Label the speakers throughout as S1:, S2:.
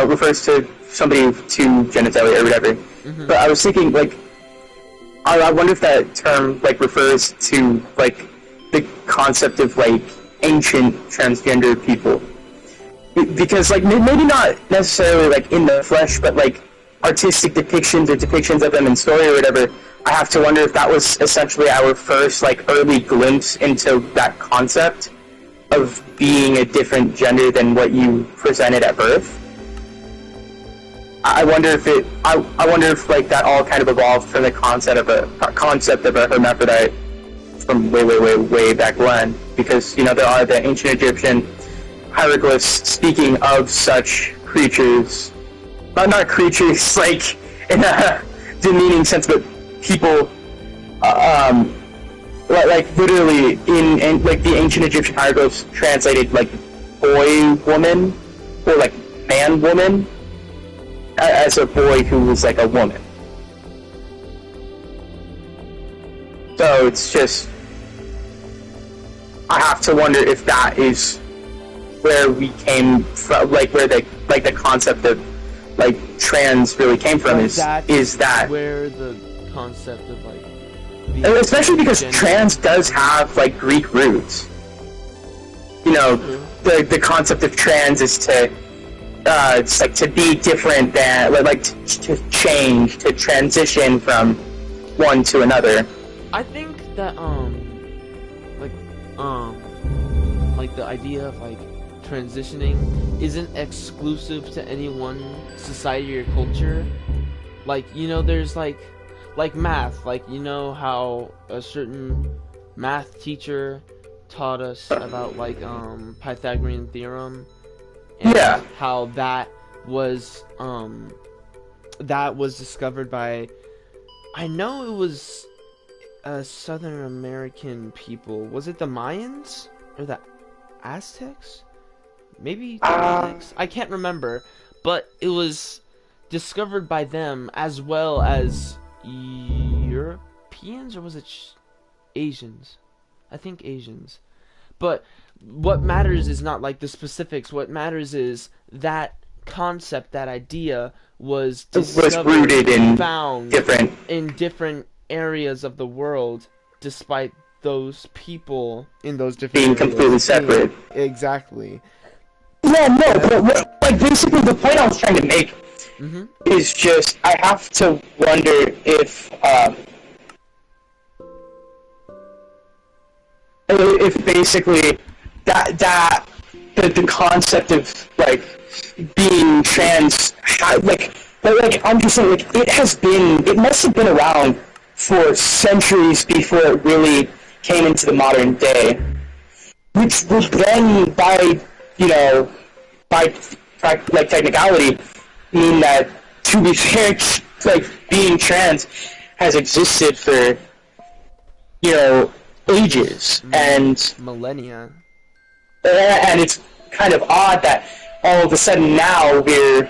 S1: refers to somebody to genitalia or whatever.
S2: Mm-hmm.
S1: But I was thinking, like, I wonder if that term, like, refers to, like, the concept of, like, ancient transgender people. Because, like, maybe not necessarily, like, in the flesh, but, like, artistic depictions or depictions of them in story or whatever. I have to wonder if that was essentially our first, like, early glimpse into that concept of being a different gender than what you presented at birth. I wonder if like that all kind of evolved from the concept of a hermaphrodite from way back when, because there are the ancient Egyptian hieroglyphs speaking of such creatures, not creatures like in a demeaning sense, but people, like literally in like the ancient Egyptian hieroglyphs translated like boy woman or like man woman as a boy who was like a woman. So it's just, I have to wonder if that is where we came from, like where the concept of like trans really came from. Is that
S2: where the concept of like,
S1: especially because trans does have like Greek roots. The concept of trans is to it's like to be different than, like to change, to transition from one to another.
S2: I think that like the idea of like transitioning isn't exclusive to any one society or culture. Like, there's like math, like how a certain math teacher taught us about like Pythagorean theorem. And
S1: yeah.
S2: How that was discovered by, I know it was Southern American people. Was it the Mayans or the Aztecs? Maybe the Aztecs? I can't remember, but it was discovered by them as well as Europeans, or was it Asians? I think Asians. But what matters is not like the specifics. What matters is that concept, that idea was
S1: rooted in
S2: different areas of the world, despite those people in those different
S1: being
S2: areas
S1: completely separate.
S2: Exactly.
S1: Yeah, no, but like basically the point I was trying to make is just, I have to wonder if basically the concept of like being trans, like I'm just saying, like it must have been around for centuries before it really came into the modern day, which would then by like technicality mean that, to be fair, like being trans has existed for ages and
S2: millennia,
S1: and it's kind of odd that all of a sudden now we're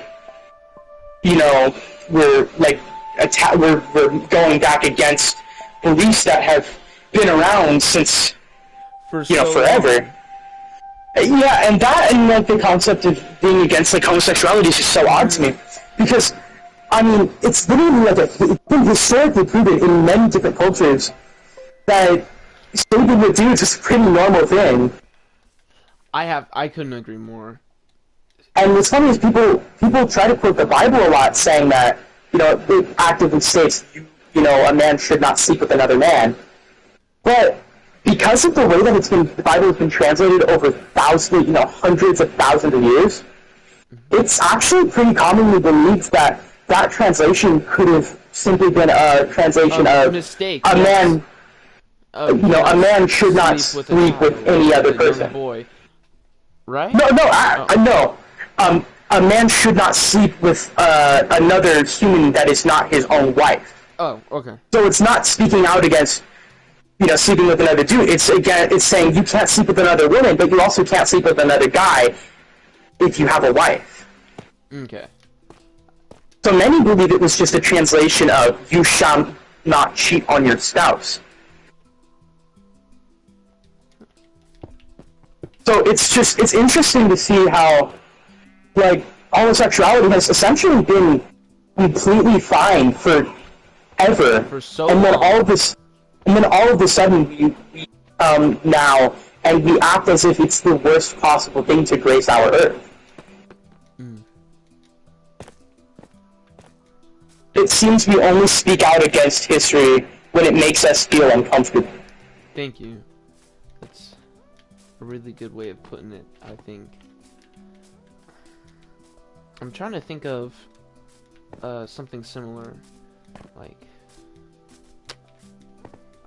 S1: going back against beliefs that have been around since forever.
S2: Long.
S1: Yeah, and like the concept of being against like homosexuality is just so odd to me, because I mean it's literally like it's been historically proven in many different cultures that sleeping with dudes is a pretty normal thing.
S2: I couldn't agree more.
S1: And what's funny is people try to quote the Bible a lot, saying that it actively states a man should not sleep with another man, but because of the way that the Bible has been translated over thousands, hundreds of thousands of years, it's actually pretty commonly believed that translation could have simply been a translation of
S2: mistake.
S1: A man, a man should not sleep with any other person.
S2: Boy, right?
S1: No. A man should not sleep with another human that is not his own wife.
S2: Oh, okay.
S1: So it's not speaking out against sleeping with another dude. It's saying you can't sleep with another woman, but you also can't sleep with another guy if you have a wife.
S2: Okay.
S1: So many believe it was just a translation of "you shall not cheat on your spouse." So it's interesting to see how, like, homosexuality has essentially been completely fine forever.
S2: For so
S1: and then
S2: long.
S1: all of a sudden we now and we act as if it's the worst possible thing to grace our earth. It seems we only speak out against history when it makes us feel uncomfortable.
S2: Thank you. That's a really good way of putting it, I think. I'm trying to think of something similar, like,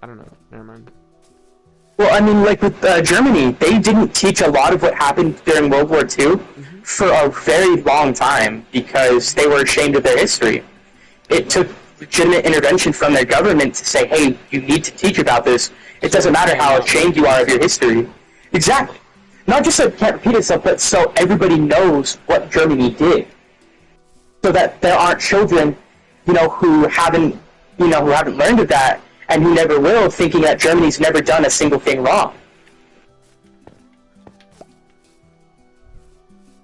S2: I don't know, never mind.
S1: Well, I mean, like with Germany, they didn't teach a lot of what happened during World War II for a very long time because they were ashamed of their history. It took legitimate intervention from their government to say, hey, you need to teach about this. It doesn't matter how ashamed you are of your history. Exactly. Not just so it can't repeat itself, but so everybody knows what Germany did. So that there aren't children, who haven't learned of that and who never will, thinking that Germany's never done a single thing wrong.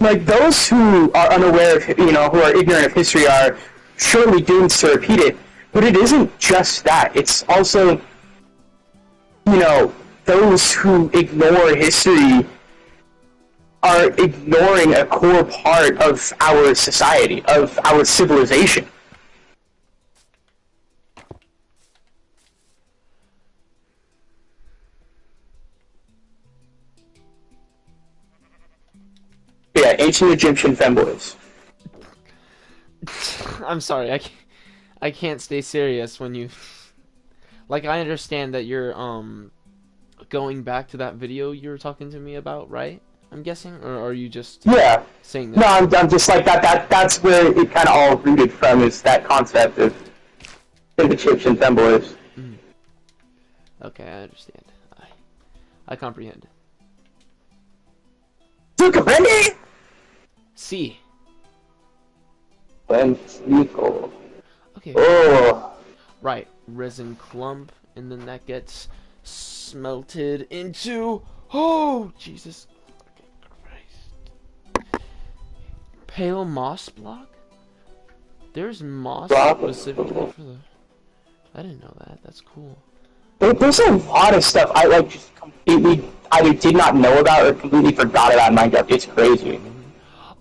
S1: Like, those who are unaware of, who are ignorant of history are surely doomed to repeat it, but it isn't just that. It's also, those who ignore history are ignoring a core part of our society, of our civilization. Yeah, ancient Egyptian femboys.
S2: I'm sorry, I can't stay serious when you... Like, I understand that you're, going back to that video you were talking to me about, right? I'm guessing? Or are you just saying that?
S1: No, I'm just like, that's where it kind of all rooted from, is that concept of Egyptian femboys.
S2: Okay, I understand. I comprehend.
S1: Tu comprende?
S2: See.
S1: Nico.
S2: Okay.
S1: Oh.
S2: Right, resin clump, and then that gets smelted into... Oh, Jesus Christ. Pale moss block? There's moss specifically for the... I didn't know that. That's cool.
S1: There's a lot of stuff I just completely either did not know about or completely forgot about in Minecraft. It's crazy.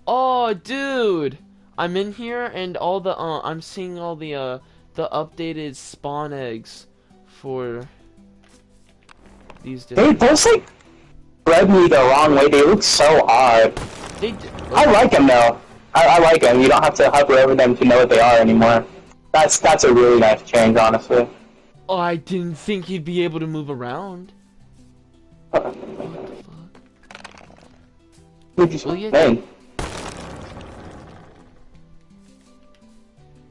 S2: Oh, dude! I'm in here and all the I'm seeing all the updated spawn eggs for these different...
S1: Those like rub me the wrong way. They look so odd. I like them though. I like them. You don't have to hover over them to know what they are anymore. That's a really nice change, honestly.
S2: Oh, I didn't think he'd be able to move around. What the fuck?
S1: What'd you say?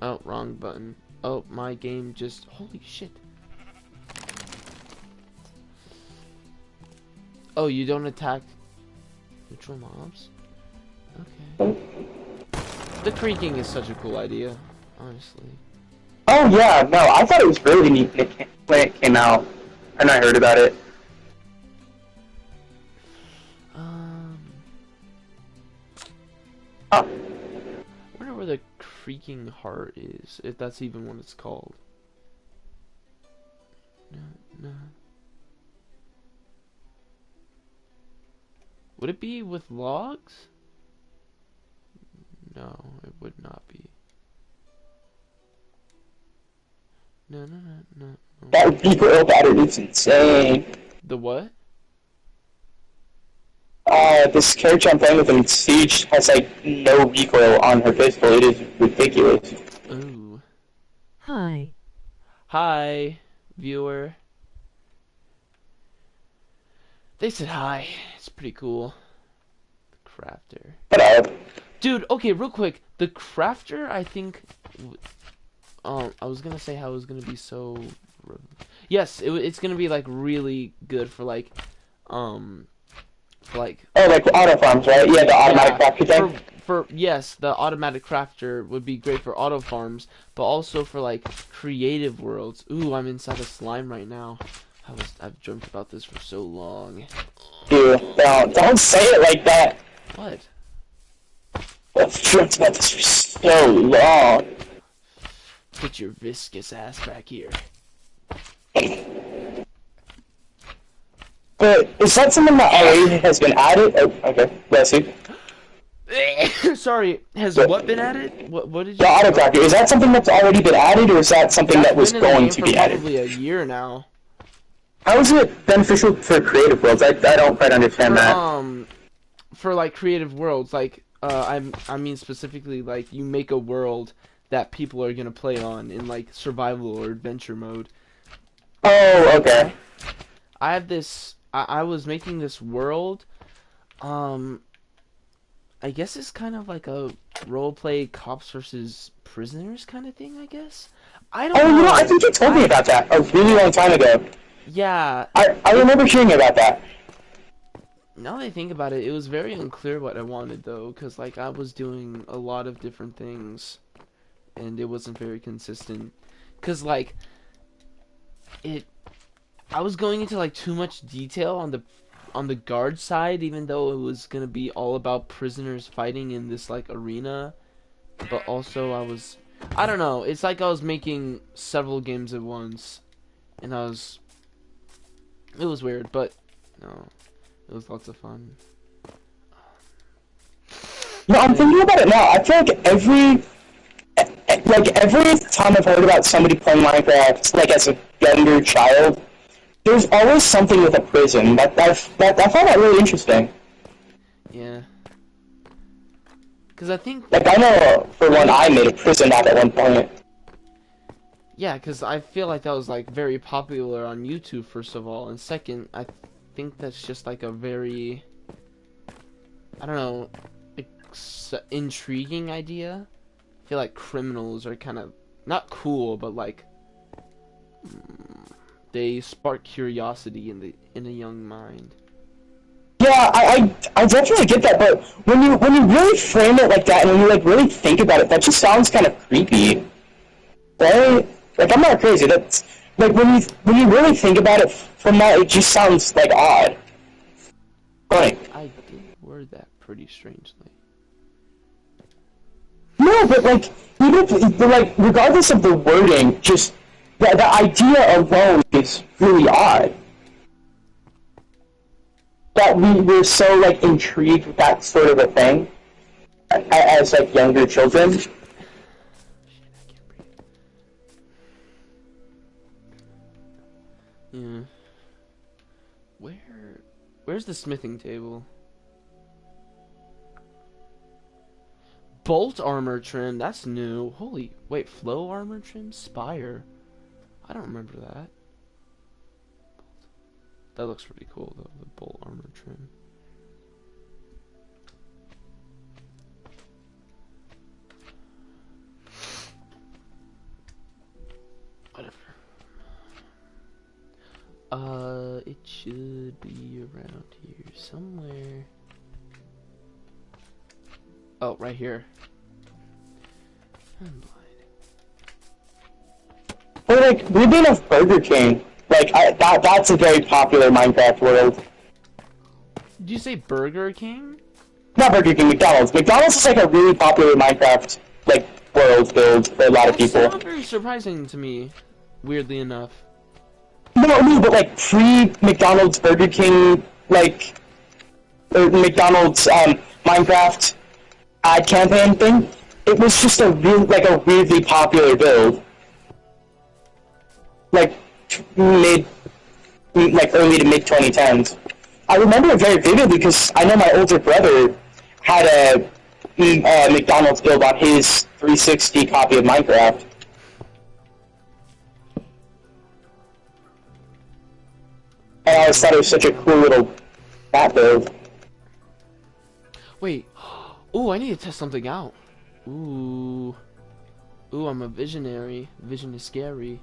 S2: Oh, wrong button. Oh, my game just... Holy shit. Oh, you don't attack neutral mobs? Okay. The creaking is such a cool idea, honestly.
S1: Oh yeah, no, I thought it was really neat when it came out, and I heard about it.
S2: I wonder where the creaking heart is, if that's even what it's called. No. Would it be with logs? No, it would not be. No.
S1: That recoil pattern is insane.
S2: The what?
S1: This character I'm playing with in Siege has like no recoil on her pistol. It is ridiculous.
S2: Ooh.
S3: Hi.
S2: Hi, viewer. They said hi. It's pretty cool. The crafter.
S1: What up?
S2: Dude, okay, real quick. The crafter, I think... I was gonna say how it was gonna be so... Yes, it's gonna be, like, really good for, like... like...
S1: Oh, like auto farms, right? Yeah, the automatic crafter thing?
S2: Yes, the automatic crafter would be great for auto farms, but also for, like, creative worlds. Ooh, I'm inside a slime right now. I've dreamt about this for so long.
S1: Dude, don't say it like that.
S2: What?
S1: I've dreamt about this for so long.
S2: Put your viscous ass back here.
S1: But is that something that already has been added? Oh, okay, bless you.
S2: Sorry, has
S1: But
S2: what been added? What did
S1: the
S2: you say?
S1: autocracker, is that something that's already been added, or is that something
S2: That's
S1: that was
S2: been in the
S1: going
S2: game
S1: to
S2: for
S1: be added?
S2: probably a year now.
S1: How is it beneficial for creative worlds? I don't quite understand
S2: For
S1: that.
S2: for like creative worlds, like I mean specifically like you make a world that people are gonna play on in like survival or adventure mode. Cause
S1: Oh,
S2: like
S1: okay.
S2: I have this I was making this world. Um, I guess it's kind of like a role play cops versus prisoners kind of thing. I guess I don't
S1: Oh, I
S2: know.
S1: think you told me about that a really long time ago.
S2: Yeah,
S1: I
S2: it.
S1: remember hearing about that.
S2: Now that I think about it, it was very unclear what I wanted though, because like I was doing a lot of different things, and it wasn't very consistent. Cause like it, I was going into like too much detail on the guard side, even though it was gonna be all about prisoners fighting in this like arena. But also I don't know. It's like I was making several games at once, and it was weird, but no, it was lots of fun.
S1: No, I'm
S2: And
S1: thinking about it now. I feel like every time I've heard about somebody playing Minecraft, like as a younger child, there's always something with a prison. I find that really interesting.
S2: yeah, because I think
S1: Like I know for
S2: when
S1: one,
S2: you
S1: I made a prison map at one point.
S2: yeah, because I feel like that was like very popular on YouTube first of all, and second, I think that's just like a very I don't know intriguing idea. I feel like criminals are kind of not cool, but like they spark curiosity in a young mind.
S1: Yeah, I definitely get that, but when you really frame it like that, and when you like really think about it, that just sounds kind of creepy, right? Like I'm not crazy. That's like when you really think about it from that, it just sounds like odd. Funny.
S2: I did word that pretty strangely.
S1: No, but like even if, but, like regardless of the wording, just the idea alone is really odd. That we're so like intrigued with that sort of a thing as like younger children.
S2: Shit, I can't breathe. Yeah. Where's the smithing table? Bolt armor trim, that's new. Holy, wait, flow armor trim? Spire. I don't remember that. That looks pretty cool though, the bolt armor trim. Whatever. It should be around here somewhere. Oh, right here. I'm blind.
S1: Or like we've of Burger King. Like that's a very popular Minecraft world.
S2: Did you say Burger King?
S1: Not Burger King, McDonald's. McDonald's is like a really popular Minecraft like world build for a lot of
S2: That's
S1: people.
S2: not very surprising to me, weirdly enough.
S1: No, but like pre-McDonald's Burger King like or McDonald's Minecraft ad campaign thing, it was just a weirdly popular build. Like early to mid 2010s. I remember it very vividly because I know my older brother had a McDonald's build on his 360 copy of Minecraft. And I always thought it was such a cool little map build.
S2: Wait. Ooh, I need to test something out. Ooh. Ooh, I'm a visionary. Vision is scary.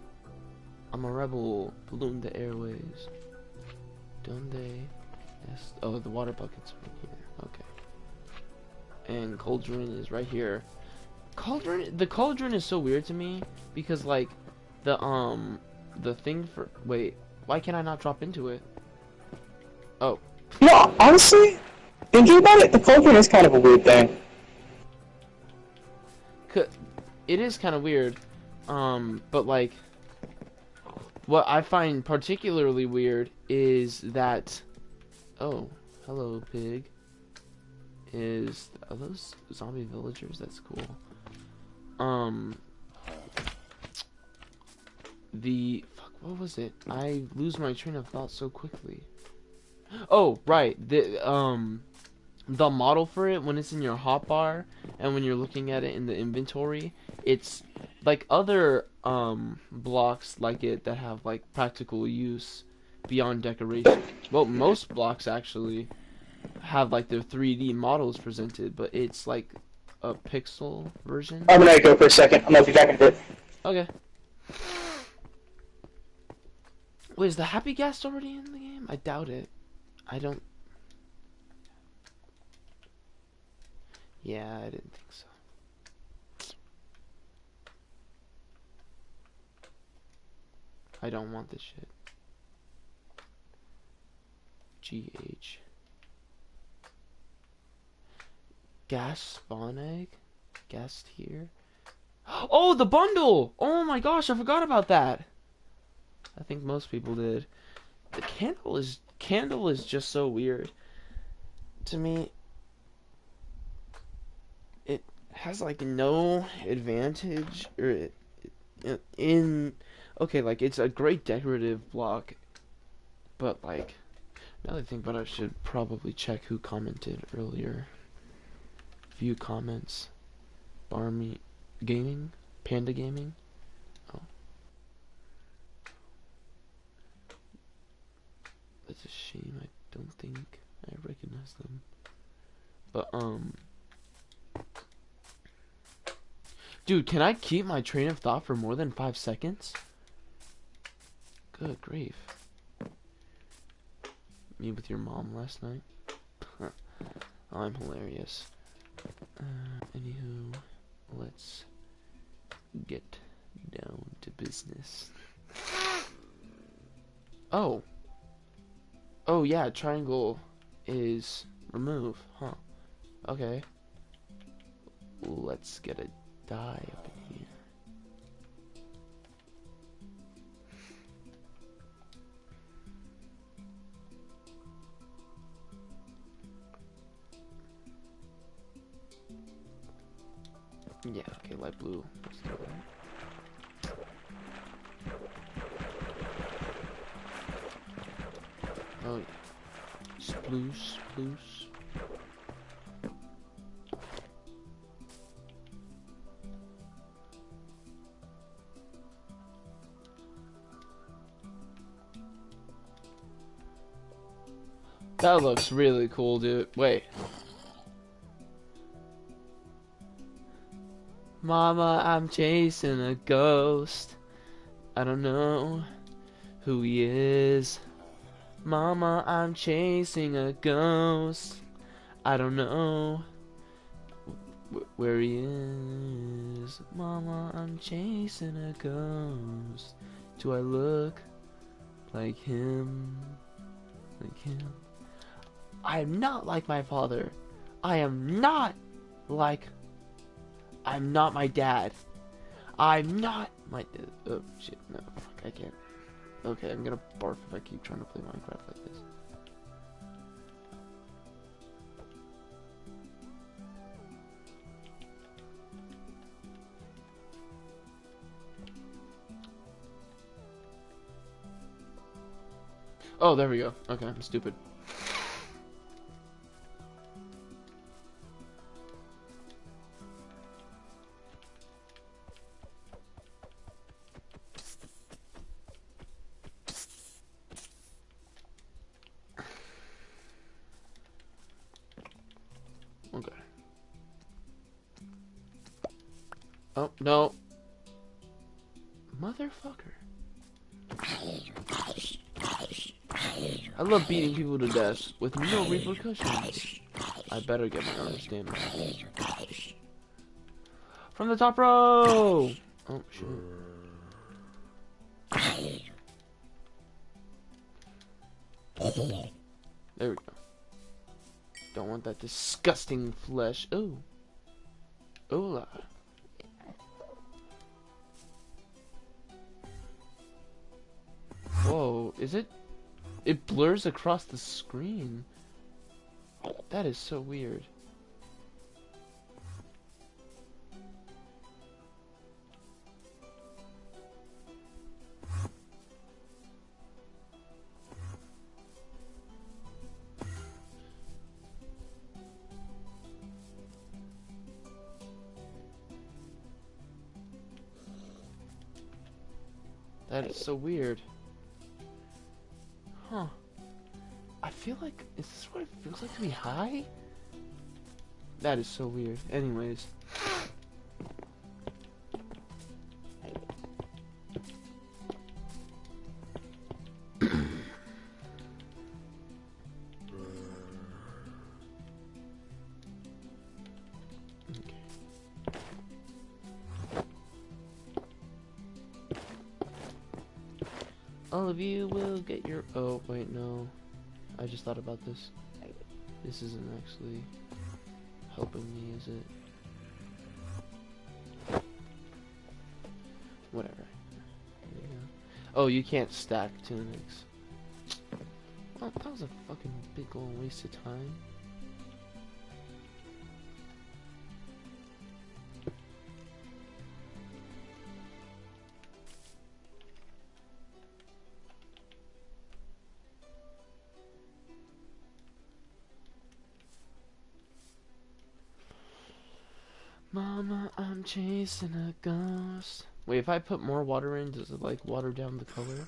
S2: I'm a rebel. Polluting the airways. Donde? Yes. Oh, the water bucket's right here. Okay. And cauldron is right here. The cauldron is so weird to me because like the thing for wait, why can I not drop into it? Oh.
S1: No, honestly, thinking about it, the cauldron is kind of a weird thing.
S2: It is kind of weird. But like, what I find particularly weird is that, oh, hello pig. Are those zombie villagers? That's cool. Fuck, what was it? I lose my train of thought so quickly. Oh, right. The model for it, when it's in your hotbar and when you're looking at it in the inventory, it's like other blocks like it that have like practical use beyond decoration. Well, most blocks actually have like their 3D models presented, but it's like a pixel version.
S1: I'm gonna go for a second. I'm gonna be back in a bit.
S2: Okay. Wait, is the happy gas already in the game? I doubt it. I don't. Yeah, I didn't think so. I don't want this shit. GH. Gas spawn egg? Gas tier? Oh, the bundle! Oh my gosh, I forgot about that. I think most people did. The candle is just so weird to me. It has like no advantage in okay, like it's a great decorative block, but like now that I think about it, I should probably check who commented earlier. View comments. Barmy Gaming? Panda Gaming? Oh. That's a shame. I don't think I recognize them. But, dude, can I keep my train of thought for more than 5 seconds? Good grief. Me with your mom last night? Oh, I'm hilarious. Anywho, let's get down to business. Oh. Oh, yeah, triangle is remove, huh? Okay. Let's get a die up in here. Yeah, okay, light blue. Let's do that. Oh, yeah. Sploosh, sploosh. That looks really cool, dude. Wait. Mama, I'm chasing a ghost. I don't know who he is. Mama, I'm chasing a ghost. I don't know where he is. Mama, I'm chasing a ghost. Do I look like him? Like him? I am not like my father. I am not like... I'm not my dad. I'm not my... Oh, shit. No, fuck, I can't. Okay, I'm gonna barf if I keep trying to play Minecraft like this. Oh, there we go. Okay, I'm stupid. Okay. Oh, no. Motherfucker. I love beating people to death with no repercussions. I better get my understanding. From the top row! Oh, shit. There we go. Don't want that disgusting flesh. Ooh. Ooh. Is it? It blurs across the screen. That is so weird. That is so weird. Huh. I feel like, is this what it feels like to be high? That is so weird. Anyways. All of you will get your... Oh, wait, no. I just thought about this. This isn't actually helping me, is it? Whatever. There you go. Oh, you can't stack tunics. Well, that was a fucking big old waste of time. Mama, I'm chasing a ghost. Wait, if I put more water in, does it like water down the color?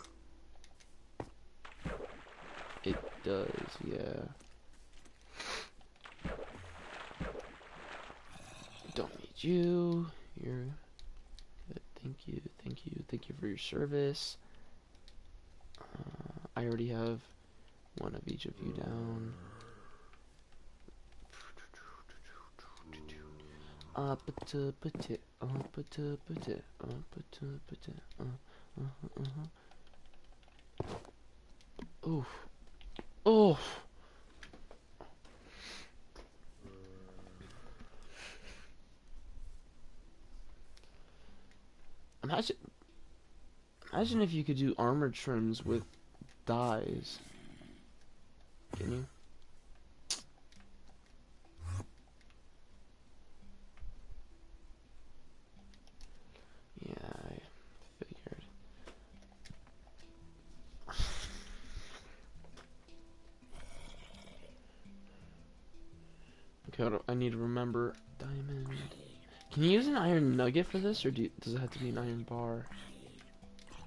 S2: It does, yeah. Don't need you. You're good. Thank you, thank you, thank you for your service. I already have one of each of you down. Oof. Oh. Imagine if you could do armor trims with dyes. Can you? Yeah, I figured. Okay, I need to remember diamond. Can you use an iron nugget for this, or does it have to be an iron bar?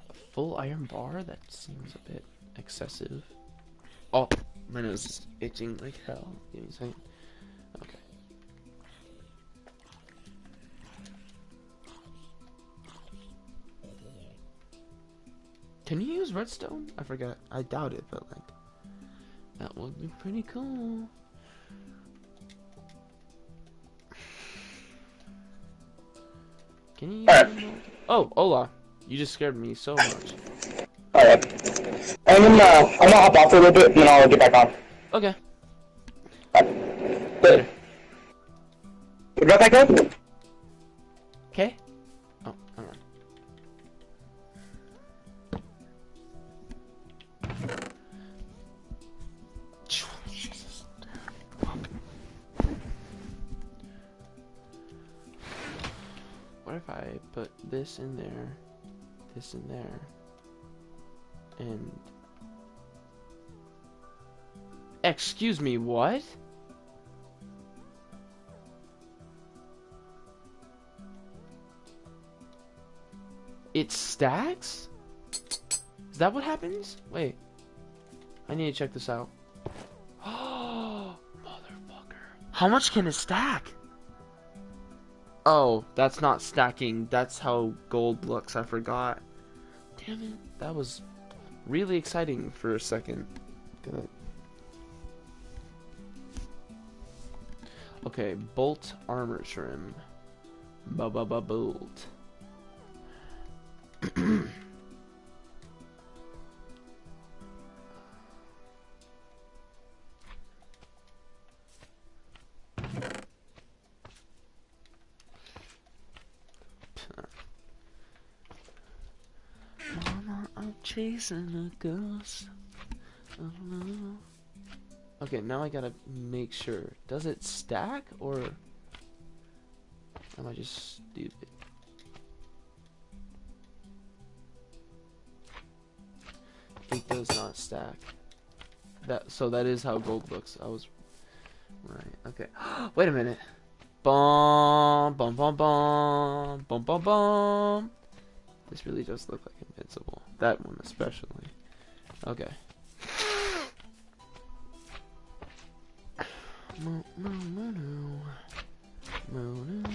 S2: A full iron bar? That seems a bit excessive. Oh, my nose is itching like hell. Give me a second. Okay. Can you use redstone? I forgot. I doubt it, but like, that would be pretty cool. Can you use Oh, Ola. You just scared me so much.
S1: Alright. I'm gonna hop off for a little bit and then I'll get back on.
S2: Okay.
S1: Later. You got that good?
S2: Okay. Oh, alright. What if I put this in there, and... Excuse me, what? It stacks? Is that what happens? Wait. I need to check this out. Oh, motherfucker. How much can it stack? Oh, that's not stacking. That's how gold looks. I forgot. Damn it. That was really exciting for a second. Good. Okay, bolt armor trim. Bolt. Mama, I'm chasing a ghost. Oh no. Okay, now I gotta make sure. Does it stack or am I just stupid? It does not stack. So that is how gold looks. I was right. Okay. Wait a minute. Bum bum bum bum bum bum bum. This really does look like invincible. That one especially. Okay. No, no, no, no. No, no, no, no.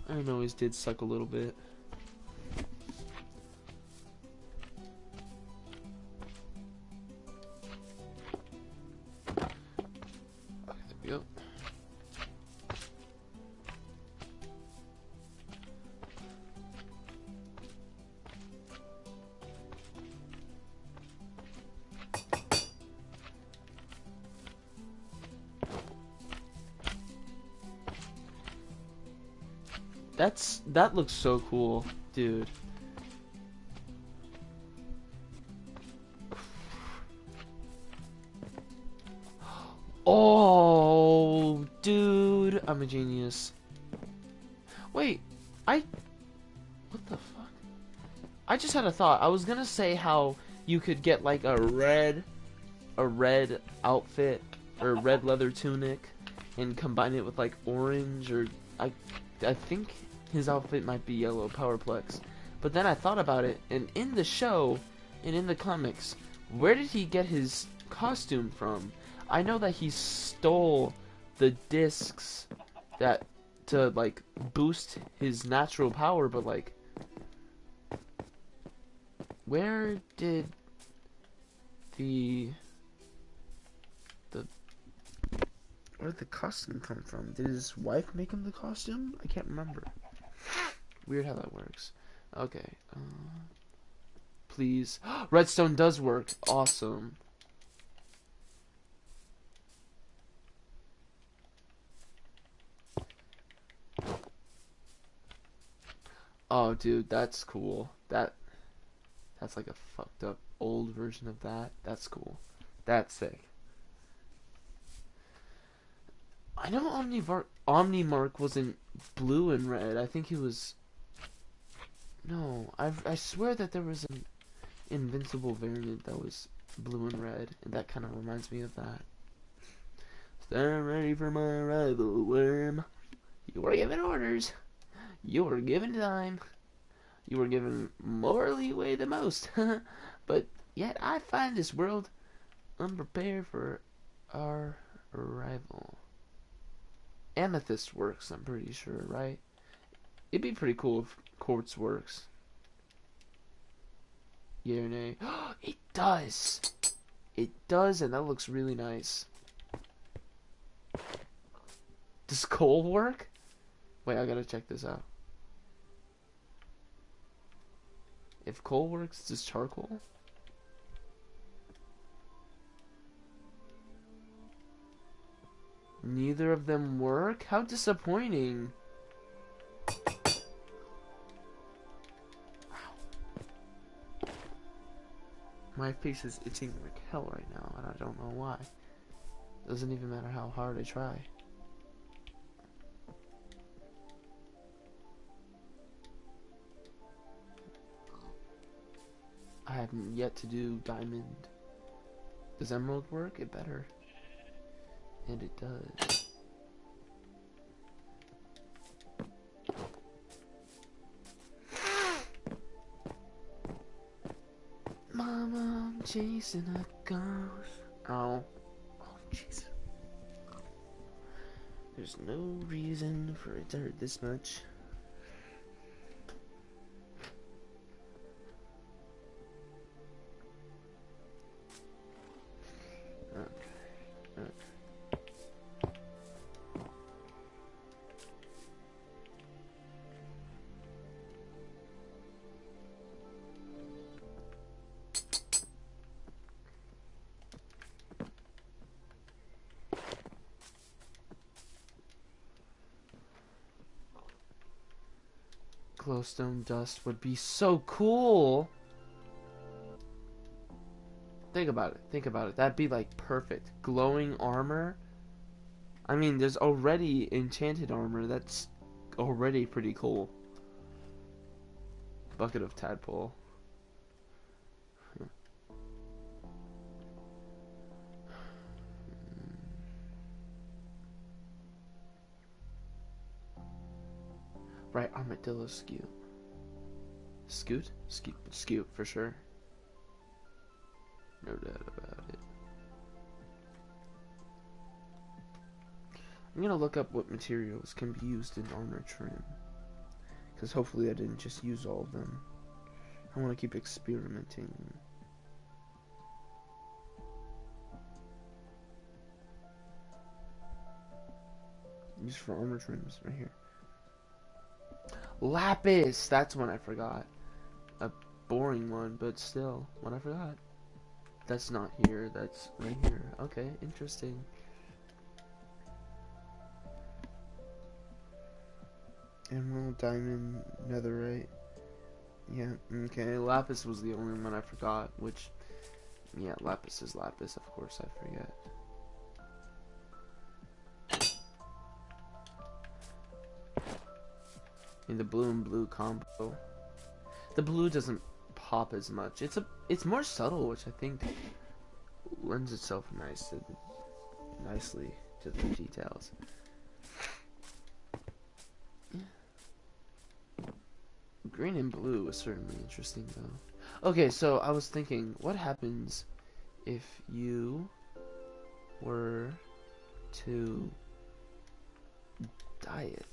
S2: I always did suck a little bit. Okay, there we go. That looks so cool, dude. Oh, dude, I'm a genius. Wait, what the fuck? I just had a thought. I was gonna say how you could get like a red outfit or red leather tunic and combine it with like orange or I think his outfit might be yellow Powerplex. But then I thought about it, and in the show and in the comics, where did he get his costume from? I know that he stole the discs that to like boost his natural power, but like where did where did the costume come from? Did his wife make him the costume? I can't remember. Weird how that works. Okay. Please. Redstone does work. Awesome. Oh, dude, that's cool. That's like a fucked up old version of that. That's cool. That's sick. I know Omnimark wasn't blue and red. I think he was. No, I swear that there was an invincible variant that was blue and red, and that kind of reminds me of that. Stand ready for my arrival, worm. You were given orders. You were given time. You were given more leeway than most. But yet I find this world unprepared for our arrival. Amethyst works, I'm pretty sure, right? It'd be pretty cool if quartz works. Yeah or nay? It does! It does, and that looks really nice. Does coal work? Wait, I gotta check this out. If coal works, does charcoal? Neither of them work? How disappointing. My face is itching like hell right now, and I don't know why. Doesn't even matter how hard I try. I haven't yet to do diamond. Does emerald work? It better. And it does. Mama, I'm chasing a ghost. Oh. Oh, jeez. There's no reason for it to hurt this much. Okay. glowstone dust would be so cool. Think about it. Think about it. That'd be like perfect. Glowing armor. I mean, there's already enchanted armor. That's already pretty cool. Bucket of tadpole. Right, armadillo scoot. Scoot? Scoot for sure. No doubt about it. I'm gonna look up what materials can be used in armor trim. Because hopefully I didn't just use all of them. I want to keep experimenting. Used for armor trims, right here. Lapis! That's one I forgot. A boring one, but still, one I forgot. That's not here, that's right here. Okay, interesting. Emerald, diamond, netherite. Yeah, okay. Lapis was the only one I forgot, which, yeah, lapis is lapis, of course I forget. In the blue and blue combo. The blue doesn't pop as much. It's more subtle, which I think lends itself nicely to the details. Green and blue is certainly interesting, though. Okay, so I was thinking, what happens if you were to dye it?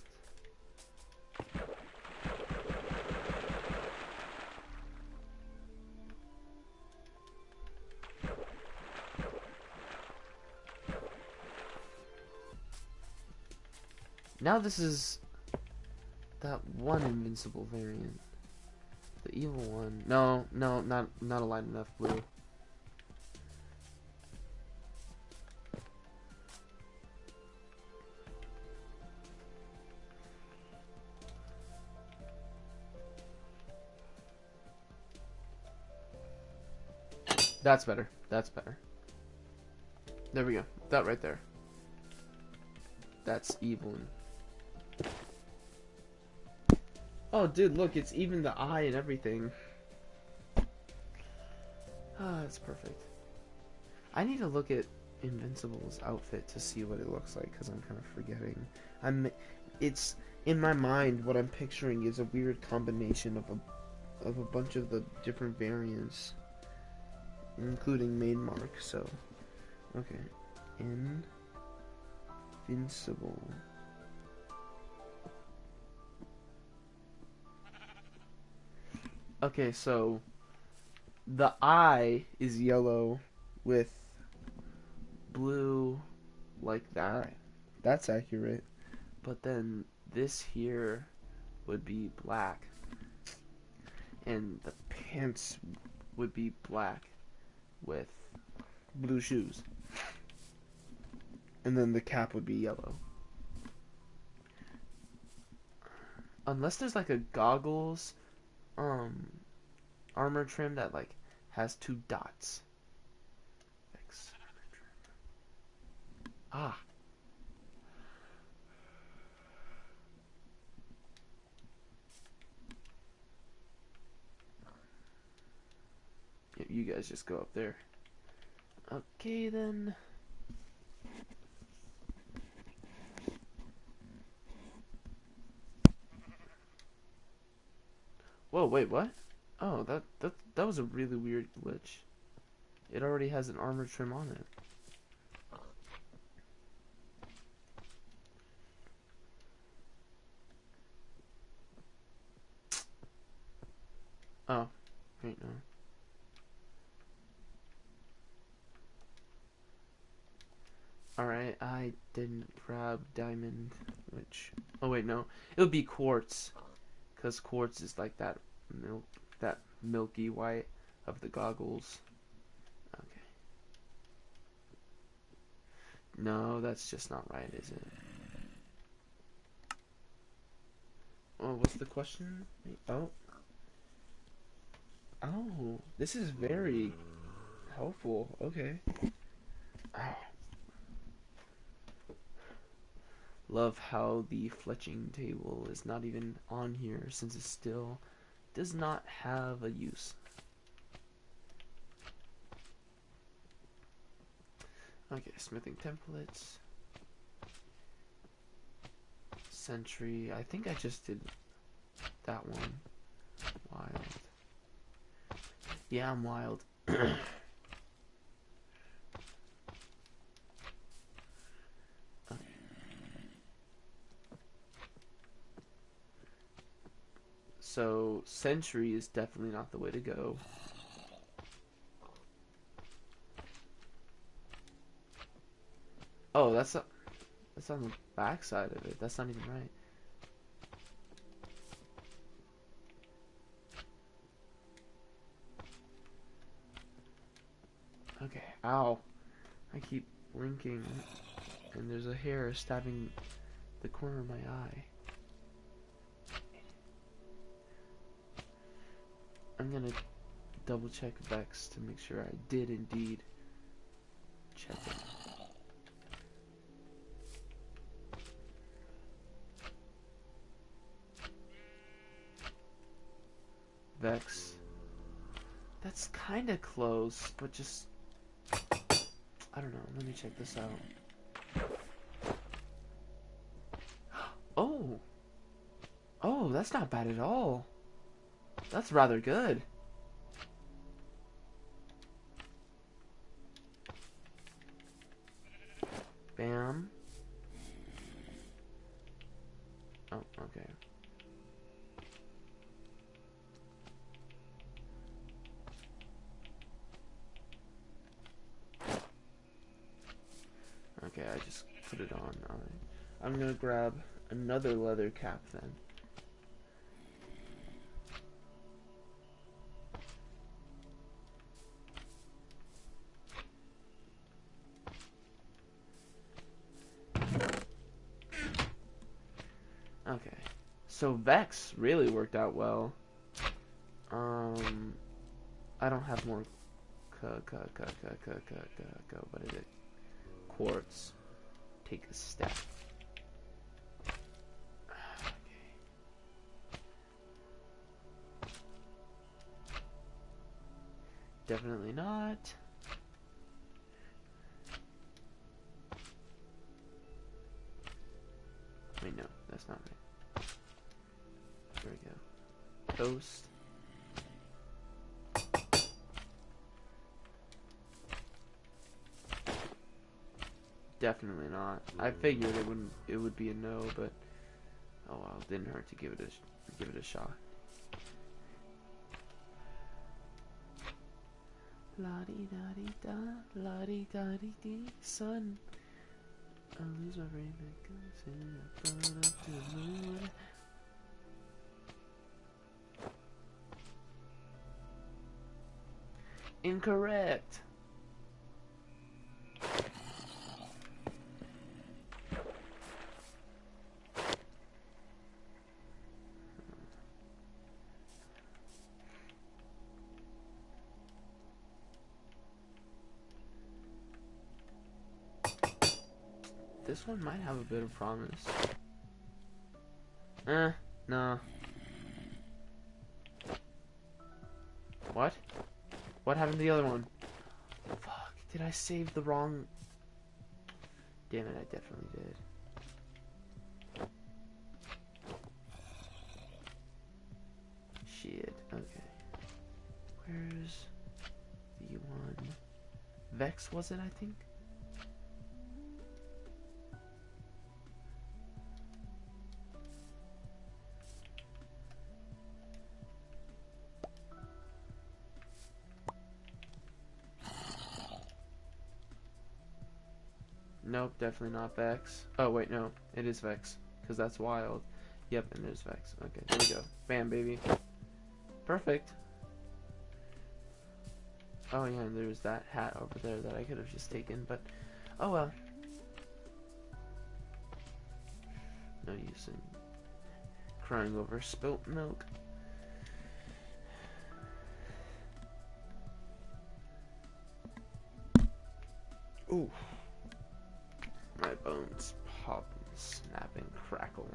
S2: Now this is that one invincible variant. The evil one. No, not a light enough blue. That's better. That's better. There we go. That right there. That's evil. Oh, dude, look, it's even the eye and everything. Ah, that's perfect. I need to look at Invincible's outfit to see what it looks like, because I'm kind of forgetting. It's in my mind. What I'm picturing is a weird combination of a bunch of the different variants, including main mark. So, okay, Invincible. Okay, so the eye is yellow with blue like that. That's accurate. But then this here would be black. And the pants would be black with blue shoes. And then the cap would be yellow. Unless there's like a goggles armor trim that like has 2 dots. Ah. Yeah, you guys just go up there. Okay then. Whoa, wait, what? Oh, that was a really weird glitch. It already has an armor trim on it. Oh, wait, no. Alright, I didn't grab diamond, which... Oh, wait, no. It would be quartz. Because quartz is like that milky white of the goggles. Okay. No, that's just not right, is it? what's the question? Oh. Oh, this is very helpful. Okay. Oh. Love how the fletching table is not even on here since it still does not have a use. Okay, smithing templates. Sentry. I think I just did that one. Wild. Yeah, I'm wild. So, Sentry is definitely not the way to go. Oh, that's on the back side of it. That's not even right. Okay, ow. I keep blinking, and there's a hair stabbing the corner of my eye. I'm gonna double check Vex to make sure I did indeed check it. Vex. That's kinda close, but just... I don't know. Let me check this out. Oh! Oh, that's not bad at all. That's rather good. Bam. Oh, okay. Okay, I just put it on. Alright. I'm gonna grab another leather cap then. Okay. So Vex really worked out well. I don't have more what is it? Quartz. Take a step. Okay. Definitely not. Wait, no, that's not right. There we go. Toast. Definitely not. I figured it would be a no, but oh well, it didn't hurt to give it a shot. La di da di da, la di da di di, son. I lose my brain because I brought up the mood. Incorrect. This one might have a bit of promise. No. What? What happened to the other one? Fuck, did I save the wrong... Damn it, I definitely did. Shit, okay. Where's the one? Vex, was it, I think? Nope, definitely not Vex. Oh, wait, no. It is Vex. Because that's wild. Yep, and there's Vex. Okay, there we go. Bam, baby. Perfect. Oh, yeah, and there's that hat over there that I could have just taken, but... Oh, well. No use in... Crying over spilt milk. Ooh. My bones pop and snap and crackle.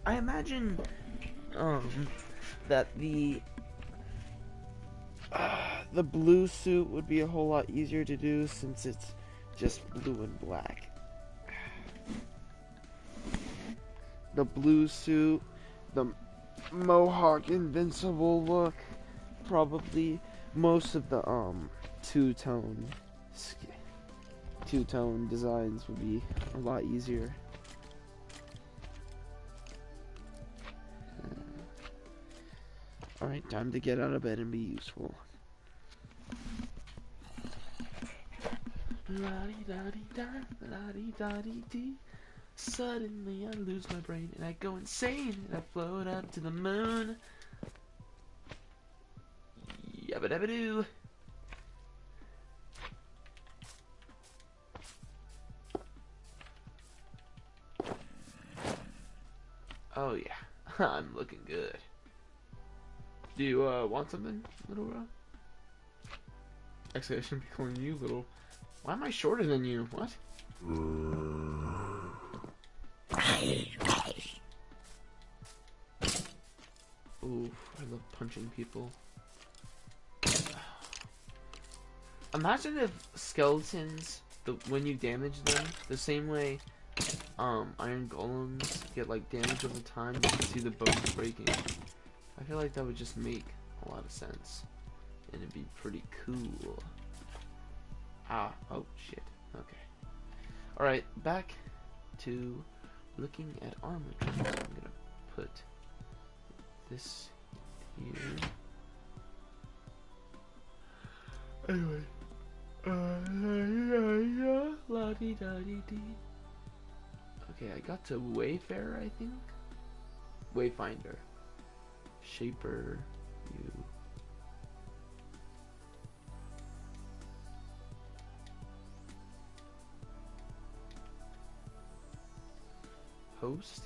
S2: I imagine that the blue suit would be a whole lot easier to do since it's just blue and black. The blue suit, the mohawk invincible look, probably most of the two-tone designs would be a lot easier. Alright, time to get out of bed and be useful. La-di-da-di-da, la-di-da-di-dee. Suddenly I lose my brain and I go insane and I float up to the moon. Yabba dabba doo. Oh yeah, I'm looking good. Do you want something, little bro? Actually, I shouldn't be calling you little. Why am I shorter than you? What? Ooh, I love punching people. Imagine if skeletons, when you damage them, the same way iron golems get like damage over time, you can see the bones breaking. I feel like that would just make a lot of sense, and it'd be pretty cool. Ah, oh shit. Okay. All right, back to looking at armor trends. I'm gonna put this here. Anyway, la di da di di. Okay, I got to Wayfarer, I think. Wayfinder, Shaper, you. Host,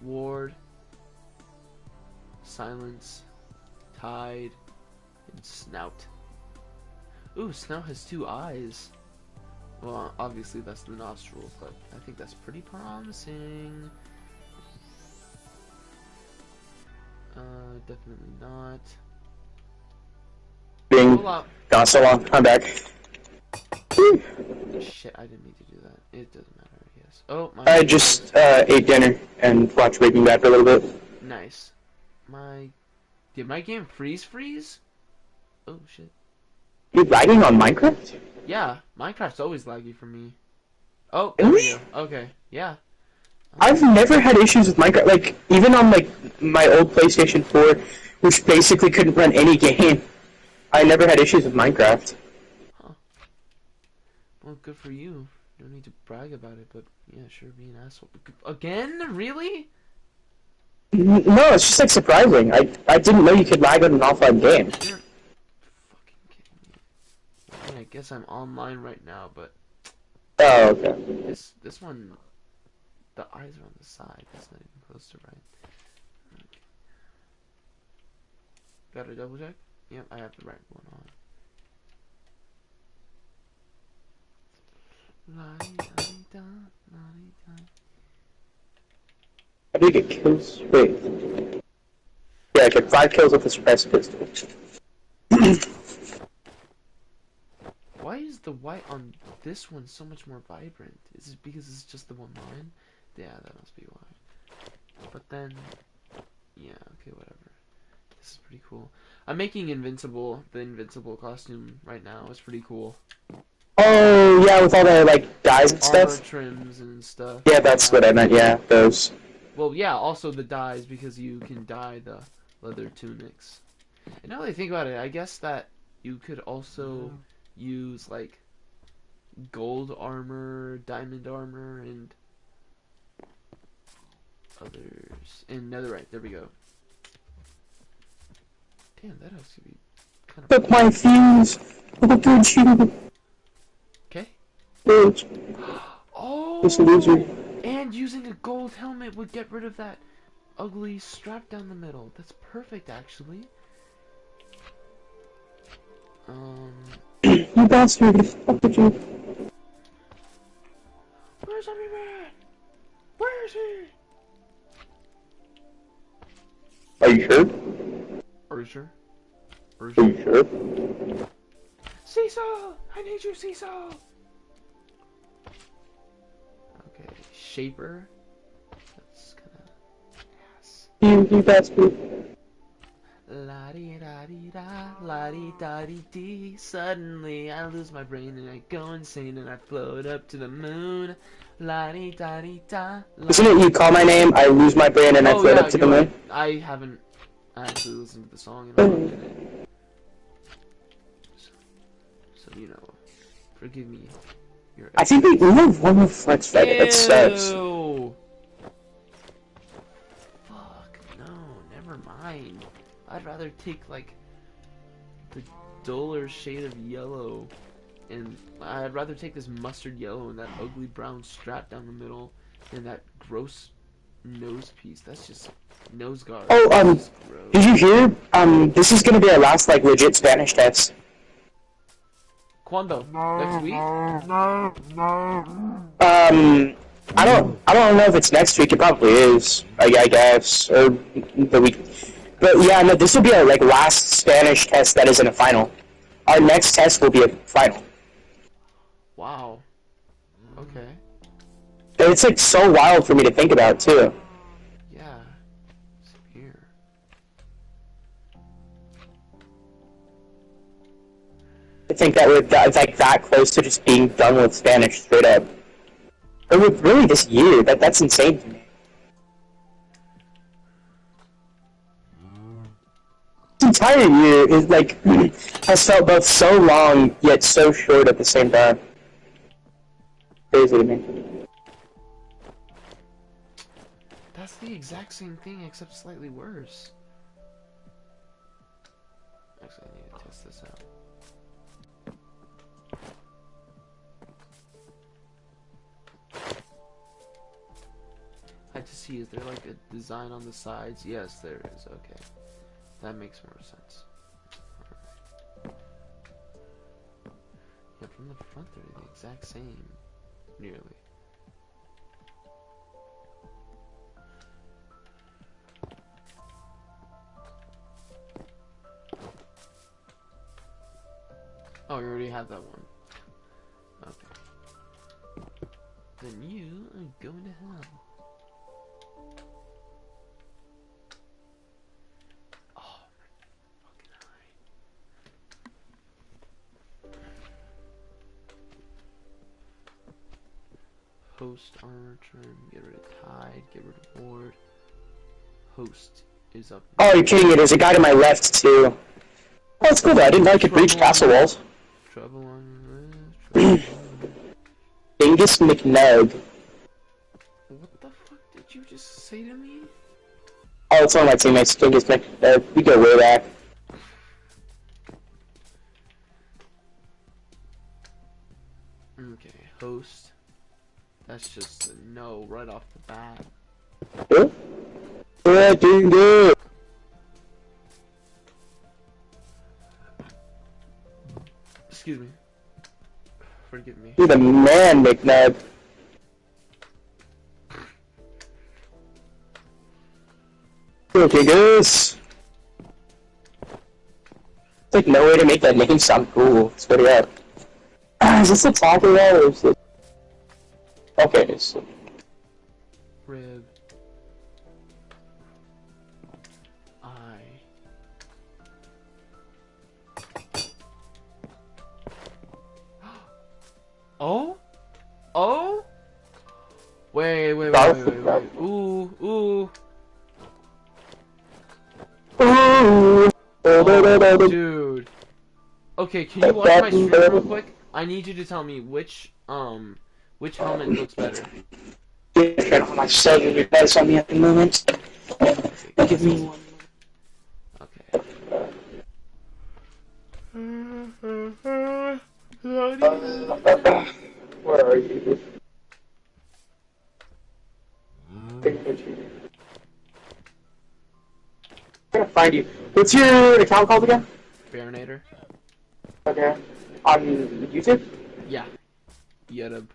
S2: Ward, Silence, Tide, and Snout. Ooh, Snout has 2 eyes. Well, obviously that's the nostrils, but I think that's pretty promising. Definitely not.
S1: Being gone so long. I'm back.
S2: Shit, I didn't mean to do that. It doesn't matter, I guess. Oh, my.
S1: I just ate dinner and watched Breaking Bad for a little bit.
S2: Nice. Did my game freeze? Oh shit.
S1: You lagging on Minecraft?
S2: Yeah, Minecraft's always laggy for me. Oh, there we go. Okay, yeah.
S1: I've never had issues with Minecraft. Like, even on like my old PlayStation 4, which basically couldn't run any game, I never had issues with Minecraft.
S2: Huh. Well, good for you. No need to brag about it, but yeah, sure, be an asshole. Again? Really?
S1: No, it's just like surprising. I didn't know you could lag on an offline game.
S2: You're fucking kidding me. I mean, I guess I'm online right now, but
S1: Oh, okay.
S2: this one, the eyes are on the side. That's not even close to right. Okay. Gotta double check? Yep, I have the right one on. La-di-da-di-da, la-di-da.
S1: How do you get kills? Wait. Yeah, I get 5 kills with the suppressed pistol.
S2: Why is the white on this one so much more vibrant? Is it because it's just the one line? Yeah, that must be why. But then, yeah, okay, whatever. This is pretty cool. I'm making Invincible, the Invincible costume right now. It's pretty cool.
S1: Oh, yeah, with all the, like, dyes and
S2: Armor
S1: stuff?
S2: trims and stuff.
S1: Yeah, that's what I meant, yeah, those.
S2: Well, yeah, also the dyes, because you can dye the leather tunics. And now that I think about it, I guess that you could also use, like, gold armor, diamond armor, and others. And netherite, there we go. Damn, that has to be
S1: Took my fuse. Look at you.
S2: Okay.
S1: Bitch.
S2: Oh!
S1: This loser.
S2: And using a gold helmet would get rid of that ugly strap down the middle. That's perfect, actually.
S1: You bastard. Fuck with you.
S2: Where's Enemy Man? Where is he?
S1: Are you sure?
S2: Are you sure? Are you
S1: Are
S2: sure?
S1: you sure?
S2: Cecil! I need you, Cecil! Okay, Shaper. That's kinda... Yes.
S1: You bastard.
S2: La-di-da-di-da, la-di-da-di-dee. Suddenly I lose my brain and I go insane and I float up to the moon. La-di-da-di-da.
S1: Isn't it you call my name, I lose my brain, and I float up to the
S2: You're
S1: moon?
S2: right. I haven't actually listened to the song in a minute. So you know, forgive me.
S1: I think we have one more flex fighter. That sucks.
S2: Ew. Fuck, no, never mind. I'd rather take, like, the duller shade of yellow, and I'd rather take this mustard yellow and that ugly brown strap down the middle, and that gross nose piece. That's just nose guard.
S1: Oh, did you hear? This is gonna be our last, like, legit Spanish test.
S2: Quando? Next week?
S1: I don't know if it's next week. It probably is. I guess, or the week. But yeah, no, this will be our like last Spanish test that isn't a final. Our next test will be a final.
S2: Wow. Okay.
S1: It's like so wild for me to think about too.
S2: Yeah. Same here.
S1: I think that we're like that close to just being done with Spanish straight up. Or with really this year. That's insane to me. This entire year is like has felt both so long yet so short at the same time. Crazy to me.
S2: That's the exact same thing except slightly worse. Actually, I need to test this out. I had to see, is there like a design on the sides? Yes, there is. Okay. That makes more sense. Alright. Yeah, from the front they're the exact same. Nearly. Oh, you already have that one. Okay. Then you are going to hell. Host armor trim, get rid of tide, get rid of ward. Host is up.
S1: Oh, you're kidding me, there's a guy to my left too. Oh, it's cool though, I didn't know I could breach castle walls.
S2: Trouble on your list,
S1: Dingus McNug.
S2: What the fuck did you just say to me?
S1: Oh, it's one of my teammates, Dingus McNug. We go way back.
S2: Okay, host. That's just a no right off the bat.
S1: Who? Yeah, Dingus!
S2: Excuse me. Forgive me.
S1: You're the man, McNug. Okay, Dingus! It's like no way to make that name sound cool. Swear to God. Is this a taco wall or is it? Okay, it is.
S2: Rib. I. Oh? Oh? Wait. Ooh.
S1: Ooh.
S2: Oh, dude. Okay, can you watch my stream real quick? I need you to tell me which helmet looks better.
S1: I don't have my cellular device on me at the moment.
S2: Okay,
S1: Give me one.
S2: Okay.
S1: Where are you? I'm gonna find you. What's your account called again?
S2: Baronator.
S1: Okay. On YouTube?
S2: Yeah. YouTube.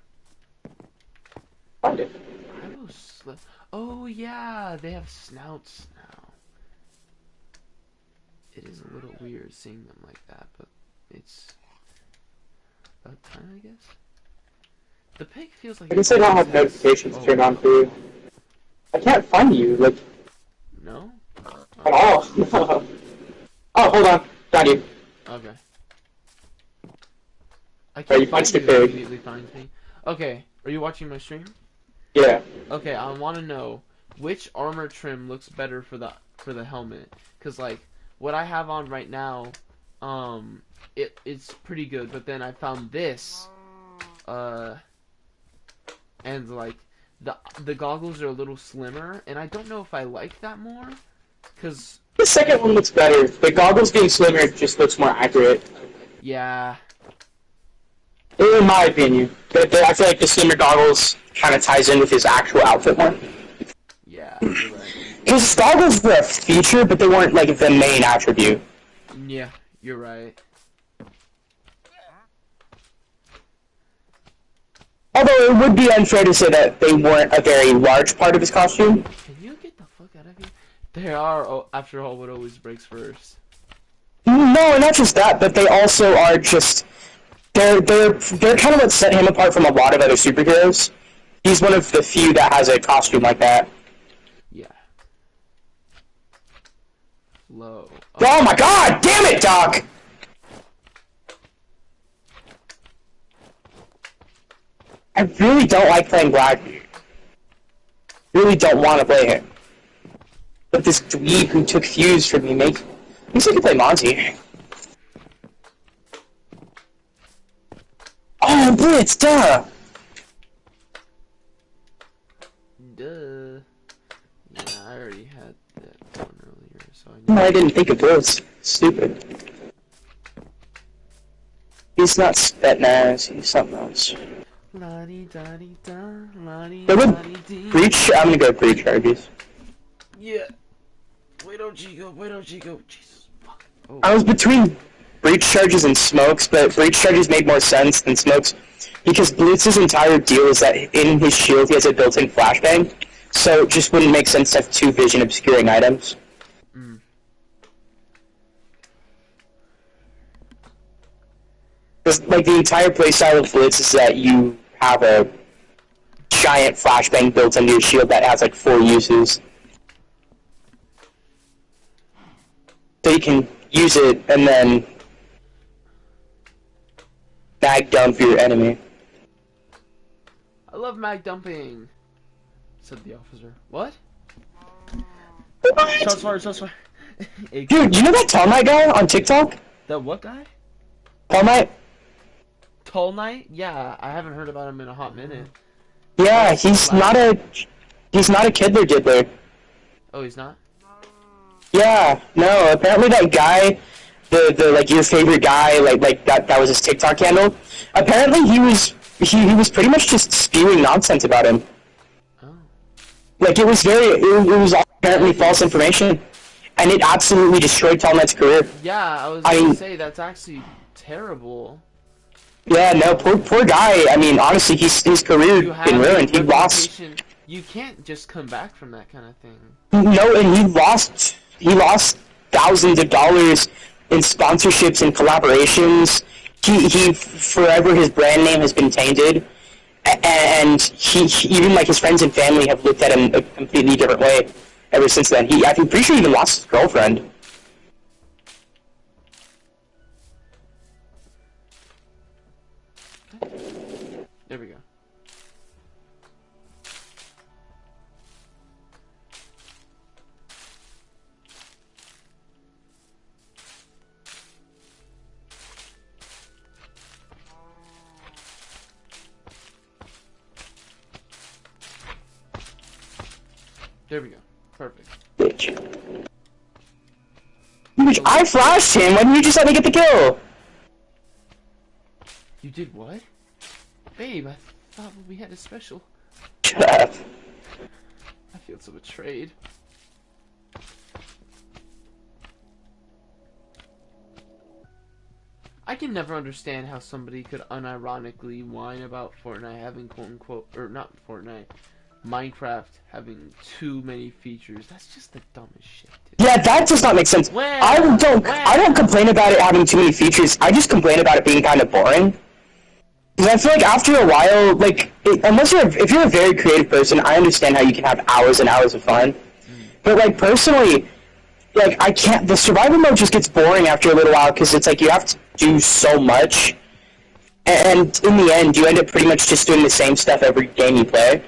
S1: Find it.
S2: Oh yeah, they have snouts now. It is a little weird seeing them like that, but it's about time, I guess. The pig feels like.
S1: I guess I don't have notifications turned on for you. I can't find you, like.
S2: No?
S1: At all. Oh, hold on. Got you.
S2: Okay. I
S1: Right,
S2: can't
S1: you
S2: find
S1: punched the
S2: you, it
S1: pig.
S2: immediately finds me. Okay, are you watching my stream?
S1: Yeah.
S2: Okay, I want to know which armor trim looks better for the helmet, cause like what I have on right now, it's pretty good. But then I found this, and like the goggles are a little slimmer, and I don't know if I like that more, cause
S1: The second one looks better. The goggles being slimmer just looks more accurate.
S2: yeah,
S1: In my opinion. I feel like the slimmer goggles kind of ties in with his actual outfit more.
S2: yeah, you're right.
S1: His goggles were a feature, but they weren't like the main attribute.
S2: Yeah, you're right.
S1: Although it would be unfair to say that they weren't a very large part of his costume.
S2: Can you get the fuck out of here? They are, after all, what always breaks first.
S1: No, not just that, but they also are just they're kind of what set him apart from a lot of other superheroes. He's one of the few that has a costume like that.
S2: Yeah. Low.
S1: Oh my god! Damn it, Doc! I really don't like playing Blackbeard. Really don't want to play him. But this dweeb who took Fuse from me makes me can play Monty. Oh, Blitz, duh!
S2: Duh. Yeah, I already had that one earlier, so I know.
S1: No, I didn't think of Blitz. Stupid. He's not Spetnaz, he's something else. Go with Breach, I'm gonna go Breach Charges.
S2: Yeah. Wait, don't Chico, wait, don't Chico. Jesus, fuck. Oh.
S1: I was between Breach Charges and Smokes, but Breach Charges made more sense than Smokes, because Blitz's entire deal is that in his shield he has a built-in flashbang, so it just wouldn't make sense to have two vision obscuring items.
S2: Mm.
S1: Because, like, the entire playstyle of Blitz is that you have a giant flashbang built into your shield that has, like, 4 uses. So you can use it and then mag down for your enemy.
S2: I love mag dumping, said the officer. What?
S1: What?
S2: Shots fired, shots fired.
S1: Dude, you know that Tall Knight guy on TikTok?
S2: That what guy?
S1: Tall Knight?
S2: Tall Knight? Yeah, I haven't heard about him in a hot minute.
S1: Yeah, he's not a Kiddler diddler.
S2: Oh, he's not?
S1: Yeah, no, apparently that guy, the like your favorite guy, like that was his TikTok handle. Apparently he was pretty much just spewing nonsense about him.
S2: Oh.
S1: Like it was all apparently false information, and it absolutely destroyed Tall Knight's career.
S2: Yeah, I was gonna say that's actually terrible.
S1: Yeah, no, poor guy. I mean, honestly, his career been ruined. He lost.
S2: You can't just come back from that kind of thing.
S1: No, and he lost thousands of dollars in sponsorships and collaborations. He forever his brand name has been tainted, and he even like his friends and family have looked at him a completely different way ever since then. I'm pretty sure he even lost his girlfriend.
S2: There we go. There we go. Perfect.
S1: Bitch, I flashed him. Why didn't you just let me get the kill?
S2: You did what? Babe, I thought we had a special.
S1: Shut up.
S2: I feel so betrayed. I can never understand how somebody could unironically whine about Fortnite having quote-unquote, or not Fortnite, Minecraft having too many features. That's just the dumbest shit.
S1: Yeah, that does not make sense. I don't complain about it having too many features. I just complain about it being kind of boring. Because I feel like after a while, like, if you're a very creative person, I understand how you can have hours and hours of fun. But, like, personally, like, I can't, the survival mode just gets boring after a little while, because it's like you have to do so much. And in the end, you end up pretty much just doing the same stuff every game you play.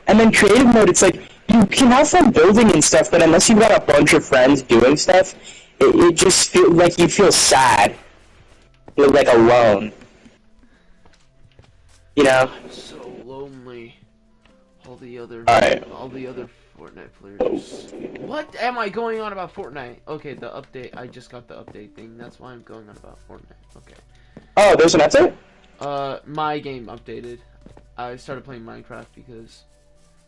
S1: And then creative mode, it's like, you can have fun building and stuff, but unless you've got a bunch of friends doing stuff, it just feels like you feel sad. You're, like, alone. You know?
S2: So lonely. All the other Fortnite players. What am I going on about Fortnite? Okay, the update. I just got the update thing. That's why I'm going on about Fortnite. Okay.
S1: Oh, there's an update?
S2: My game updated. I started playing Minecraft because...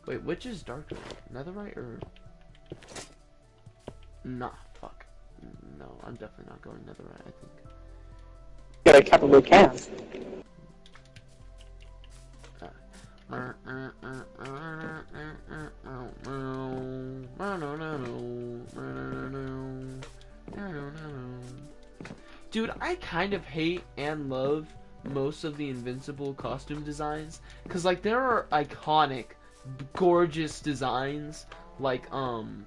S2: Wait, which is darker? Netherite or... Nah, fuck. No, I'm definitely not going Netherite, I think.
S1: Yeah, I probably can.
S2: Dude, I kind of hate and love most of the Invincible costume designs, because like there are iconic, gorgeous designs like Oliver's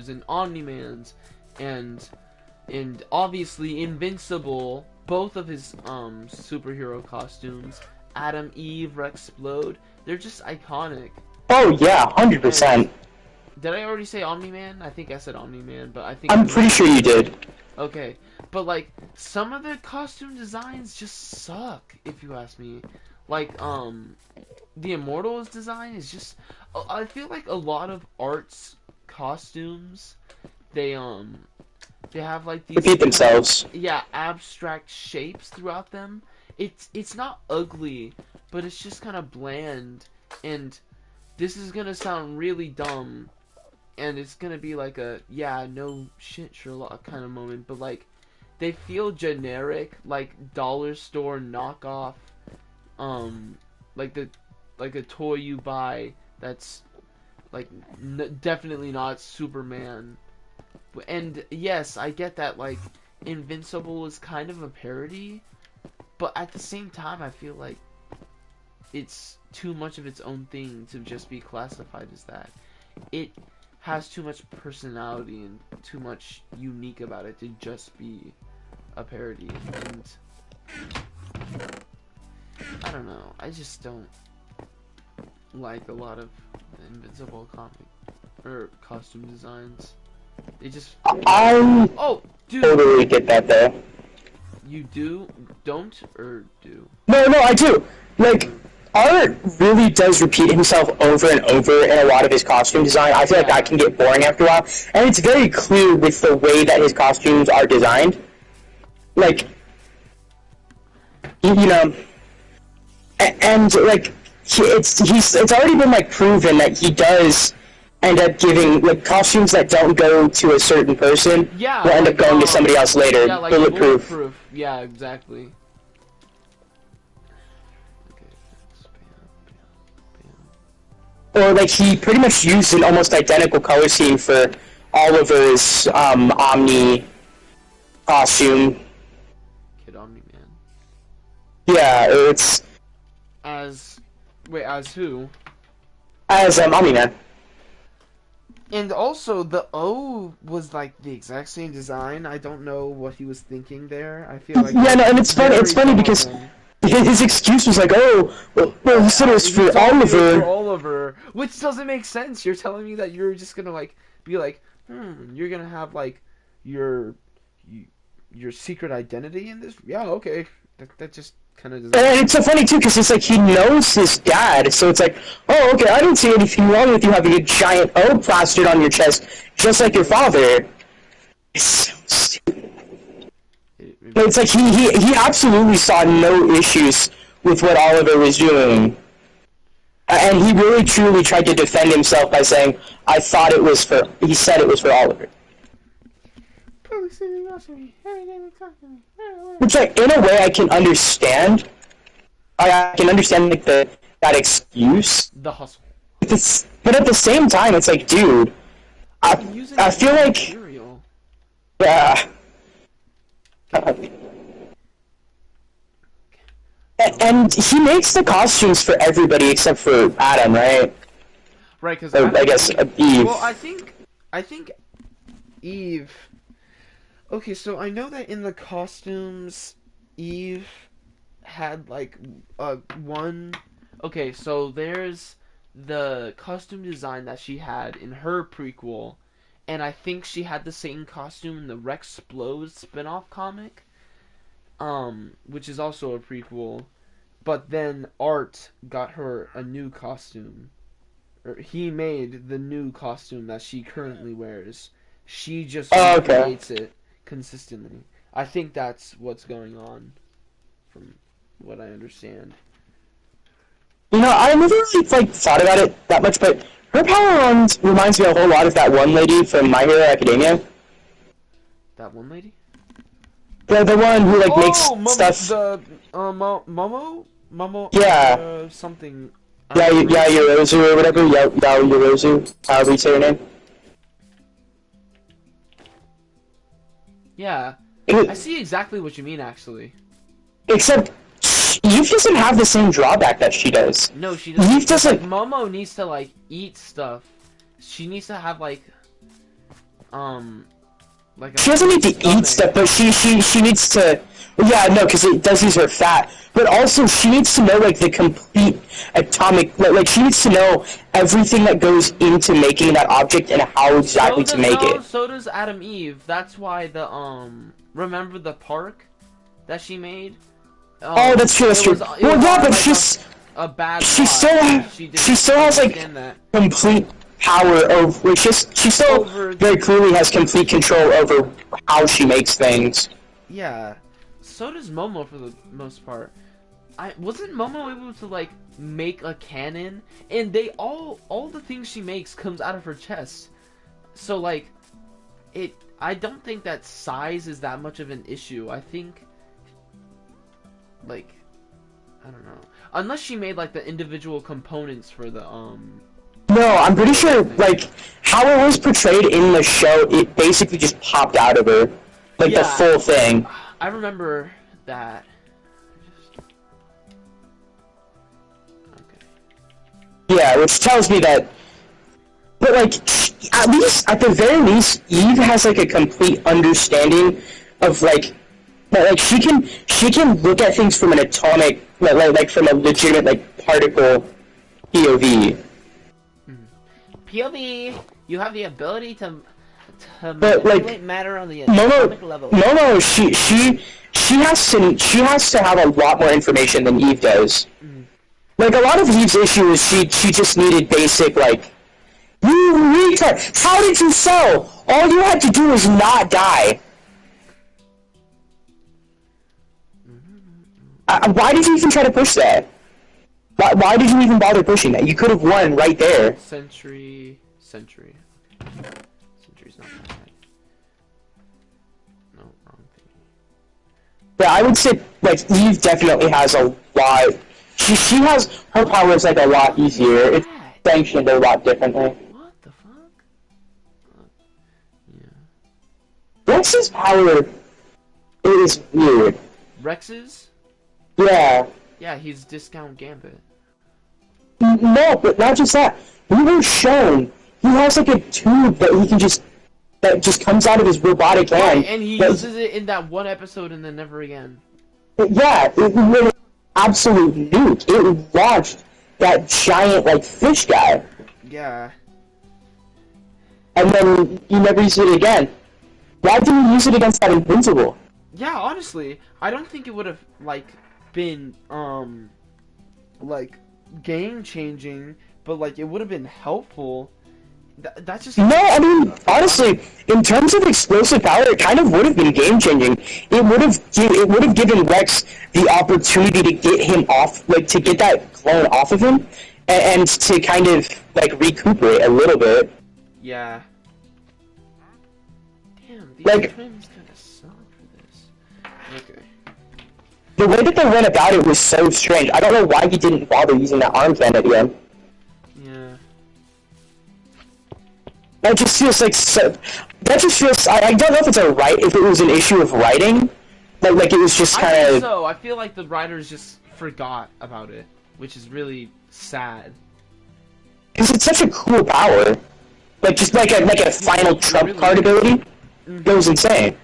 S2: and Omni-Man's and obviously Invincible, both of his superhero costumes, Adam, Eve, Rexplode, they're just iconic.
S1: Oh yeah, 100%.
S2: Did I already say Omni-Man? I think I said Omni-Man, but I think
S1: I'm pretty sure you did.
S2: Okay, but like some of the costume designs just suck, if you ask me. Like the Immortals design is just, I feel like a lot of arts costumes, they have like these
S1: repeat themselves.
S2: Yeah, abstract shapes throughout them. It's not ugly, but it's just kind of bland, and this is gonna sound really dumb, and it's gonna be like a, yeah, no shit, Sherlock kind of moment, but like, they feel generic, like dollar store knockoff, like a toy you buy that's like definitely not Superman. And yes, I get that like Invincible is kind of a parody, but at the same time I feel like it's too much of its own thing to just be classified as that. It has too much personality and too much unique about it to just be a parody, and I don't know, I just don't like a lot of the Invincible comic or costume designs. They just oh, dude,
S1: totally get that though.
S2: You don't or do?
S1: No, I do. Like, art really does repeat himself over and over in a lot of his costume design. I feel like that can get boring after a while, and it's very clear with the way that his costumes are designed. Like, you know, and like it's already been like proven that he does end up giving like costumes that don't go to a certain person.
S2: Yeah,
S1: will end up going to somebody else later.
S2: Yeah, like
S1: bulletproof.
S2: Yeah, exactly.
S1: Or like he pretty much used an almost identical color scheme for Oliver's Omni costume.
S2: Kid Omni-Man.
S1: Yeah, it's
S2: as who?
S1: As Omni-Man.
S2: And also the O was like the exact same design. I don't know what he was thinking there. I feel like
S1: yeah, no, and it's funny because his excuse was like, "Oh, well, he said it was for Oliver."
S2: For Oliver, which doesn't make sense. You're telling me that you're just gonna like be like, you're gonna have like your secret identity in this? Yeah, okay. That just kind of doesn't.
S1: And it's so funny too, because it's like he knows his dad, so it's like, oh, okay, I don't see anything wrong with you having a giant O plastered on your chest, just like your father. It's so stupid.
S2: It
S1: But it's like he absolutely saw no issues with what Oliver was doing. And he really truly tried to defend himself by saying, I thought it was for, he said it was for Oliver. Which, like, in a way I can understand. I can understand, like, that excuse.
S2: The hustle.
S1: But at the same time, it's like, dude, I feel like,
S2: material.
S1: Yeah. And he makes the costumes for everybody except for Adam, right?
S2: Right, because
S1: I guess Eve.
S2: Well, I think Eve. Okay, so I know that in the costumes, Eve had like one. Okay, so there's the costume design that she had in her prequel, and I think she had the same costume in the Rexplode spin-off comic, which is also a prequel. But then Art got her a new costume. Or he made the new costume that she currently wears. She just recreates it consistently. I think that's what's going on, from what I understand.
S1: You know, I never really thought about it that much, but her power reminds me a whole lot of that one lady from My Hero Academia.
S2: That one lady?
S1: The one who makes stuff.
S2: The Momo.
S1: Yeah.
S2: Something.
S1: Yeah, Yorozu or whatever. Yorozu. However you say her name.
S2: Yeah, I see exactly what you mean, actually.
S1: Except, Eve doesn't have the same drawback that she does.
S2: No, she doesn't.
S1: Eve doesn't.
S2: Momo needs to eat stuff. She needs to have
S1: She doesn't need to eat stuff, but she needs to. Yeah, no, because it does use her fat. But also, she needs to know the complete atomic. She needs to know everything that goes into making that object and how exactly to make it.
S2: So does Adam Eve. That's why the remember the park that she made.
S1: Oh, that's true. That's true. Well, yeah, but she's
S2: a bad.
S1: She still has complete power over. She still very clearly has complete control over how she makes things.
S2: Yeah, so does Momo for the most part. Wasn't Momo able to make a cannon, and they all the things she makes comes out of her chest. So I don't think that size is that much of an issue. I think I don't know. Unless she made the individual components for the
S1: No, I'm pretty sure how it was portrayed in the show, it basically just popped out of her. The full thing.
S2: I remember that. Okay.
S1: Yeah, which tells me that. But at the very least, Eve has a complete understanding of she can look at things from an atomic, from a legitimate particle POV.
S2: POV, you have the ability to manipulate matter on the atomic level.
S1: No, she has to have a lot more information than Eve does. A lot of Eve's issue is she just needed basic you retard, how did you sell? All you had to do was not die. Why did you even try to push that? Why did you even bother pushing that? You could have won right there.
S2: Sentry's not that right. No, wrong thing.
S1: Yeah, I would say Eve definitely has a lot. She has her power is a lot easier. It's sanctioned a lot differently.
S2: What the fuck? Yeah.
S1: Rex's power is weird.
S2: Rex's?
S1: Yeah.
S2: Yeah, he's Discount Gambit.
S1: No, but not just that. We were shown he has a tube that he can that just comes out of his robotic hand.
S2: Right, and he uses it in that one episode and then never again.
S1: Yeah, it was an absolute nuke. It launched that giant fish guy.
S2: Yeah.
S1: And then you never use it again. Why didn't you use it against that Invincible?
S2: Yeah, honestly, I don't think it would have been game changing, but it would have been helpful That's just
S1: No, I mean, honestly, in terms of explosive power, it kind of would have been game changing. It would have given Rex the opportunity to get him off, like to get that clone off of him, and to kind of like recuperate a little bit.
S2: yeah. Damn, these
S1: Like
S2: trims kind of suck for this. Okay.
S1: the way that they went about it was so strange. I don't know why he didn't bother using that arm cannon at the end.
S2: Yeah.
S1: That just feels like so. That just feels. I don't know if it's if it was an issue of writing, like it was just
S2: I
S1: kind
S2: think
S1: of.
S2: so. I feel like the writers just forgot about it, which is really sad.
S1: Because it's such a cool power, like just like a final trump card ability, goes insane.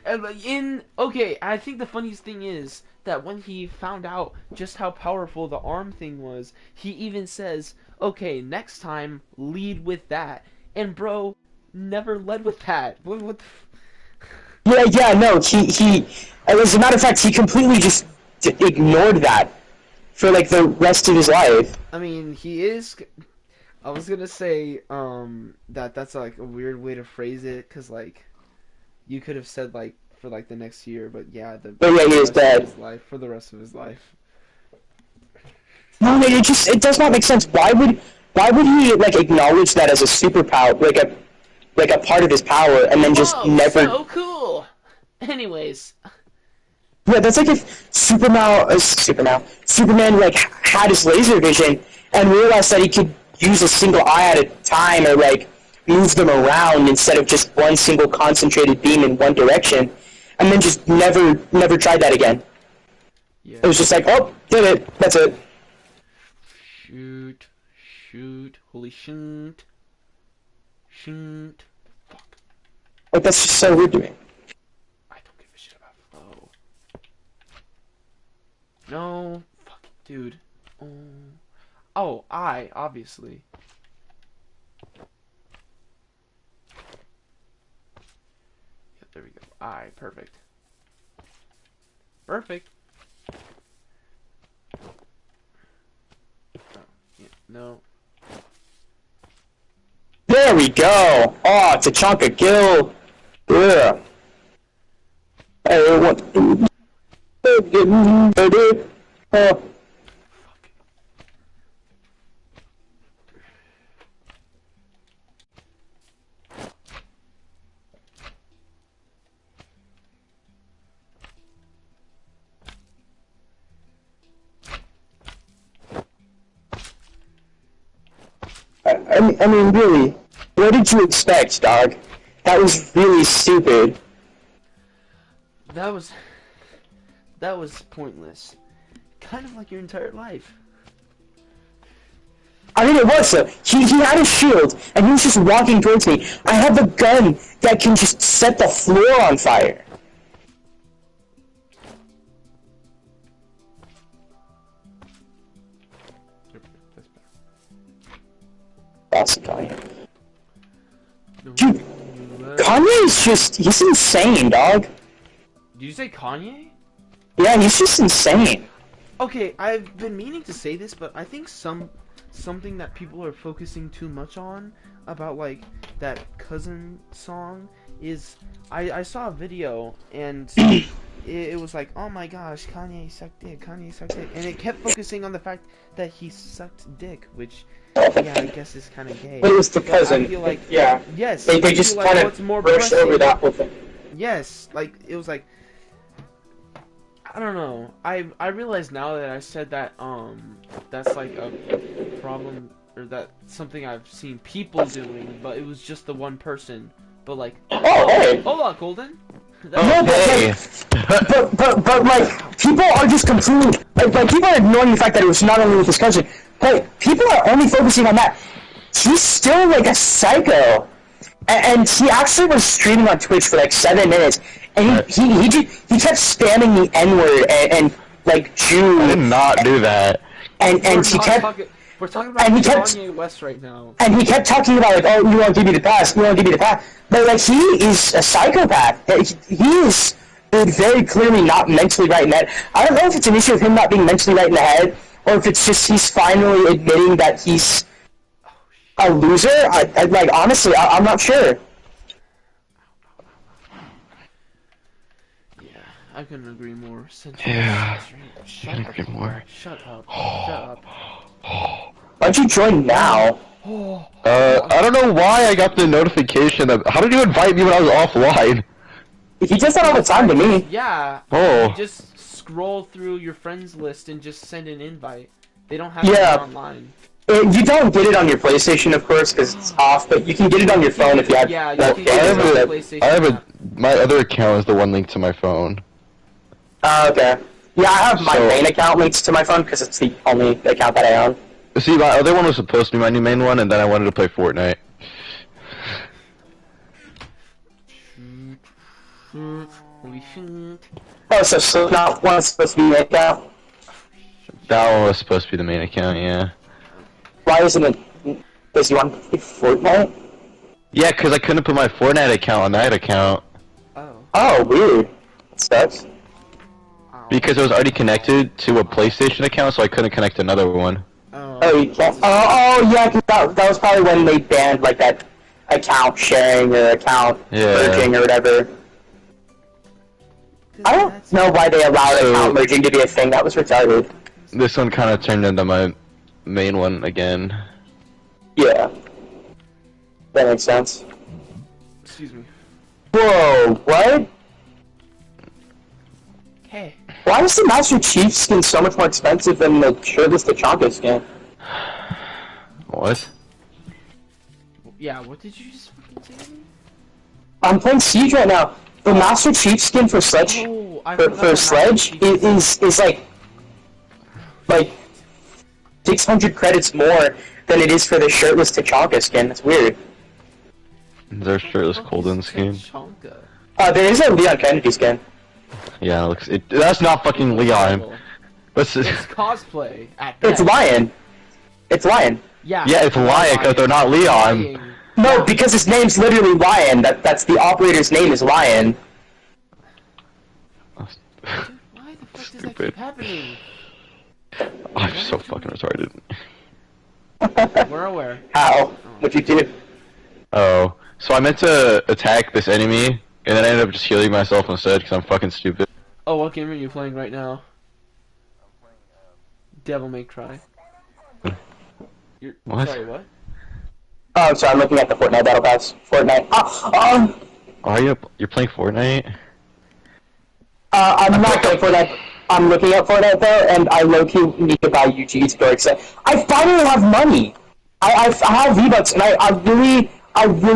S2: And okay, I think the funniest thing is that when he found out just how powerful the arm thing was, he even says, "Okay, next time lead with that." And bro, never led with that. What the
S1: Yeah, no, he. As a matter of fact, he completely just ignored that for like the rest of his life.
S2: I mean, he is. I was gonna say that's like a weird way to phrase it, cause like you could have said like for like the next year, but yeah,
S1: But yeah, he is dead.
S2: For the rest of his life.
S1: No, it does not make sense. Why would he like acknowledge that as a superpower, like a part of his power, and then just
S2: Whoa,
S1: never?
S2: so cool. Anyways.
S1: Yeah, that's like if Superman like had his laser vision and realized that he could use a single eye at a time, or like move them around instead of just one single concentrated beam in one direction, and then just never tried that again.
S2: Yeah.
S1: It was just like, oh, did it, that's it.
S2: Shoot, holy shoot. Fuck.
S1: Like, that's just so weird to me.
S2: I don't give a shit about flow. No, fuck, dude. Oh, obviously. Yep, there we go. Perfect. Perfect. Oh, yeah, no.
S1: There we go. Oh, it's a chunk of kill. Yeah. Hey, what? Oh. I mean, really, what did you expect, dog? That was really stupid.
S2: That was pointless. Kind of like your entire life.
S1: I mean, it was though. He had a shield, and he was just walking towards me. I have a gun that can just set the floor on fire. Awesome, Kanye. Dude, Kanye is he's insane, dog.
S2: Did you say Kanye?
S1: Yeah, he's just insane.
S2: Okay, I've been meaning to say this, but I think something that people are focusing too much on about like that cousin song is I saw a video and it was like, oh my gosh, Kanye sucked dick, and it kept focusing on the fact that he sucked dick, which yeah, I guess is kind of gay.
S1: But it was the cousin.
S2: I feel like
S1: yeah.
S2: Yes,
S1: They
S2: I
S1: just
S2: feel like
S1: kind
S2: what's more
S1: of brushed over that whole thing.
S2: Yes, like it was like I don't know. I realize now that I said that that's like a problem, or that something I've seen people doing, but it was just the one person. But like,
S1: Oh, hey.
S2: hold on, Golden.
S1: No, but like people are just completely like people are ignoring the fact that it was not only with his cousin. But people are only focusing on that. He's still like a psycho, and he actually was streaming on Twitch for like 7 minutes, and he kept spamming the N-word and like Jew.
S3: I did not do that.
S1: And he kept.
S2: We're talking about Kanye West right now.
S1: And he kept talking about like, oh, you won't give me the pass, you won't give me the pass. But like, he is a psychopath. He is very clearly not mentally right in the head. I don't know if it's an issue of him not being mentally right in the head, or if it's just he's finally admitting that he's A loser? I like honestly, I'm not sure.
S2: Yeah, I couldn't agree more.
S3: Yeah.
S2: Shut up.
S3: Agree more.
S2: Shut up. Shut up.
S1: Why'd you join now?
S3: I don't know why I got the notification that. How did you invite me when I was offline?
S1: He does that all the time to me.
S2: Yeah.
S3: Oh.
S2: You just scroll through your friends list and just send an invite. They don't have
S1: Yeah.
S2: to be online.
S1: You don't get it on your PlayStation, of course, because it's off. But you can get it on your phone if you have.
S2: Yeah, you
S1: that
S2: can
S1: game
S2: get it on the
S1: with
S2: PlayStation.
S3: I have
S2: app.
S3: my other account is the one linked to my phone.
S1: Okay. Yeah, I have my
S3: So-
S1: main account linked to my phone because it's the only account that I own.
S3: See, my other one was supposed to be my new main one, and then I wanted to play Fortnite.
S2: We shoot.
S1: Oh, so Slipknot one's supposed to be main account?
S3: That one was supposed to be the main account, yeah.
S1: Why isn't it? Does he want to play Fortnite?
S3: Yeah, because I couldn't put my Fortnite account on that account.
S2: Oh.
S1: Oh, weird. That sucks.
S3: Because it was already connected to a PlayStation account, so I couldn't connect another one.
S1: Oh, you can't. Oh, yeah, 'cause that was probably when they banned like that account sharing or account merging or whatever. I don't know why they allowed account merging to be a thing. That was retarded.
S3: This one kind of turned into my main one again.
S1: Yeah. That makes sense.
S2: Excuse me.
S1: Whoa, what?
S2: Hey.
S1: Why is the Master Chief skin so much more expensive than the Shirtless Tachanka skin?
S3: What?
S2: Yeah, what did you just fucking say to me?
S1: I'm playing Siege right now. The Master Chief skin for Sledge
S2: Oh, I
S1: for
S2: forgot that
S1: Sledge
S2: Master Chief
S1: is like 600 credits more than it is for the Shirtless Tachanka skin. That's weird.
S3: There's shirtless Colden skin.
S2: Tachanka.
S1: There is a Leon Kennedy skin.
S3: Yeah, it looks. That's not fucking Leon.
S2: It's cosplay. At
S1: It's
S2: best.
S1: Lion. It's Lion.
S2: Yeah.
S3: Yeah, it's Lion because they're not Leon.
S2: Lying.
S1: No, because his name's literally Lion. That's the operator's name is Lion.
S2: Why the fuck does that keep happening?
S3: I'm so fucking retarded.
S2: We're aware.
S1: How? What'd you do?
S3: Oh, so I meant to attack this enemy, and then I ended up just healing myself instead because I'm fucking stupid.
S2: Oh, what game are you playing right now? Devil May Cry. You're,
S3: What?
S2: Sorry, what?
S1: Oh, I'm sorry. I'm looking at the Fortnite Battle Pass. Fortnite.
S3: You're playing Fortnite?
S1: I'm not playing Fortnite. I'm looking at Fortnite though, and I low-key need to buy UG Store because I finally have money. I have V-Bucks, and I really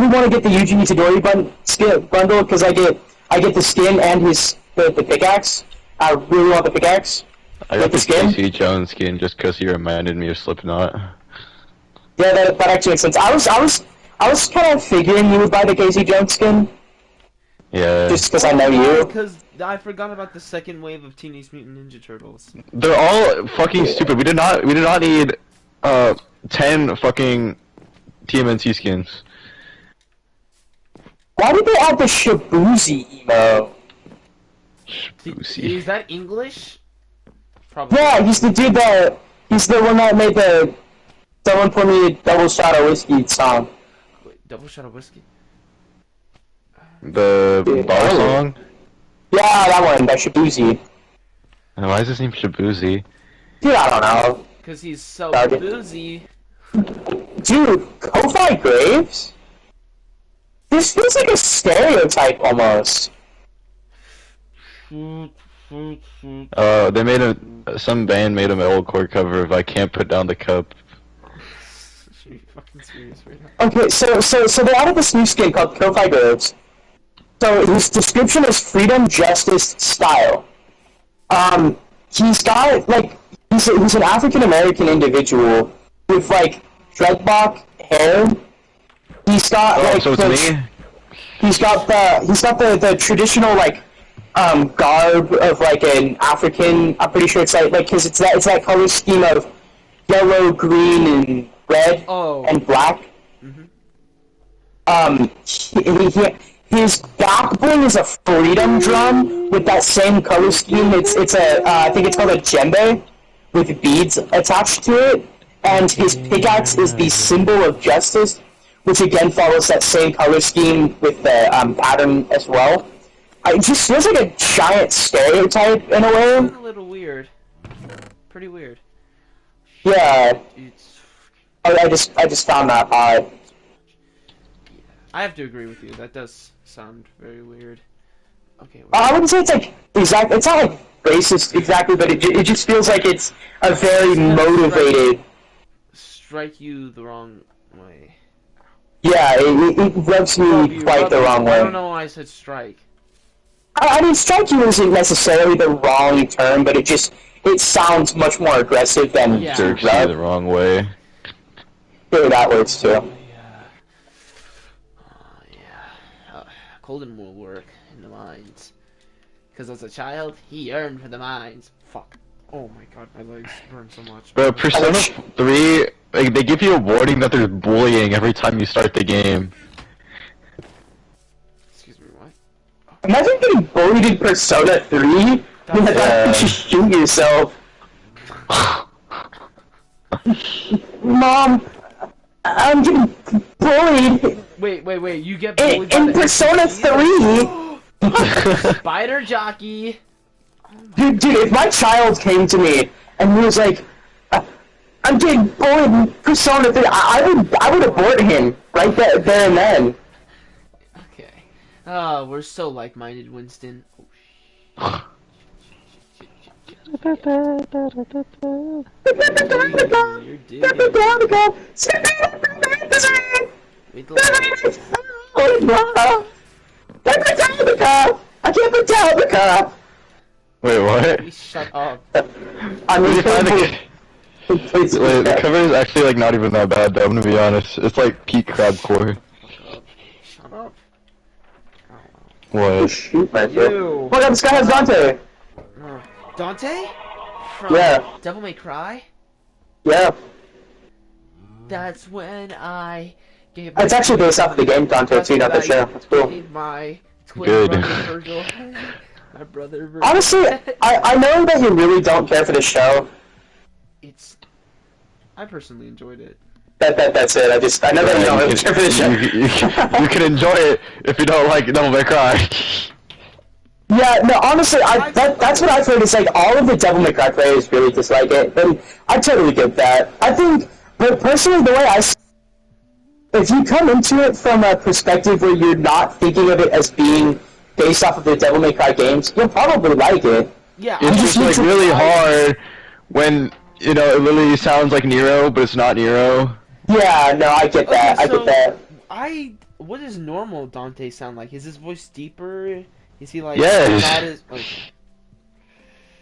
S1: want to get the Yuji Itadori bundle because I get the skin and the pickaxe. I really want the pickaxe.
S3: I got
S1: the
S3: the
S1: skin?
S3: Casey Jones skin just because he reminded me of Slipknot.
S1: Yeah, that actually makes sense. I was kind of figuring you would buy the Casey Jones skin
S3: Yeah.
S1: just because I know you.
S2: Because I forgot about the second wave of Teenage Mutant Ninja Turtles.
S3: They're all fucking stupid. We did not need 10 fucking TMNT skins.
S1: Why did they add the Shibuzi emo?
S3: Boosie.
S2: Is that English? Probably.
S1: Yeah, he's the dude that he's the one that made the "Someone Pour Me a Double Shot of Whiskey" song.
S2: Wait, Double Shot of Whiskey?
S3: The bar song?
S1: Yeah, that one, that Shibuzi.
S3: And why is his name Shibuzi?
S1: Dude, I don't know.
S2: Because he's so
S1: Target.
S2: boozy.
S1: Dude, Ko-Fi Graves? This feels like a stereotype almost.
S3: They made some band made a metalcore cover of "I Can't Put Down the Cup."
S2: Are you fucking serious right now?
S1: Okay, so they added this new skin called Ko-Fi Graves. So his description is freedom, justice, style. He's got like he's an African American individual with like dreadlock hair. He's got like
S3: so it's me?
S1: he's got the traditional like garb of like an African. I'm pretty sure it's like because it's that color scheme of yellow, green, and red and black. His back bling is a freedom drum with that same color scheme. It's I think it's called a djembe with beads attached to it, and his pickaxe is the symbol of justice, which again follows that same color scheme with the pattern as well. It just feels like a giant stereotype in a way.
S2: It's a little weird. Pretty weird.
S1: Yeah.
S2: It's...
S1: I just found that odd.
S2: I have to agree with you. That does sound very weird. Okay.
S1: I wouldn't say it's like exactly. It's not like racist exactly, but it just feels like it's a very motivated.
S2: Strike you the wrong way.
S1: Yeah, it rubs me quite the wrong way.
S2: I don't know why I said strike.
S1: I mean, strike you isn't necessarily the wrong term, but it sounds much more aggressive than
S3: jerks you the wrong way.
S1: Maybe that works too.
S2: Colden will work in the mines. Because as a child, he yearned for the mines. Fuck. Oh my god, my legs burn so much.
S3: Bro, Persona 3, like, they give you a warning that there's bullying every time you start the game.
S2: Excuse me, what?
S1: Imagine getting bullied in Persona 3? You should shoot yourself. Mom, I'm getting bullied.
S2: Wait, you get bullied
S1: in Persona 3?
S2: Spider jockey!
S1: Dude, if my child came to me and he was like, I'm getting bullied in Persona 3, I would abort him right there and then.
S2: Okay. Oh, we're so like-minded, Winston. Oh, You're
S1: I can't Metallica!
S3: Wait, what?
S2: Please shut up.
S1: I mean,
S3: the cover is actually like not even that bad though, I'm gonna be honest. It's like peak crabcore.
S2: Shut up.
S3: What?
S1: Oh, shoot, man.
S2: You.
S1: Look, this guy has Dante!
S2: Dante? From
S1: Yeah.
S2: Devil May Cry?
S1: Yeah.
S2: That's when I gave
S1: It's actually based off of the game Dante too, not the show. That's cool.
S2: My twin
S3: Good.
S2: brother Virgil. My brother Virgil.
S1: Honestly, I know that you really don't care for the show.
S2: I personally enjoyed it.
S1: That's it. I know that you don't really care for the show.
S3: You can enjoy it if you don't like Devil May Cry.
S1: Yeah, no, honestly, that's what I've heard. Is like all of the Devil May Cry players really dislike it, and I totally get that. I think, but personally, the way if you come into it from a perspective where you're not thinking of it as being based off of the Devil May Cry games, you'll probably like it.
S2: Yeah,
S3: it's just like really hard when it literally sounds like Nero, but it's not Nero.
S1: Yeah, no, I get that. I get that.
S2: What does normal Dante sound like? Is his voice deeper? Is he like
S3: yes?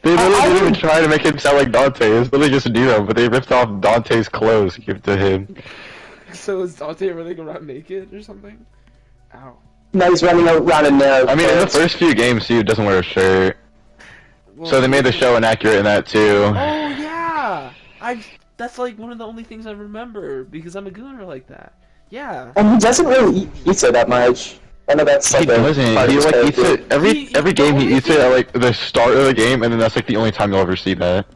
S3: They literally didn't even try to make him sound like Dante. It's literally just Nero, but they ripped off Dante's clothes to give to him.
S2: So is Dante running around naked or something? Ow.
S1: No, he's running around in there.
S3: I mean, in the first few games, he doesn't wear a shirt.
S2: Well,
S3: so they made the show inaccurate in that too.
S2: Oh yeah, that's like one of the only things I remember because I'm a gooner like that. Yeah.
S1: And he doesn't really eat pizza that much. I know that's like
S3: he doesn't. He like eats it every game. He eats it at like the start of the game, and then that's like the only time you'll ever see that.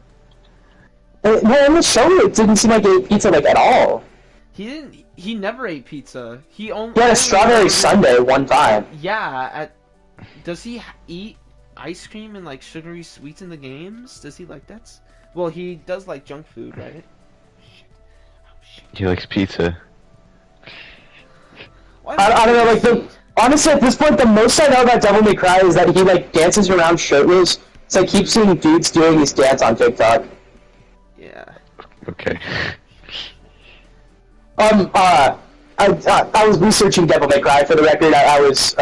S1: Well, in the show, it didn't seem like he ate pizza like at all.
S2: He never ate pizza. He only.
S1: He had a strawberry sundae one time.
S2: Yeah. Does he eat ice cream and like sugary sweets in the games? Does he like that? Well, he does like junk food, right?
S3: He likes pizza.
S1: I don't know, like honestly, at this point, the most I know about Devil May Cry is that he like dances around shirtless. So I keep seeing dudes doing this dance on TikTok.
S2: Yeah.
S3: Okay.
S1: I was researching Devil May Cry for the record. I was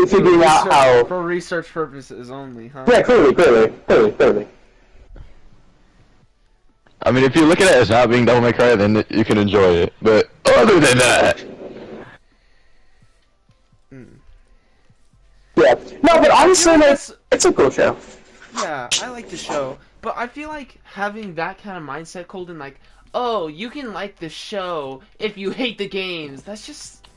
S1: figuring out how
S2: for research purposes only, huh?
S1: Yeah, clearly.
S3: I mean, if you look at it as not being Devil May Cry, then you can enjoy it. But other than that.
S1: Yeah. No, but honestly, it's a cool show.
S2: Yeah, I like the show. But I feel like having that kind of mindset, Colden, like, oh, you can like the show if you hate the games. That's just...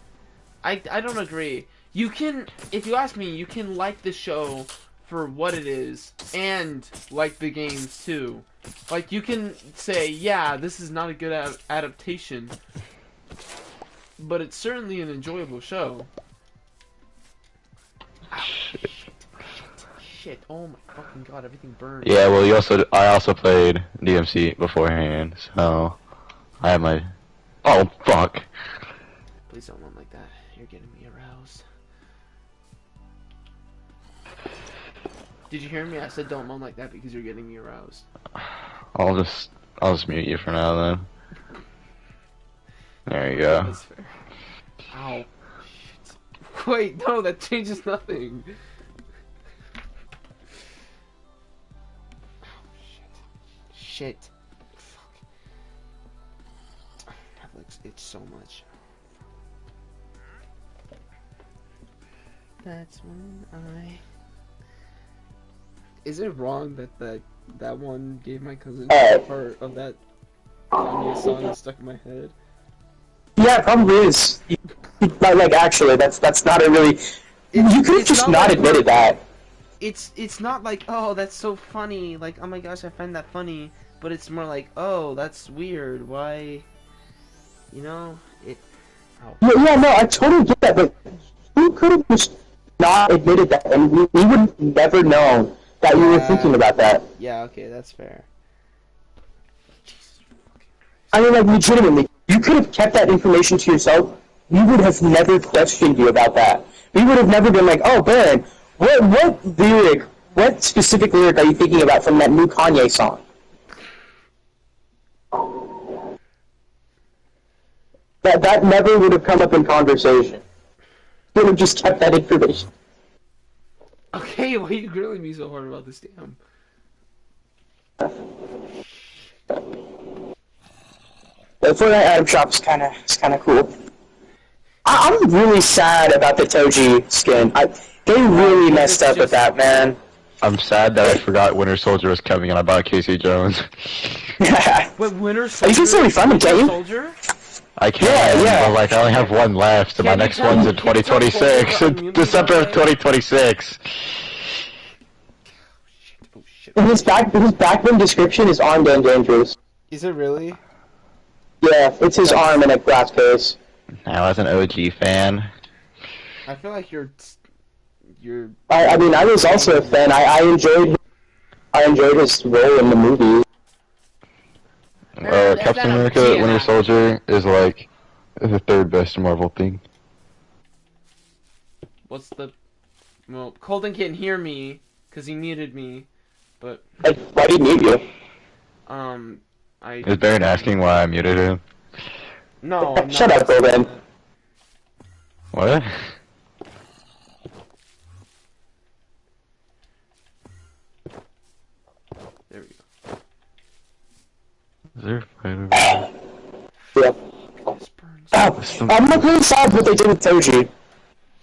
S2: I don't agree. You can, if you ask me, you can like the show for what it is and like the games too. Like you can say, yeah, this is not a good adaptation, but it's certainly an enjoyable show. Ow, shit. Oh my fucking god, everything burned.
S3: Yeah, well, I also played DMC beforehand, so I have my. Oh fuck!
S2: Please don't run like that. You're getting me aroused. Did you hear me? I said don't moan like that because you're getting me aroused.
S3: I'll just mute you for now then. There you go.
S2: That's fair. Ow. Shit. Wait, no, that changes nothing. Shit. Fuck. That looks itch so much. That's when I. Is it wrong that one gave my cousin part of that Kanye song that's stuck in my head?
S1: Yeah, it probably is. Like actually, that's not a really. You could have just not
S2: like
S1: admitted that.
S2: It's not like, oh, that's so funny, like, oh my gosh, I find that funny, but it's more like, oh, that's weird, why, you know, it, ow.
S1: Yeah, no, I totally get that, but you could have just not admitted that, and we would never know that you were thinking about that.
S2: Yeah, okay, that's fair. Jesus fucking Christ.
S1: I mean, like, legitimately, you could have kept that information to yourself. We would have never questioned you about that. We would have never been like, oh, Baron, what specific lyric are you thinking about from that new Kanye song? That never would have come up in conversation. You would have just kept that information.
S2: Okay, why are you grilling me so hard about this damn?
S1: The Fortnite item shop is kind of cool. I'm really sad about the Toji skin. They really messed up with that, man.
S3: I'm sad that I forgot Winter Soldier was coming and I bought Casey Jones.
S2: Wait, Winter Soldier?
S1: You can still be fun, can't you?
S2: Soldier?
S3: I can,
S1: yeah.
S3: but like I only have one left, and my next one's in 2026. December of 2026.
S2: Oh shit.
S1: And his backbone description is armed and dangerous.
S2: Is it really?
S1: Yeah, it's his arm in a glass case.
S3: Now, as an OG fan,
S2: I feel like you're.
S1: I mean, I was also a fan. I enjoyed his role in the movie.
S3: Captain America Winter Soldier is like the third best Marvel thing.
S2: What's the? Well, Colton can't hear me because he muted me, but.
S1: Why did he mute you?
S3: Is Baron asking why I muted him?
S2: No, I'm
S1: Shut
S2: not.
S1: up, Colton.
S3: What?
S2: There we go.
S3: Is there a fight over there?
S1: Yeah.
S2: This burns.
S1: I'm not really sad what they did with Toji.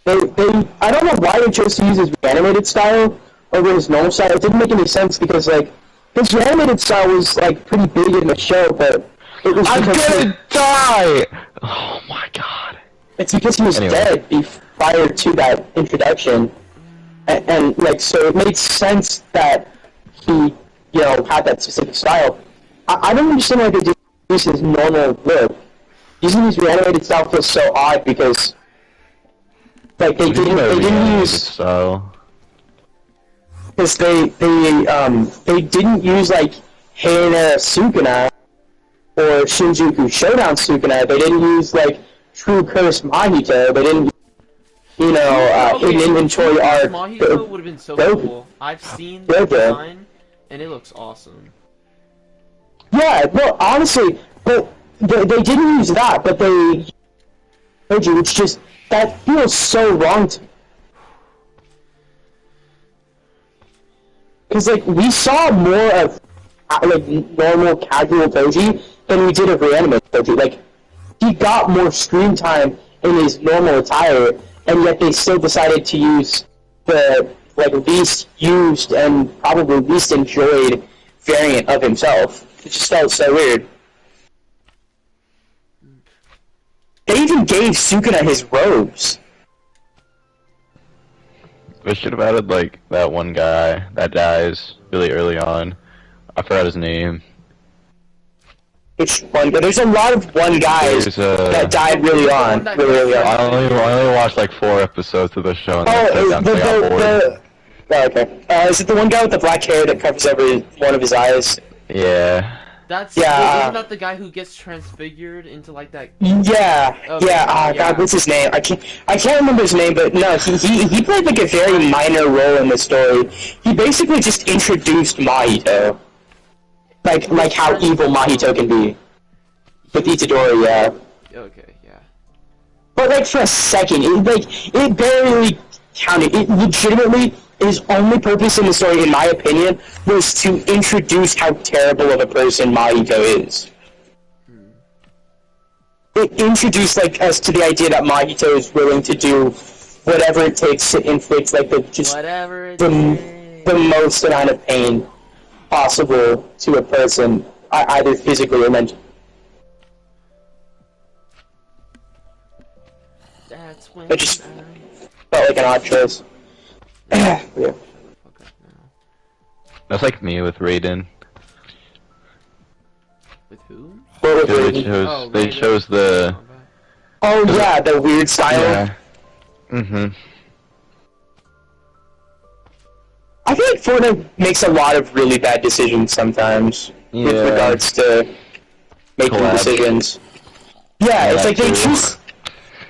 S1: I don't know why they chose to use his reanimated style over his normal style. It didn't make any sense because, like, his reanimated style was, like, pretty big in the show, but it was
S3: I'm gonna die! Oh my god.
S1: It's because he was dead prior to that introduction. And, like, so it made sense that he, you know, had that specific style. I don't understand why they didn't use his normal look. Using his reanimated style feels so odd because, like, they didn't use...
S3: So...
S1: Because they didn't use, like, Heian Sukuna or Shinjuku Showdown Sukuna. They didn't use, like, True Curse Mahito. They didn't, you know, Hidden Inventory Art.
S2: Mahito would have been so cool. I've seen the design, and it looks awesome.
S1: Yeah, no, honestly, but they didn't use that, but they... It's just, that feels so wrong to me. Because, like, we saw more of, like, normal casual Toji than we did of reanimated Toji. Like, he got more screen time in his normal attire, and yet they still decided to use the, like, least used and probably least enjoyed variant of himself. It just felt so weird. They even gave Sukuna his robes.
S3: They should have added like that one guy that dies really early on. I forgot his name.
S1: Which one? But there's a lot of one guys that died really on. Really early on.
S3: I only watched like 4 episodes of the show. And
S1: okay. Is it the one guy with the black hair that covers over one of his eyes?
S3: Yeah.
S2: That's isn't that the guy who gets transfigured into like that?
S1: Yeah, yeah. God, what's his name? I can't remember his name, but no, he played like a very minor role in the story. He basically just introduced Mahito, like how evil Mahito can be with Itadori. Yeah.
S2: Okay, yeah.
S1: But like for a second, it barely counted. It legitimately. His only purpose in the story, in my opinion, was to introduce how terrible of a person Mahito is. It introduced us to the idea that Mahito is willing to do whatever it takes to inflict the most amount of pain possible to a person, either physically or mentally. It just felt like an odd choice. Yeah.
S3: That's like me with Raiden.
S2: With who?
S3: They chose the...
S1: Oh yeah, the weird style.
S3: Yeah. Mm-hmm.
S1: I feel like Fortnite makes a lot of really bad decisions sometimes with regards to making decisions. Yeah, it's like they choose...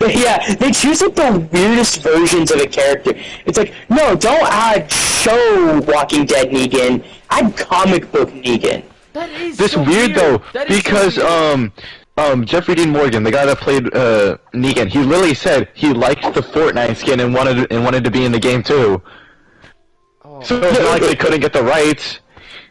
S1: Yeah, they choose like the weirdest versions of a character. It's like, no, don't add show Walking Dead Negan, add comic book Negan.
S2: That is
S3: this
S2: so
S3: weird though, because
S2: so
S3: Jeffrey Dean Morgan, the guy that played Negan, he literally said he liked the Fortnite skin and wanted to be in the game too. Oh. So it's not like they couldn't get the rights.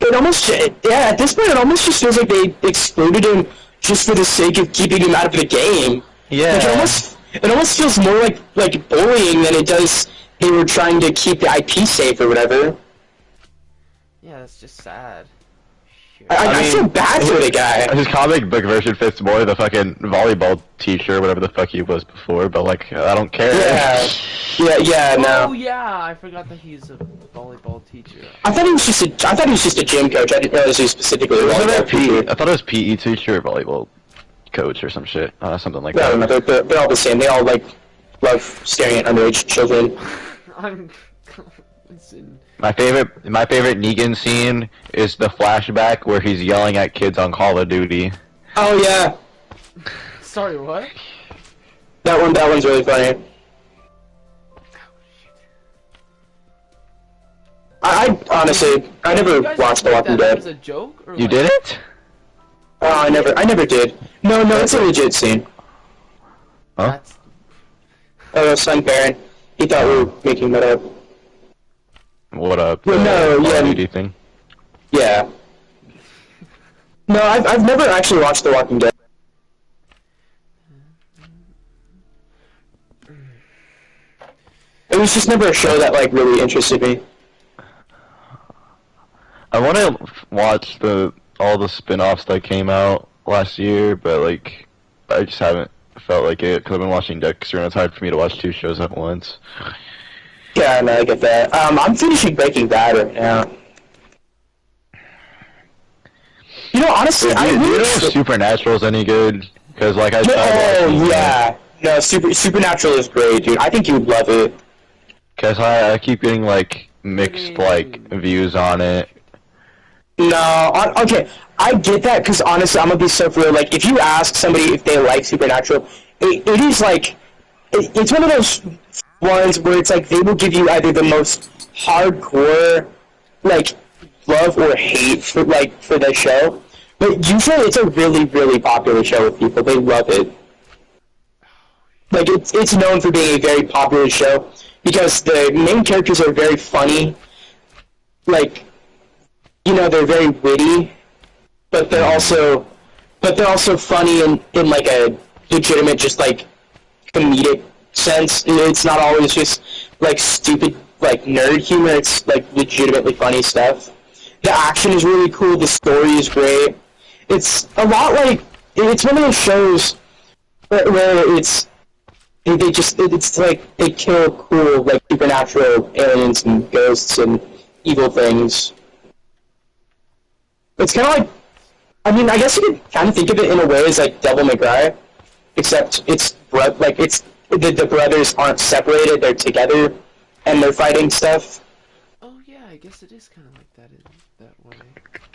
S1: It almost, at this point, it almost just feels like they excluded him just for the sake of keeping him out of the game.
S3: Yeah.
S1: Like, it almost feels more like bullying than it does they were trying to keep the IP safe or whatever.
S2: Yeah, that's just sad.
S1: I feel bad for the guy.
S3: His comic book version fits more the fucking volleyball teacher, whatever the fuck he was before, but like, I don't care.
S1: Yeah, no.
S2: Oh yeah, I forgot that he's a volleyball teacher.
S1: I thought he was just a gym coach. I didn't realize he was specifically a volleyball teacher.
S3: I thought it was PE teacher or volleyball coach or some shit, something like that.
S1: No, they're all the same. They all love staring at underage children.
S2: Listen.
S3: My favorite Negan scene is the flashback where he's yelling at kids on Call of Duty.
S1: Oh yeah.
S2: Sorry, what?
S1: That one's really funny. I honestly, I never watched The Walking Dead.
S2: Was a joke, or
S3: you didn't?
S1: Oh, I never did. No, it's a legit scene.
S3: Huh?
S1: Oh, son Baron. He thought we were making that up.
S3: What up?
S1: Well, no,
S3: Call of Duty thing?
S1: Yeah. No, I've never actually watched The Walking Dead. It was just never a show that really interested me.
S3: I want to watch all the spin-offs that came out last year, but I just haven't felt like it because I've been watching Dexter, and it's hard for me to watch 2 shows at once.
S1: Yeah, no, I get that. I'm finishing Breaking Bad right now. You know, honestly,
S3: do you know if Supernatural's any good? Because I tried watching
S1: yeah. No, Supernatural is great, dude. I think you would love it.
S3: Because I keep getting mixed views on it.
S1: No, okay, I get that, because honestly, I'm gonna be so for real, if you ask somebody if they like Supernatural, it is it's one of those ones where it's they will give you either the most hardcore, love or hate for the show, but usually it's a really, really popular show with people. They love it. It's known for being a very popular show, because the main characters are very funny, they're very witty, but they're also funny in a legitimate, just comedic sense. It's not always just stupid nerd humor. It's legitimately funny stuff. The action is really cool. The story is great. It's a lot it's one of those shows where it's they just it's like they kill cool like supernatural aliens and ghosts and evil things. It's kind of like, I mean, I guess you could kind of think of it in a way as like Devil May Cry, except it's like it's the brothers aren't separated; they're together, and they're fighting stuff.
S2: Oh yeah, I guess it is kind of like that in that way.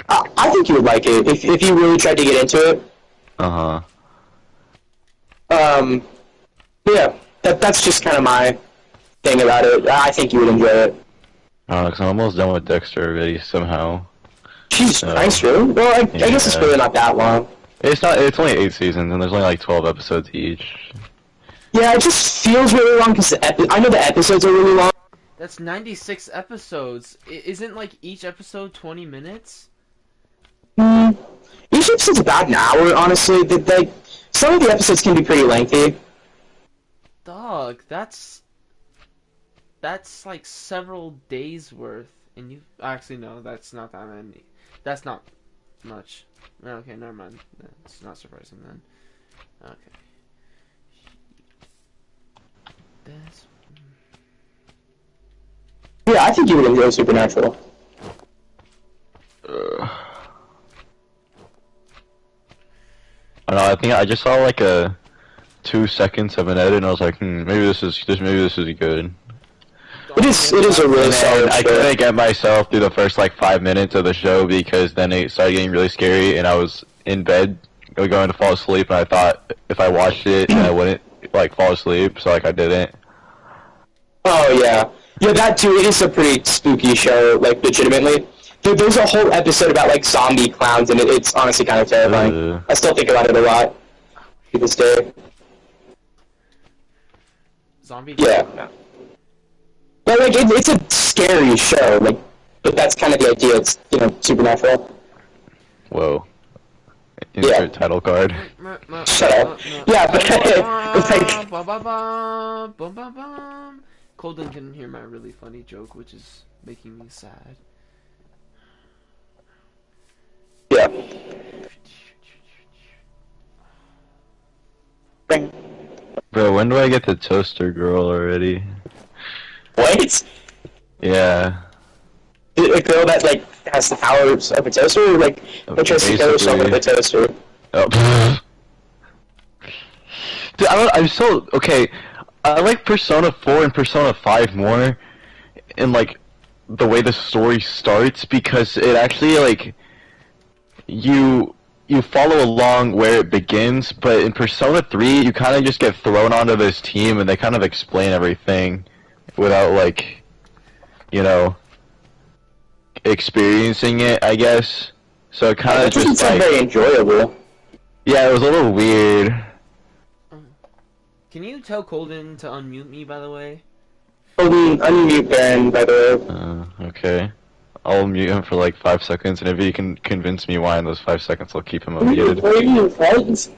S1: I think you would like it if you really tried to get into it. Yeah, that's just kind of my thing about it. I think you would enjoy it.
S3: Cause I'm almost done with Dexter already somehow.
S1: Jesus Christ, really? Well, I guess it's really not that long.
S3: It's not. It's only 8 seasons, and there's only like 12 episodes each.
S1: Yeah, it just feels really long because I know the episodes are really long.
S2: That's 96 episodes. Isn't like each episode 20 minutes?
S1: Each episode's about an hour, honestly. Some of the episodes can be pretty lengthy.
S2: Dog, that's like several days worth, and you actually no, that's not that many. That's not much. Okay, never mind. It's not surprising then. Okay. That's...
S1: Yeah, I think you would enjoy Supernatural.
S3: I don't know. I think I just saw like a 2 seconds of an edit, and I was like, maybe this is good.
S1: It is a really solid show.
S3: I couldn't get myself through the first like 5 minutes of the show because then it started getting really scary, and I was in bed going to fall asleep, and I thought if I watched it, I wouldn't like fall asleep, so like I didn't.
S1: Oh yeah, that too. It is a pretty spooky show, like legitimately. There's a whole episode about like zombie clowns, and it's honestly kind of terrifying. I still think about it a lot to this day.
S2: Zombie?
S1: Yeah. But like it's a scary show, like, but that's kind of the idea. It's supernatural.
S3: Whoa. Insert title card.
S1: Shut up. Yeah, but it's like.
S2: Colden can hear my really funny joke, which is making me sad.
S1: Yeah.
S3: Bro, when do I get the toaster girl already?
S1: What?
S3: Yeah.
S1: A girl that like has the powers of a toaster, or like tries to kill herself with a toaster.
S3: Oh. Dude, I'm so okay. I like Persona 4 and Persona 5 more, in like the way the story starts, because it actually like you follow along where it begins, but in Persona 3 you kind of just get thrown onto this team and they kind of explain everything without like experiencing it, I guess. So it kind of just
S1: doesn't sound very enjoyable.
S3: Yeah, it was a little weird.
S2: Can you tell Colden to unmute me, by the way?
S1: Colden, unmute Baron, by the
S3: way. Okay. I'll mute him for like 5 seconds, and if he can convince me why in those 5 seconds, I'll keep him unmuted.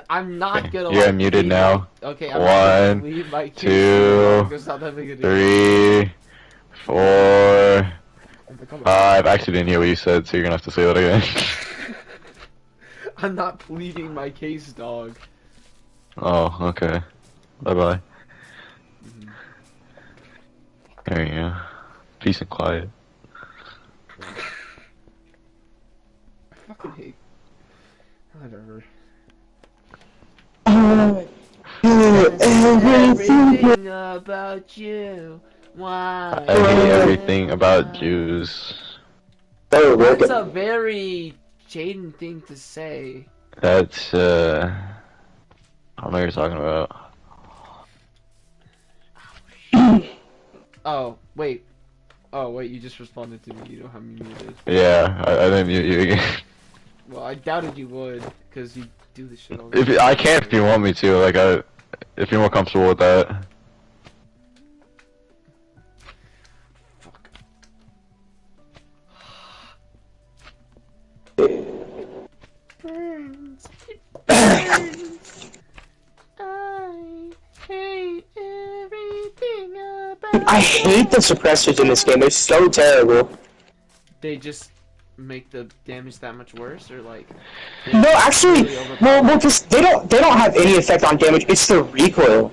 S2: I'm not gonna.
S3: You're unmuted now.
S2: Okay, I'm
S3: 1, 2, 3, 4, 5. I actually didn't hear what you said, so you're gonna have to say that again.
S2: I'm not pleading my case, dog.
S3: Oh, okay. Bye-bye. There you go. Peace and quiet.
S2: I fucking hate... Whatever. Everything about you. Why?
S3: I hate everything about Jews.
S2: That's a very Jaden thing to say.
S3: That's, I don't know what you're talking about.
S2: Oh, wait. Oh, wait, you just responded to me. You don't have me muted.
S3: Yeah, I didn't mute you again.
S2: Well, I doubted you would, because you do this shit all the
S3: time.
S2: If
S3: I can if you want me to, like, if you're more comfortable with that.
S2: Fuck. Burns. It burns. I hate everything about
S1: I hate the suppressors in this game. They're so terrible.
S2: They just make the damage that much worse, or like?
S1: No, actually, well, because they don't have any effect on damage. It's the recoil.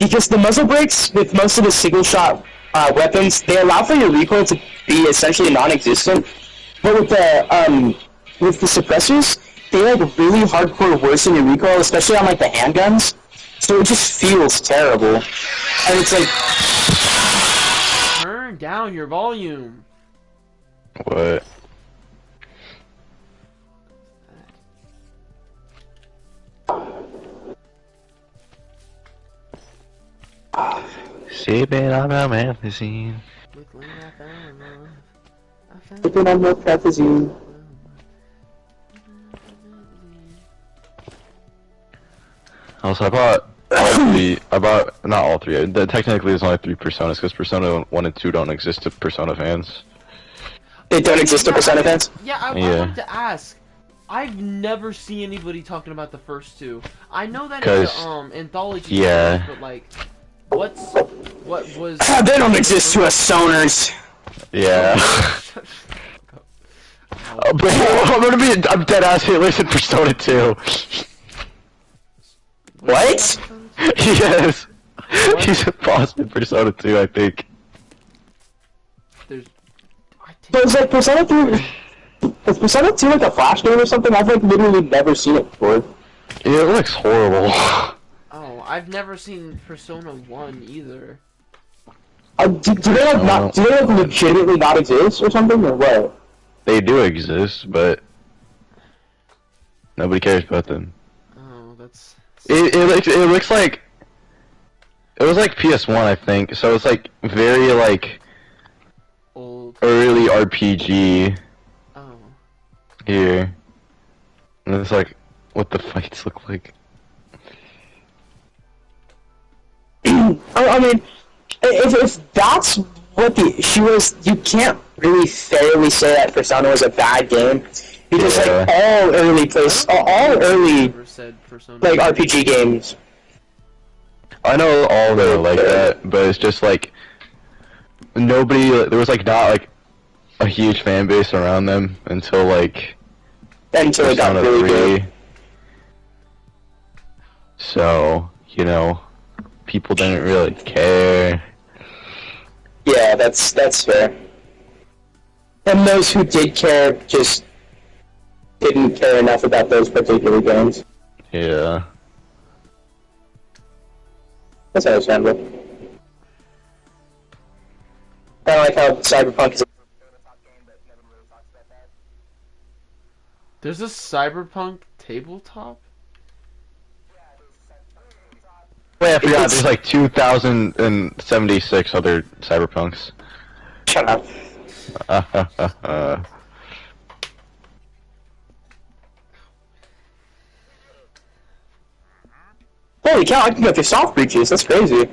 S1: because the muzzle brakes with most of the single shot weapons, they allow for your recoil to be essentially non-existent. But with the suppressors, they like really hardcore worsen your recoil, especially on like the handguns. So it just feels terrible, and it's like
S2: Turn down your volume.
S3: What? Sipping on a magazine.
S1: looking on the magazine.
S3: Also, I bought all three. I bought not all three. Technically, there's only 3 Personas because Persona 1 and 2 don't exist to Persona fans.
S1: They don't exist to Persona fans?
S2: Yeah, I wanted to ask. I've never seen anybody talking about the first 2. I know that it's anthology.
S3: Yeah.
S2: But like, what was?
S1: They don't exist to us soners.
S3: Yeah. Bro, I'm dead ass hitless in Persona 2.
S1: What?
S3: Yes.
S2: What?
S3: He's a boss in Persona 2, I think.
S2: There's.
S1: But it's like Persona 3. Is Persona 2 like a Flash game or something? I've like literally never seen it before.
S3: Yeah, it looks horrible.
S2: Oh, I've never seen Persona 1 either.
S1: Do they like not? Do they like legitimately not exist or something or what?
S3: They do exist, but nobody cares about them.
S2: Oh, that's.
S3: It looks like it was like PS1, I think. So it's like very like
S2: Old.
S3: early RPG
S2: Oh.
S3: here, and it's like what the fights look like.
S1: I mean, if that's what the issue is, you can't really fairly say that Persona was a bad game because like all early
S2: Never said Persona.
S1: like RPG games.
S3: I know all of them are like that, but it's just like nobody. There was like not like a huge fan base around them until like
S1: Until it got
S3: Persona
S1: really
S3: 3.
S1: good.
S3: So people didn't really care.
S1: Yeah, that's fair. And those who did care just didn't care enough about those particular games.
S3: Yeah.
S1: That's understandable. Kind of like how Cyberpunk is.
S2: There's a Cyberpunk tabletop?
S3: Wait, I forgot. There's like 2,076 other Cyberpunks.
S1: Shut up. Holy cow, I can go through soft breaches, that's crazy.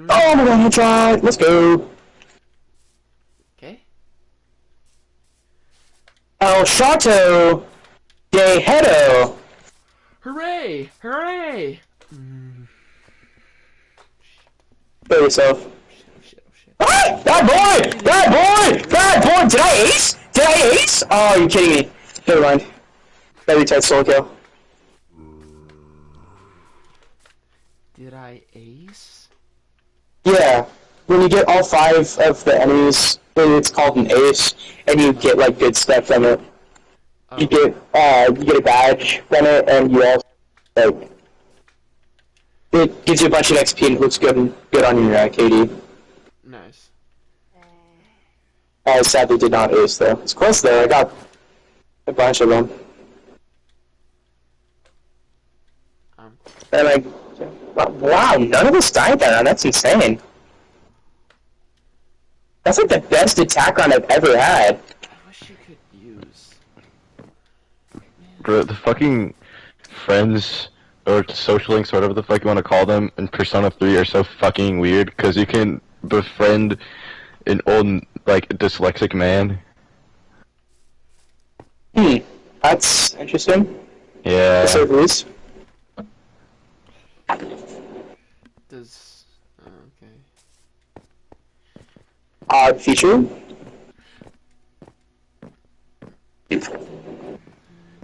S1: Oh my god, headshot! Let's go!
S2: Okay.
S1: El Shato de Hedo!
S2: Hooray! Hooray!
S1: Kill yourself.
S2: Oh shit.
S1: Ah! Bad boy! Bad boy! Bad boy! Did I ace? Did I ace? Oh, you're kidding me. Never mind. That retard solo kill.
S2: Did I ace?
S1: Yeah. When you get all 5 of the enemies, it's called an ace, and you get like good stuff from it.
S2: Oh.
S1: You get a badge from it, and you also like it gives you a bunch of XP and it looks good on your KD.
S2: Nice.
S1: I sadly did not ace though. It's close though. I got a bunch of them. And like, wow, none of us died that round. That's insane. That's like the best attack round I've ever had.
S2: I wish you could use.
S3: Bro, the fucking friends or social links, whatever the fuck you want to call them, in Persona 3 are so fucking weird because you can befriend an old, like, dyslexic man.
S1: That's interesting.
S3: Yeah.
S1: To say the least.
S2: Does okay.
S1: Odd feature.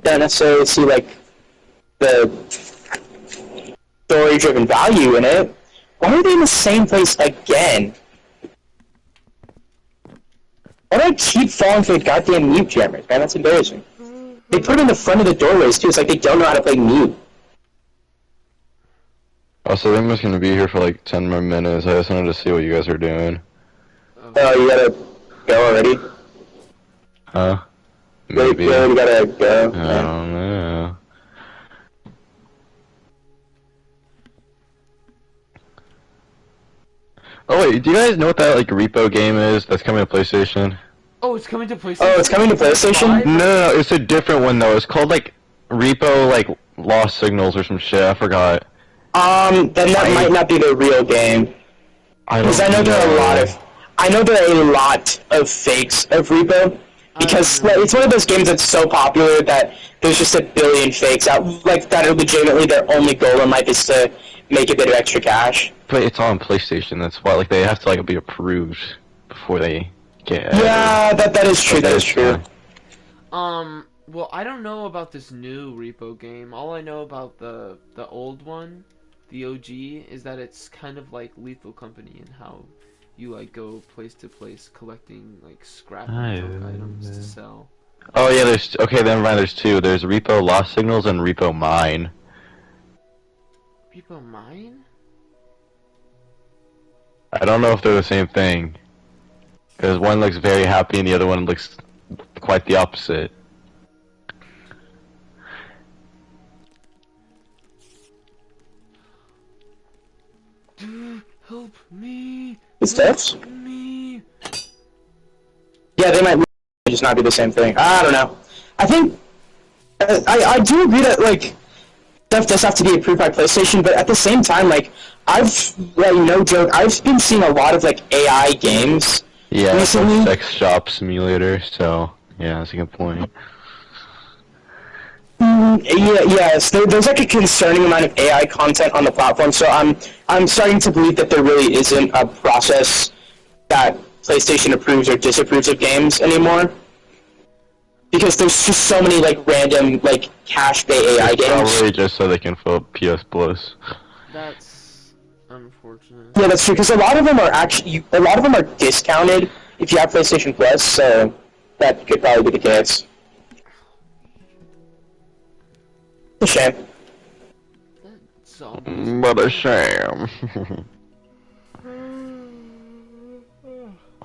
S1: Don't necessarily see like the story-driven value in it. Why are they in the same place again? Why do I keep falling for the goddamn mute jammers, man? That's embarrassing. They put it in the front of the doorways too. It's like they don't know how to play mute.
S3: Also, I'm just gonna be here for like 10 more minutes. I just wanted to see what you guys are doing.
S1: Oh, you gotta go already?
S3: Huh? Maybe.
S1: You already gotta go.
S3: I don't know. Oh wait, do you guys know what that like repo game is that's coming to PlayStation?
S2: Oh, it's coming to PlayStation.
S1: Oh, it's coming to PlayStation?
S3: No, it's a different one though. It's called like Repo like Lost Signals or some shit. I forgot.
S1: Then that might not be the real game. Because I know there are a lot of fakes of Repo. Because it's one of those games that's so popular that there's just a billion fakes out, like that are legitimately their only goal in life is to make a bit of extra cash.
S3: But it's on PlayStation. That's why like they have to like be approved before they get.
S1: Yeah, that is true. That is true.
S2: Well, I don't know about this new Repo game. All I know about the old one, the OG, is that it's kind of like Lethal Company and how you like go place to place collecting like scrap junk items to sell.
S3: Oh yeah, there's then right, there's two. There's Repo Lost Signals and Repo Mine.
S2: Repo Mine?
S3: I don't know if they're the same thing. Because one looks very happy and the other one looks quite the opposite.
S2: Help me!
S1: It's Devs?
S2: Me!
S1: Yeah, they might just not be the same thing. I don't know. I think I do agree that like stuff does have to be approved by PlayStation, but at the same time, like no joke, I've been seeing a lot of like AI games.
S3: Yeah,
S1: recently.
S3: sex shop simulator. So yeah, that's a good point.
S1: Yes, there's like a concerning amount of AI content on the platform, so I'm starting to believe that there really isn't a process that PlayStation approves or disapproves of games anymore. Because there's just so many like random like cash-based AI games.
S3: Probably just so they can fill up PS Plus.
S2: That's unfortunate.
S1: Yeah, that's true. Because a lot of them are discounted if you have PlayStation Plus, so that could probably be the case. It's a shame.
S3: What a shame.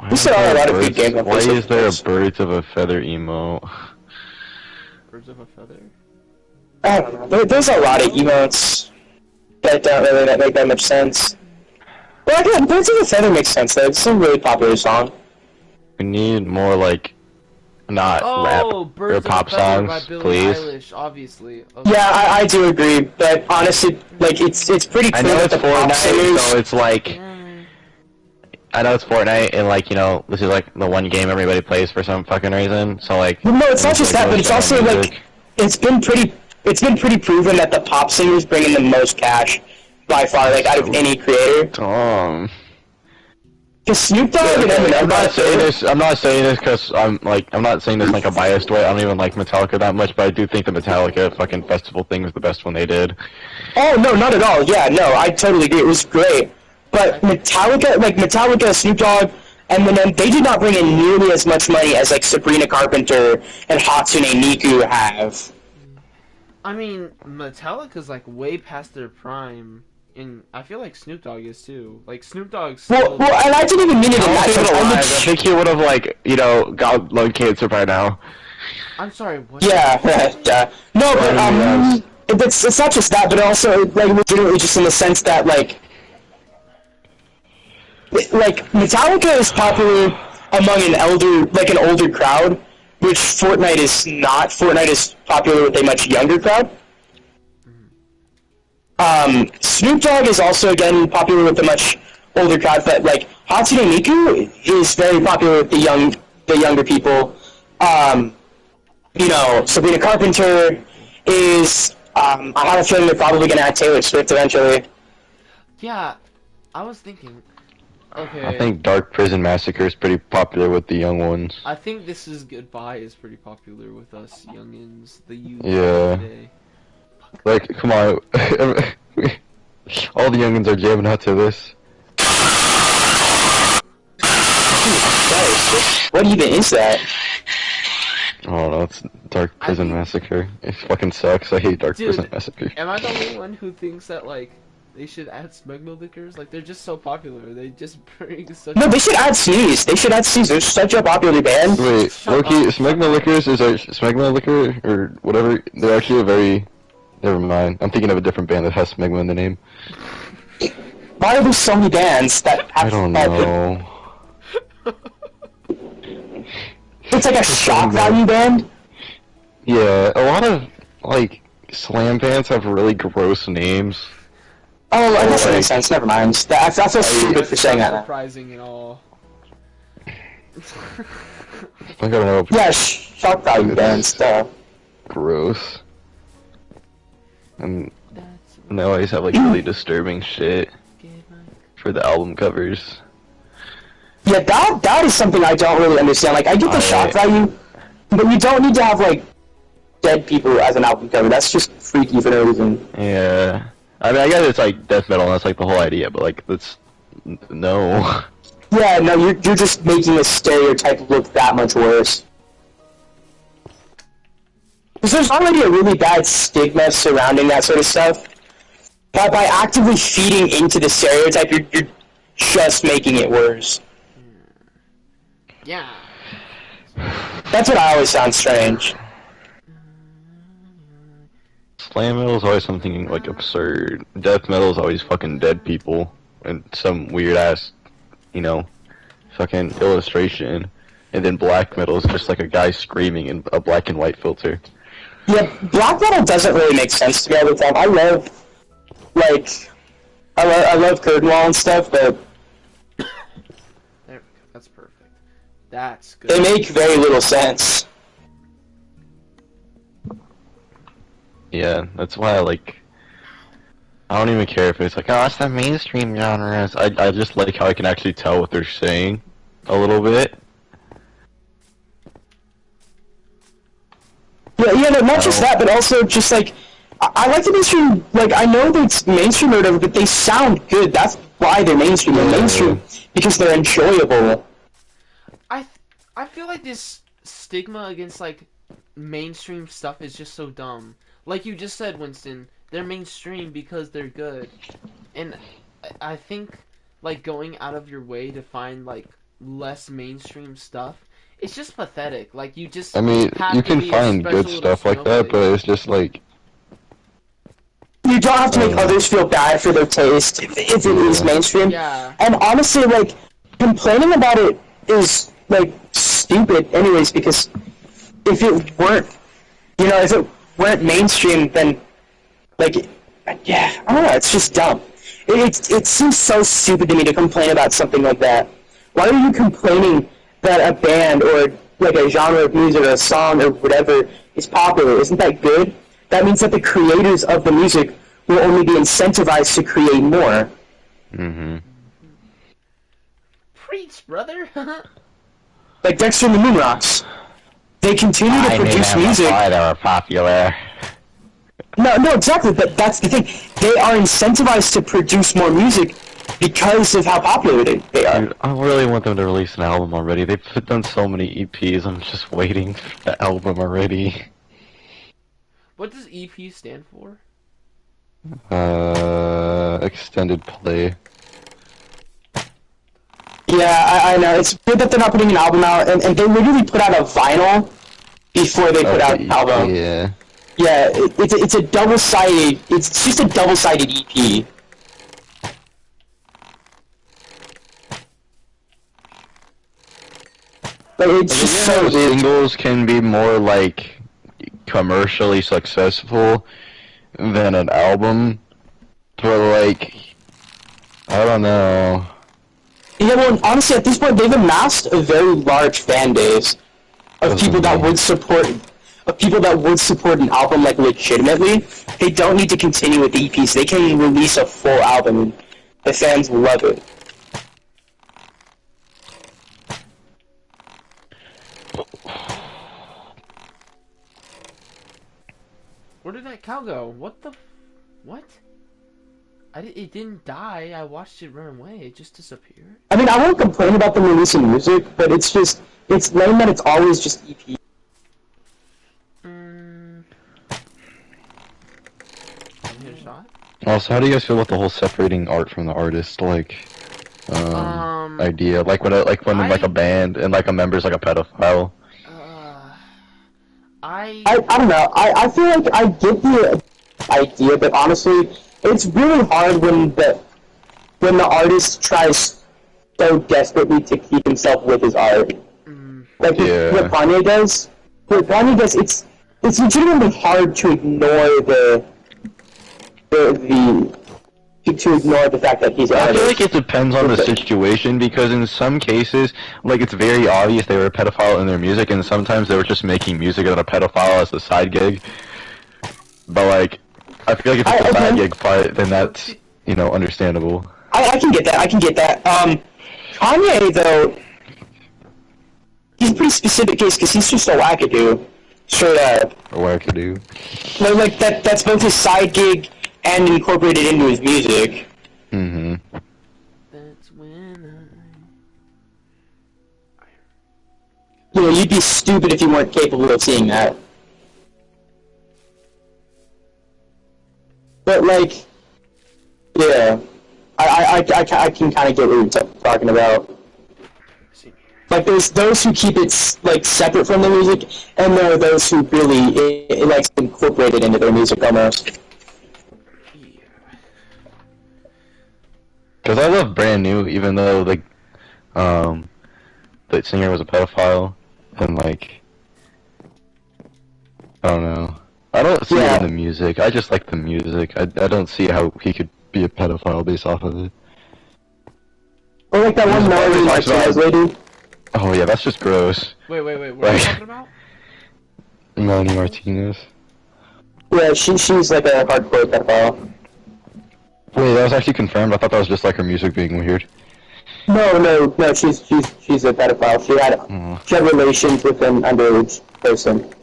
S1: We saw a lot of good games on
S3: Why
S1: PlayStation
S3: is there a
S1: Plus.
S3: birds of a feather emote?
S2: Birds of a feather?
S1: I don't know. There's a lot of emotes that don't really make that much sense. Well, again, Birds of a Feather makes sense though. It's a really popular song.
S3: We need more like not rap or
S2: Birds
S3: pop
S2: of a Feather by
S3: songs,
S2: Billie
S3: please.
S2: Eilish, obviously. Okay.
S1: Yeah, I do agree, but honestly, like it's pretty
S3: I
S1: clear
S3: know
S1: that
S3: it's
S1: the pop
S3: Fortnite,
S1: singers.
S3: so it's like I know it's Fortnite, and like this is like the one game everybody plays for some fucking reason. So like.
S1: Well, no, it's not just that, but it's also like it's been pretty proven that the pop singers bring in the most cash by far, like out of any creator. Because Snoop Dogg and Eminem.
S3: I'm not saying this because I'm not saying this like a biased way. I don't even like Metallica that much, but I do think the Metallica fucking festival thing was the best one they did.
S1: Oh no, not at all. Yeah, no, I totally agree. It was great, but Metallica, Snoop Dogg, Eminem, they did not bring in nearly as much money as like Sabrina Carpenter and Hatsune Miku have.
S2: I mean, Metallica's like way past their prime. And I feel like Snoop Dogg is too. Like Snoop Dogg's.
S1: Well, and I didn't even mean it in that sense.
S3: I think he would have got lung cancer by now.
S2: I'm sorry. What?
S1: Yeah, yeah. No, but it's not just that, but also like legitimately just in the sense that like Metallica is popular among an older crowd, which Fortnite is not. Fortnite is popular with a much younger crowd. Snoop Dogg is also again popular with the much older crowd, but like Hatsune Miku is very popular with the younger people. Sabrina Carpenter is. I have a feeling they're probably gonna add Taylor Swift eventually.
S2: Yeah, I was thinking. Okay.
S3: I think Dark Prison Massacre is pretty popular with the young ones.
S2: I think This Is Goodbye is pretty popular with us youngins, the youth
S3: Yeah.
S2: today.
S3: Like, come on. All the youngins are jamming out to this.
S1: What even is that?
S3: Oh no, it's Dark Prison Massacre. It fucking sucks. I hate Dark Prison Massacre.
S2: Am I the only one who thinks that, like, they should add smegma liquors? Like, they're just so popular. They just bring such.
S1: No, they should add Sneeze. They should add Sneeze. They're such a popular band.
S3: Wait, Loki, Smegma Liquors is a Smegma Liquor or whatever. They're actually a very. Never mind. I'm thinking of a different band that has Smegma in the name.
S1: Why are there so many bands that have
S3: I don't know.
S1: It's like a shock value band.
S3: Yeah, a lot of like slam bands have really gross names.
S1: Oh, I guess that makes sense. Never mind. That's so stupid for saying that.
S2: Surprising and all.
S3: I don't know.
S1: Yeah, shock value bands. Stuff.
S3: Gross. And they always have like really disturbing shit for the album covers.
S1: Yeah, that is something I don't really understand. Like, I get the shock value, but you don't need to have like dead people as an album cover. That's just freaky for no reason.
S3: Yeah. I mean, I guess it's like death metal, and that's like the whole idea, but like, that's no.
S1: Yeah, no, you're just making a stereotype look that much worse. Because there's already a really bad stigma surrounding that sort of stuff. But by actively feeding into the stereotype, you're just making it worse.
S2: Yeah.
S1: That's what I always sound strange.
S3: Slam metal is always something like absurd. Death metal is always fucking dead people and some weird ass, fucking illustration. And then black metal is just like a guy screaming in a black and white filter.
S1: Yeah, black metal doesn't really make sense to me all the time. I love Curtain Wall and stuff, but
S2: There we go. That's perfect. That's good.
S1: they make very little sense.
S3: Yeah, that's why I don't even care if it's like, oh, it's the mainstream genres. I just like how I can actually tell what they're saying a little bit.
S1: Yeah, no, not just that, but also just like, I like the mainstream, like, I know that it's mainstream or whatever, but they sound good. That's why they're mainstream. They're mainstream because they're enjoyable.
S2: I feel like this stigma against, like, mainstream stuff is just so dumb. Like you just said, Winston, they're mainstream because they're good. And I think, like, going out of your way to find, like, less mainstream stuff, it's just pathetic. Like, you just
S3: I mean, you can find good stuff like that, but it's just like...
S1: You don't have to make others feel bad for their taste if it is mainstream.
S2: Yeah.
S1: And honestly, like, complaining about it is, like, stupid anyways, because if it weren't, if it weren't mainstream, then, like, yeah, I don't know, it's just dumb. It seems so stupid to me to complain about something like that. Why are you complaining that a band or, like, a genre of music or a song or whatever is popular? Isn't that good? That means that the creators of the music will only be incentivized to create more.
S3: Mm-hmm.
S2: Preach, brother!
S1: Like Dexter and the Moonrocks. They continue to produce music.
S3: Why they were popular.
S1: No, exactly, but that's the thing. They are incentivized to produce more music because of how popular they are.
S3: Dude, I really want them to release an album already. They've done so many EPs, I'm just waiting for the album already.
S2: What does EP stand for?
S3: Extended play.
S1: Yeah, I know. It's good that they're not putting an album out, and they literally put out a vinyl before they put out an album.
S3: Yeah.
S1: Yeah, it's a double-sided, it's just a double-sided EP. Like, it's just so weird.
S3: Singles can be more, like, commercially successful than an album, but like, I don't know.
S1: Yeah, well, honestly, at this point, they've amassed a very large fan base of people that would support, an album like legitimately. They don't need to continue with the EPs. They can release a full album. The fans love it.
S2: Where did that cow go? What the? What? It didn't die. I watched it run away. It just disappeared.
S1: I mean, I won't complain about them releasing music, but it's lame that it's always just EP.
S2: Hit a shot?
S3: Also, how do you guys feel about the whole separating art from the artist, like, idea? Like when like a band and like a member's like a pedophile.
S1: I don't know. I feel like I get the idea, but honestly, it's really hard when the artist tries so desperately to keep himself with his art. Like what Kanye does. What Kanye does, it's legitimately hard to ignore to ignore the fact that he's an
S3: I
S1: artist.
S3: feel like it depends on the situation, because in some cases, like, it's very obvious they were a pedophile in their music, and sometimes they were just making music about a pedophile as a side gig. But, like, I feel like if it's a side gig part, then that's, you know, understandable.
S1: I can get that. Kanye, though, he's a pretty specific case, because he's just a wackadoo. Straight up.
S3: A wackadoo.
S1: Like, that's both his side gig and incorporated into his music.
S3: Mm-hmm.
S2: That's when
S1: You know, you'd be stupid if you weren't capable of seeing that. But, like, yeah. I can kind of get what you're talking about. Like, there's those who keep it, like, separate from the music, and there are those who really, like, incorporate it into their music almost.
S3: Because I love Brand New, even though, like, the singer was a pedophile, and, like, I don't know. I don't see it in the music. I just like the music. I don't see how he could be a pedophile based off of it.
S1: Or like that one Melody Martinez lady.
S3: Oh yeah, that's just gross.
S2: Wait, what are you talking about?
S3: Melanie Martinez.
S1: Yeah, she's like a hardcore pedophile.
S3: Wait, that was actually confirmed? I thought that was just like her music being weird.
S1: No, she's a pedophile. She had relations with an underage person.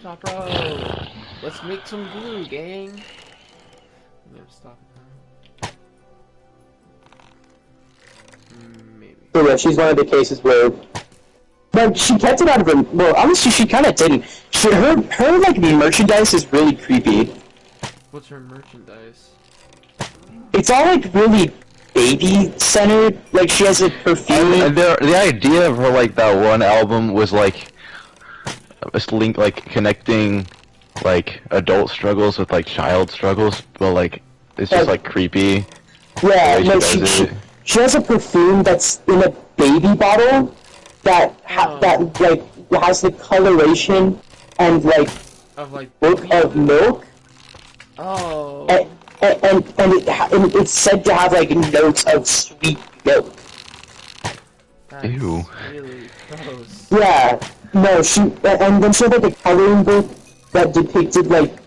S2: Top row. Let's make some glue, gang. I'm gonna stop it now. Maybe.
S1: So yeah, she's one of the cases where, like, she kept it out of her. Well, honestly, she kind of didn't. Her like merchandise is really creepy.
S2: What's her merchandise?
S1: It's all like really baby centered. Like she has a perfume.
S3: And the idea of her, like, that one album was like a link, like, connecting like adult struggles with like child struggles, but like it's just like creepy.
S1: Yeah, no, she has a perfume that's in a baby bottle that that like has the coloration and like look of milk.
S2: Oh.
S1: And it's said to have like notes of sweet milk.
S2: That's
S3: Ew.
S2: really gross.
S1: Yeah, no, and then she had like a coloring book that depicted like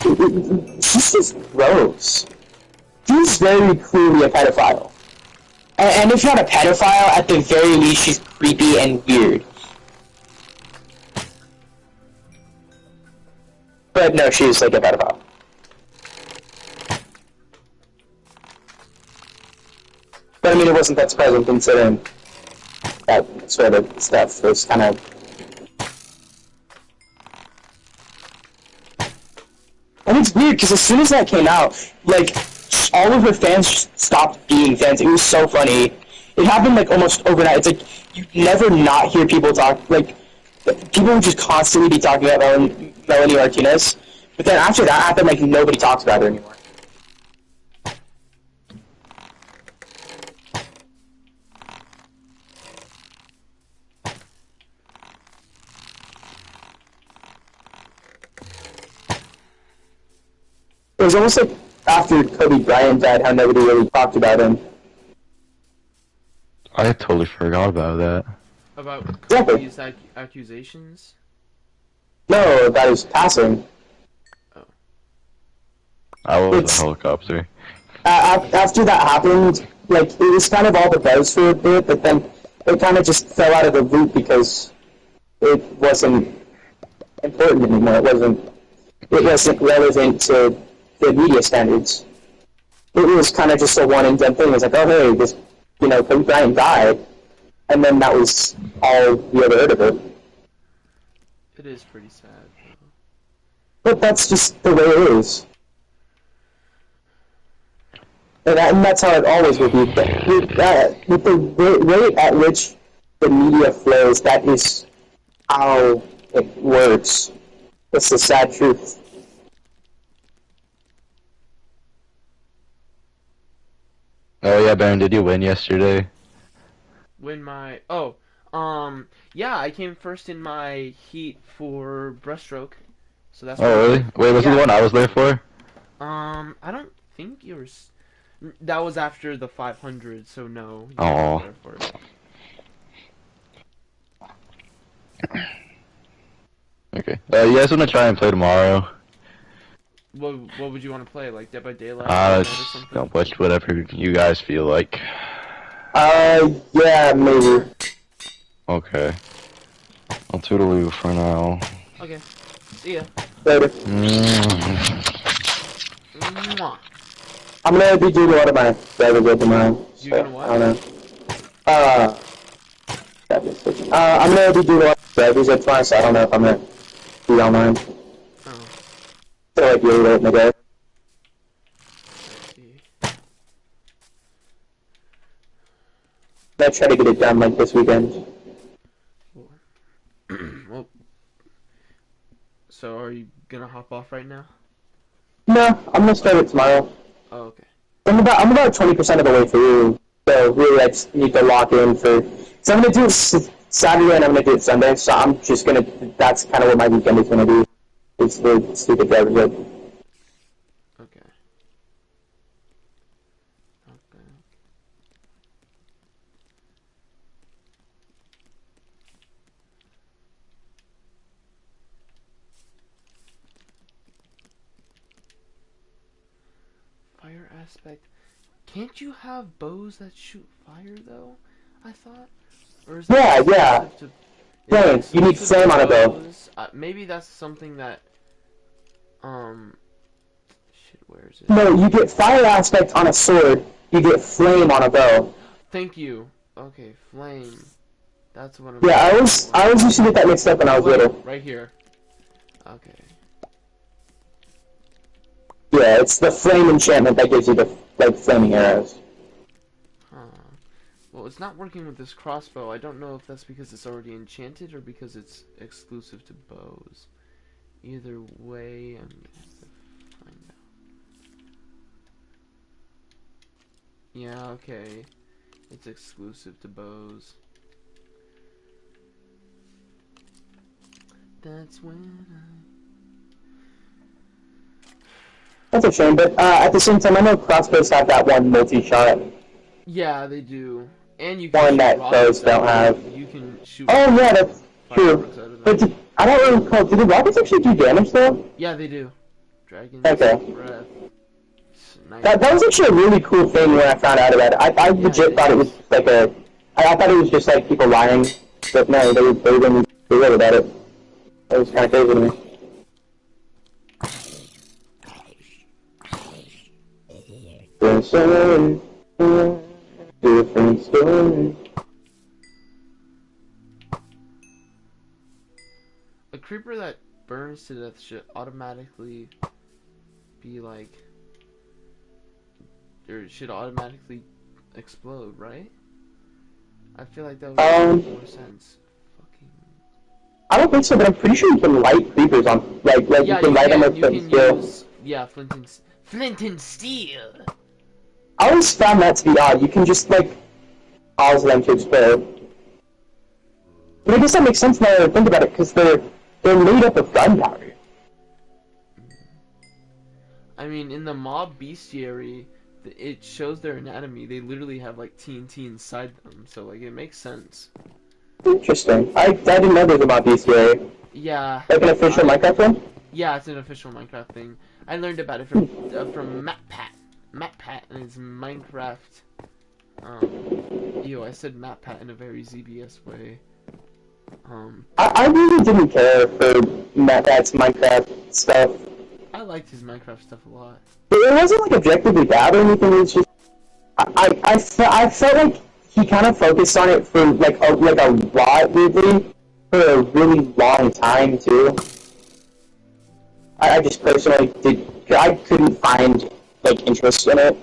S1: she's just gross. She's very clearly a pedophile. And if not a pedophile, at the very least she's creepy and weird. But no, she's like a pedophile. But I mean, it wasn't that surprising considering that sort of stuff was kind of... And it's weird, because as soon as that came out, like, all of her fans just stopped being fans. It was so funny. It happened, like, almost overnight. It's like, you never not hear people talk, like, people would just constantly be talking about Melanie Martinez. But then after that happened, like, nobody talks about her anymore. It was almost like after Kobe Bryant died, how nobody really talked about him.
S3: I totally forgot about that.
S2: About
S1: Exactly.
S2: Kobe's accusations?
S1: No, about his passing.
S2: Oh.
S3: I was
S1: It's-
S3: a helicopter.
S1: After that happened, like, it was kind of all the buzz for a bit, but then it kind of just fell out of the loop because it wasn't important anymore. It wasn't relevant to the media standards. It was kind of just a one and done thing. It was like, oh hey, this, Kobe Bryant died, and then that was all we ever heard of it.
S2: It is pretty sad, though.
S1: But that's just the way it is. And that's how it always will be. But with the rate at which the media flows, that is how it works. It's the sad truth.
S3: Oh yeah, Baron, did you win yesterday?
S2: Yeah, I came first in my heat for breaststroke. So that's
S3: Oh really? Wait, was it the one I was there for?
S2: I don't think you were. That was after the 500, so no. You
S3: Oh.
S2: weren't there for it.
S3: Okay. You guys wanna try and play tomorrow?
S2: What would you want to play? Like Dead by Daylight or something?
S3: Don't watch whatever you guys feel like.
S1: Yeah, maybe.
S3: Okay. I'll toodaloo for now.
S2: Okay. See ya.
S1: Later.
S2: Mwah.
S1: I'm gonna be doing a lot of my drivers with tomorrow.
S2: You're gonna what?
S1: I don't know. I'm gonna be doing a lot of drivers with tomorrow, so I don't know if I'm gonna be online.
S2: Oh.
S1: So like really late in the day.
S2: I see.
S1: I try to get it done like this weekend.
S2: Well, so are you gonna hop off right now?
S1: No, I'm gonna start it tomorrow.
S2: Oh, okay.
S1: I'm about 20% of the way through, so really I just need to lock in for. So I'm gonna do it Saturday and I'm gonna do it Sunday. So I'm just gonna. That's kind of what my weekend is gonna be. It's the stupid driver's ed.
S2: Okay. Okay. Fire aspect. Can't you have bows that shoot fire though? I thought. Or is that
S1: Yeah.
S2: exclusive to-
S1: Flame.
S2: is that
S1: You need
S2: exclusive
S1: flame
S2: to
S1: on a bow.
S2: bows? Maybe that's something that. Shit. Where is it?
S1: No, you get fire aspect on a sword. You get flame on a bow.
S2: Thank you. Okay, flame. That's what I'm.
S1: Yeah, I always used to get that mixed up when I was
S2: Flame,
S1: little.
S2: right here. Okay.
S1: Yeah, it's the flame enchantment that gives you the flaming arrows.
S2: Huh. Well, it's not working with this crossbow. I don't know if that's because it's already enchanted or because it's exclusive to bows. Either way, I'm gonna have to find out. Yeah, okay. It's exclusive to bows. That's when
S1: That's a shame, but at the same time, I know crossbows have that one multi-shot.
S2: Yeah, they do. And you can
S1: One
S2: shoot
S1: that
S2: rockets
S1: bows don't
S2: out of
S1: have.
S2: them. You can shoot
S1: Oh yeah, that's
S2: fireworks
S1: true.
S2: out of
S1: But
S2: them.
S1: I don't really recall. Do the rockets actually do damage though?
S2: Yeah, they do. Dragon's
S1: Okay.
S2: breath. Sniper.
S1: That was actually a really cool thing when I found out about it. I legit thought it was like a. I thought it was just like people lying, but no, they were really real about it. That was kind of crazy to me. Different story.
S2: A creeper that burns to death should automatically be like, or should automatically explode, right? I feel like that would make more sense. Fucking.
S1: I don't think so, but I'm pretty sure you can light creepers on, like
S2: Yeah,
S1: you can light them with
S2: you
S1: the
S2: can
S1: steel.
S2: use, yeah, flint and steel.
S1: I always found that to be odd. You can just like cause them to explode. But I guess that makes sense now that I think about it, because they're made up of gunpowder.
S2: I mean, in the mob bestiary, it shows their anatomy. They literally have like TNT inside them, so like it makes sense.
S1: Interesting. I didn't know there was a mob bestiary.
S2: Yeah.
S1: Like an official Minecraft one?
S2: Yeah, it's an official Minecraft thing. I learned about it from MatPat. MatPat and his Minecraft. I said MatPat in a very ZBS way.
S1: I really didn't care for Matt's Minecraft stuff.
S2: I liked his Minecraft stuff a lot.
S1: It wasn't like objectively bad or anything. It's just I felt like he kind of focused on it for like a lot weirdly for a really long time too. I just personally I couldn't find like interest in it.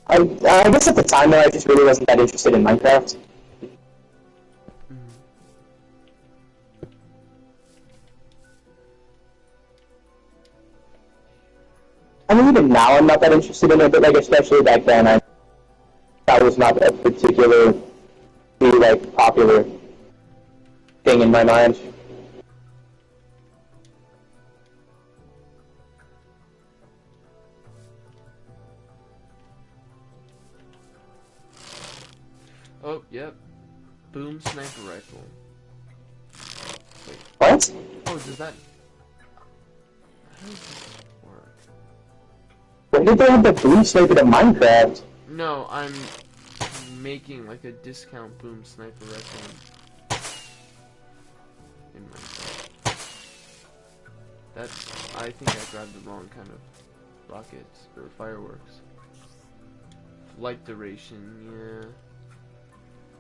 S1: I guess at the time though I just really wasn't that interested in Minecraft. I mean, even now I'm not that interested in it, but like especially back then, that was not a particularly like popular thing in my mind.
S2: Oh, yep. Boom sniper rifle. Wait.
S1: What?
S2: Oh, does that... How does this work?
S1: When did they have the boom sniper to Minecraft?
S2: No, I'm making like a discount boom sniper rifle in Minecraft. I think I grabbed the wrong kind of rockets or fireworks. Flight duration, yeah.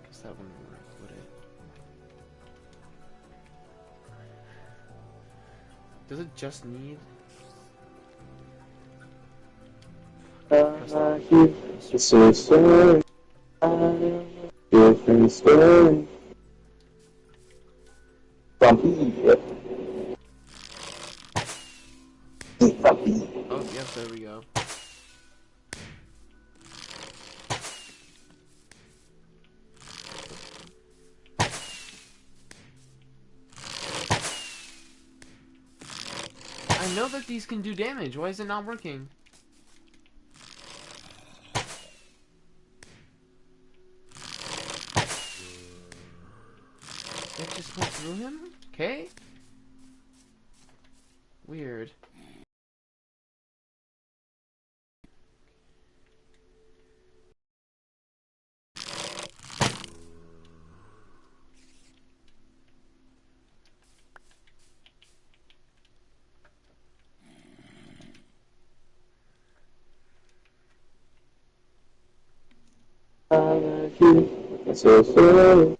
S2: Guess that wouldn't work, would it? Does it just need?
S1: It's a story. Different story. Bumpy. Bumpy.
S2: Oh, yes, there we go. I know that these can do damage. Why is it not working? That just went through him? Okay. Weird.
S1: It's a story.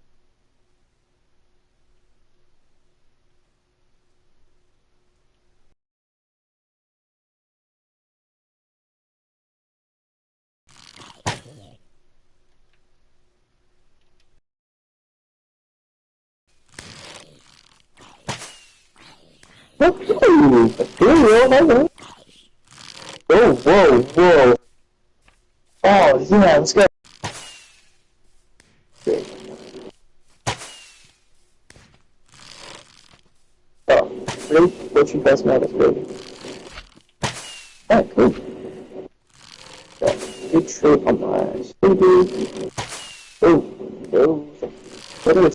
S1: Whoa, hello. Whoa, whoa, whoa. Oh, yeah, let's go. Oh, really? What's your best map? Baby? Alright, cool. Got good trade on my baby. Oh, no. What are we?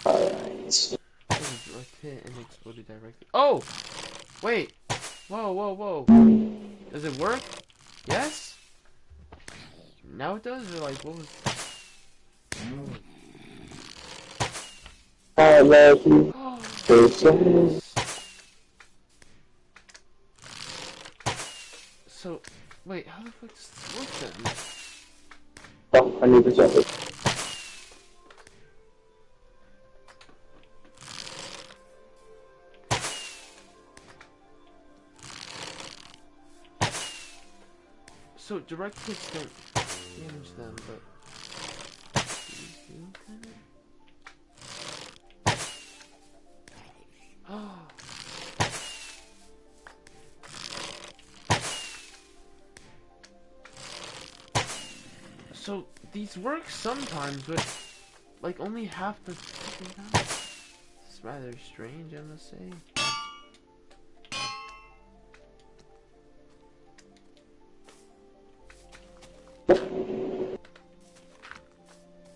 S1: Alright.
S2: Hit and exploded directly. Oh! Wait! Whoa, whoa, whoa. Does it work? Yes? Now it does? Or like, what was...
S1: I love you.
S2: So, wait, how the fuck does this work then?
S1: Oh, 100%.
S2: So, direct hits don't damage them, but... These do, kinda? Oh. So, these work sometimes, but... like only half the fucking time. It's rather strange, I must say.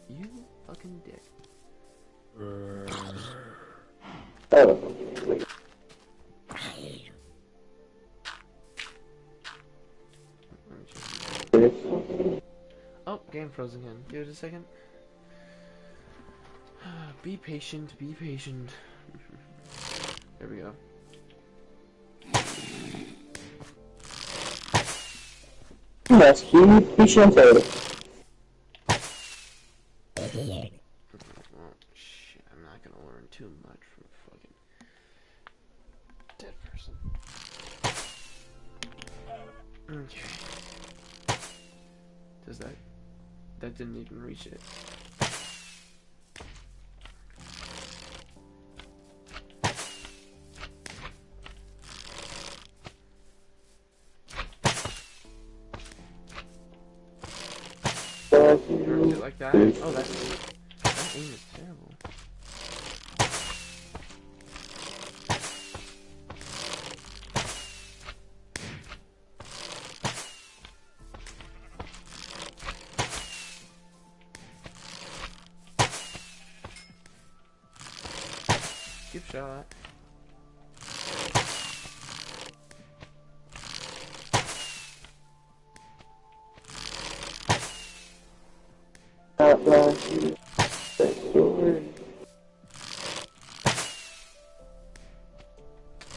S2: You fucking dick. Oh, game froze again. Give it a second. Be patient, be patient. There we go.
S1: Must be patient.
S2: Oh, shit, I'm not gonna learn too much from a fucking dead person. Okay. Does that... That didn't even reach it. Is it like that? Oh, that aim is terrible. Good shot.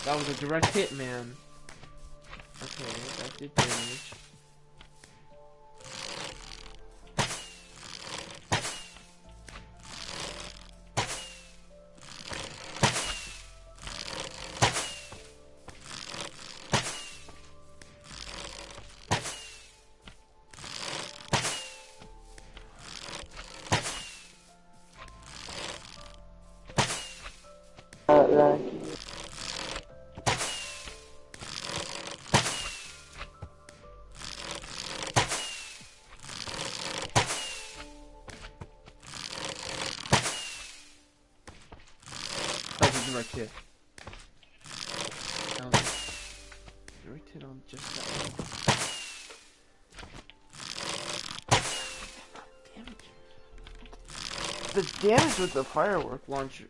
S2: That was a direct hit, man. Okay, that did damage. That was a direct hit. That was a direct hit on just that one. Damage. The damage with the firework launcher,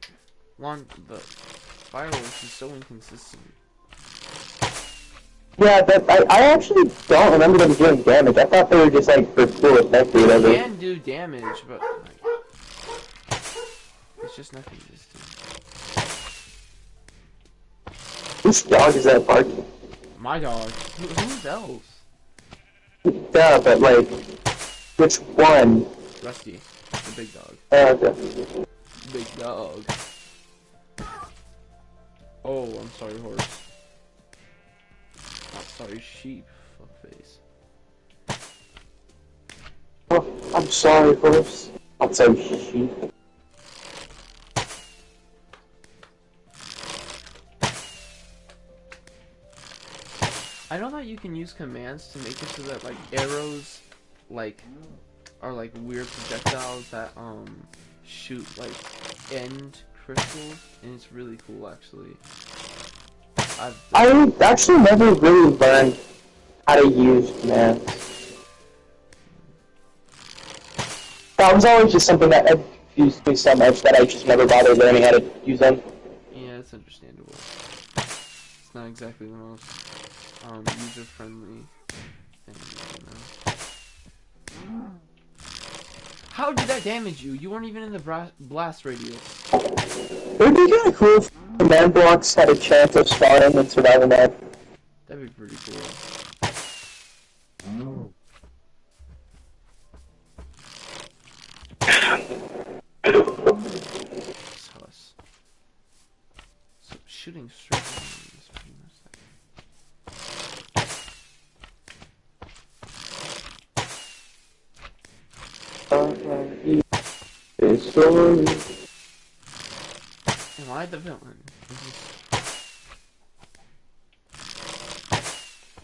S2: the fireworks is so inconsistent.
S1: Yeah, but I actually don't remember them doing damage. I thought they were just like for cool effect or
S2: They
S1: whatever.
S2: can do damage, but like, it's just not consistent.
S1: Whose dog is that barking?
S2: My dog. Who's else?
S1: Yeah, but like, which one?
S2: Rusty, the big dog.
S1: Okay.
S2: Big dog. Oh, I'm sorry, horse. Not sorry, sheep. Fuckface.
S1: Oh, I'm sorry, horse. I'm sorry, sheep.
S2: I know that you can use commands to make it so that like arrows, like, are like weird projectiles that shoot like end crystals, and it's really cool actually.
S1: I actually never really learned how to use commands. That was always just something that had confused me so much that I just never bothered learning how to use them.
S2: Yeah, it's understandable. It's not exactly the most user-friendly thing, you know. How did that damage you? You weren't even in the blast radius.
S1: It would be kind of cool if command blocks had a chance of spawning in survival mode.
S2: That'd be pretty cool. Sus. So shooting straight down is pretty much Am I the villain?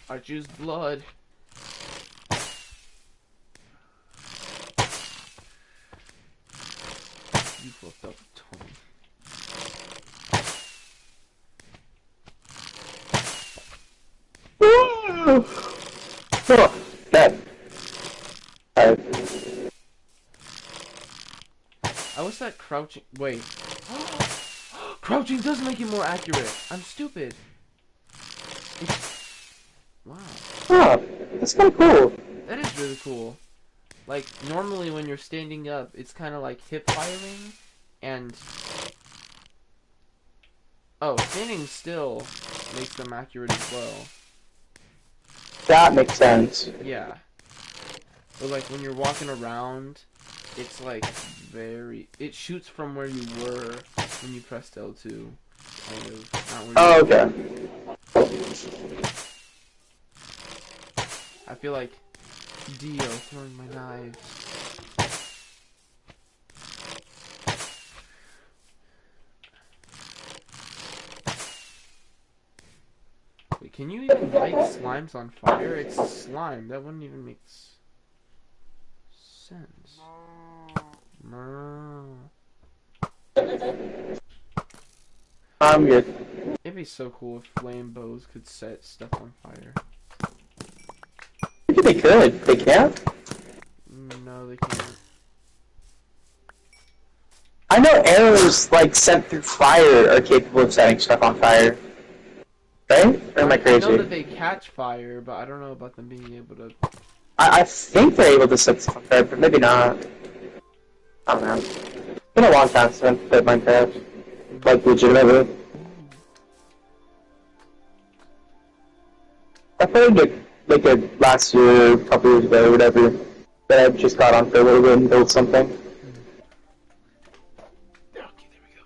S2: I choose blood. You fucked up, Tony.
S1: Oh, that.
S2: I wish that crouching. Wait. Crouching does make it more accurate. I'm stupid. Wow.
S1: Oh, that's kind of cool.
S2: That is really cool. Like, normally when you're standing up, it's kind of like hip firing, and... Oh, standing still makes them accurate as well.
S1: That makes sense.
S2: Yeah. But like, when you're walking around, it's like very... It shoots from where you were when you pressed L2. Kind of. Not where
S1: Oh,
S2: you
S1: okay.
S2: I feel like Dio throwing my knives. Wait, can you even light slimes on fire? It's slime. That wouldn't even make sense.
S1: I'm good.
S2: It'd be so cool if flame bows could set stuff on fire.
S1: Maybe they could. They can't?
S2: No, they can't.
S1: I know arrows, like, sent through fire are capable of setting stuff on fire. Right? Or am I
S2: I
S1: crazy?
S2: know that they catch fire, but I don't know about them being able to...
S1: I think they're able to set stuff on fire, but maybe not. I don't know. It's been a long time since I played Minecraft. Like, legitimately. I played like a last year, a couple years ago, or whatever. But I just got on for a little bit and built something.
S2: Okay, there we go.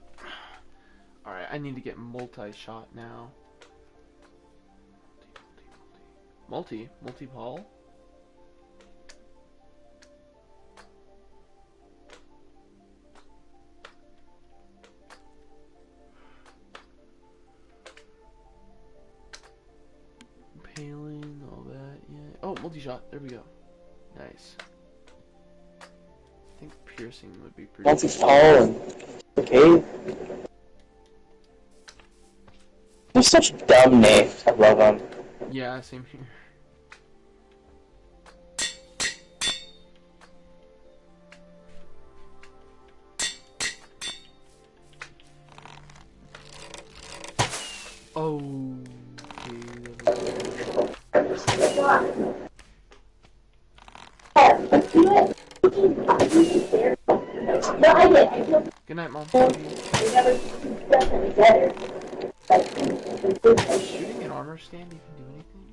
S2: Alright, I need to get multi-shot now. Multi-ball? Paling, all that, yeah. Oh, multi-shot, there we go. Nice. I think piercing would be pretty
S1: Multi-fallen. Okay. They're such dumb names. I love them.
S2: Yeah, same here. Oh, good night, Mom. Shooting an armor stand even do anything?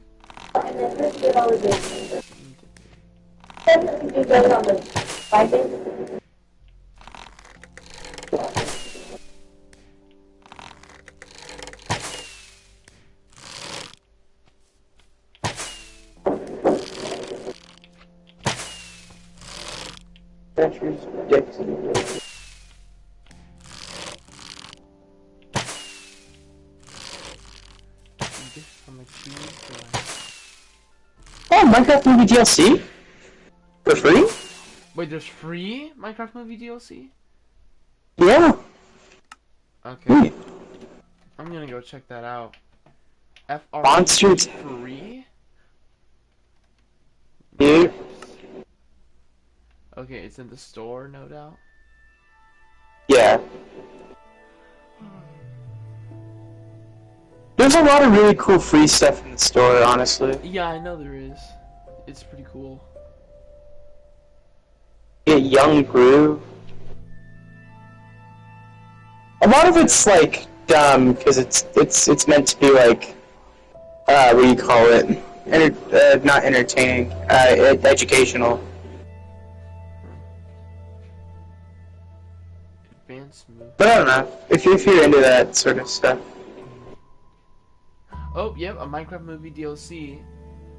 S1: Adventures, dicks, and oh, Minecraft movie DLC? For free?
S2: Wait, there's free Minecraft movie DLC?
S1: Yeah.
S2: Okay. I'm gonna go check that out. FR
S1: Monsters
S2: free?
S1: Dude.
S2: Okay, it's in the store, no doubt.
S1: Yeah. There's a lot of really cool free stuff in the store, honestly.
S2: Yeah, I know there is. It's pretty cool.
S1: Yeah, Young Groove. A lot of it's like dumb because it's meant to be like what do you call it? Not entertaining, educational.
S2: Advanced move.
S1: But I don't know if you're into that sort of stuff.
S2: Oh, yep, a Minecraft movie DLC.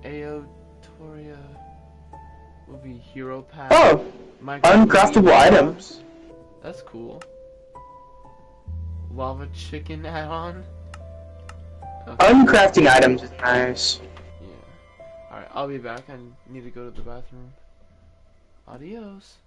S2: Aotoria movie Hero Pack.
S1: Oh,
S2: Minecraft
S1: uncraftable
S2: movie
S1: items.
S2: That's cool. Lava chicken add-on. Okay.
S1: Uncrafting items is nice.
S2: Yeah. Alright, I'll be back. I need to go to the bathroom. Adios.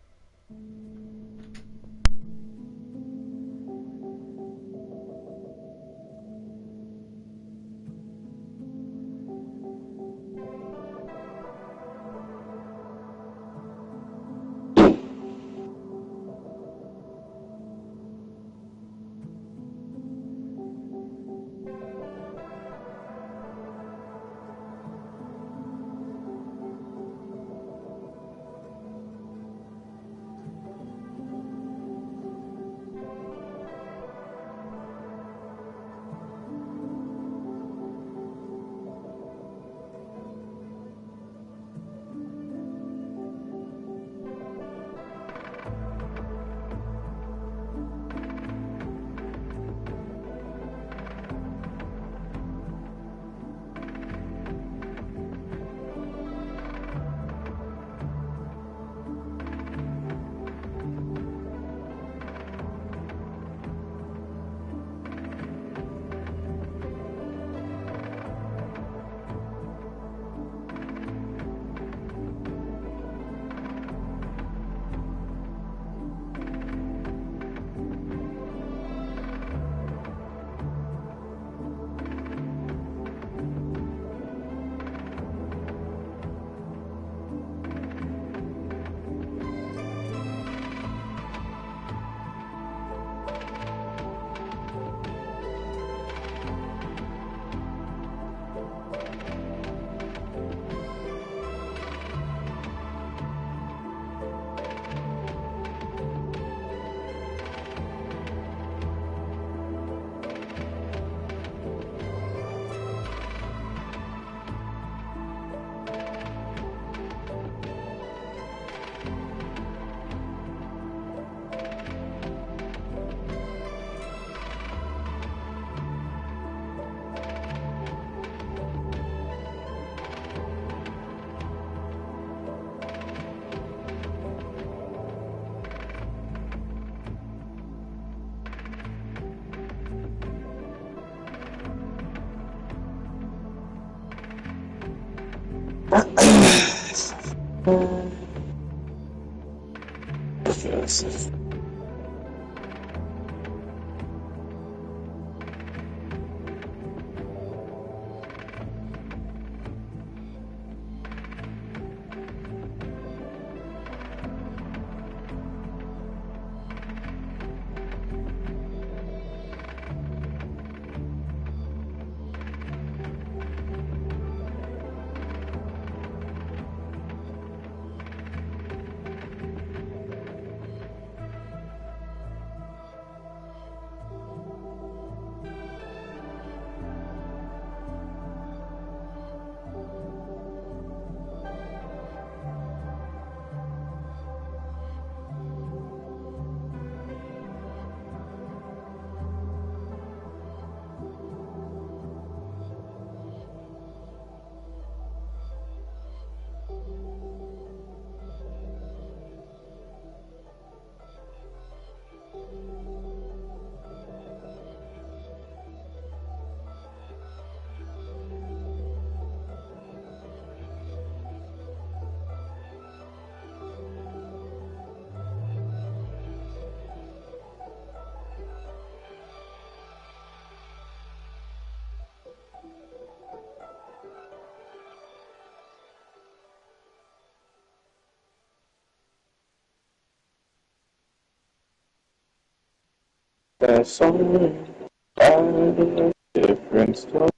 S4: There's so many different stories.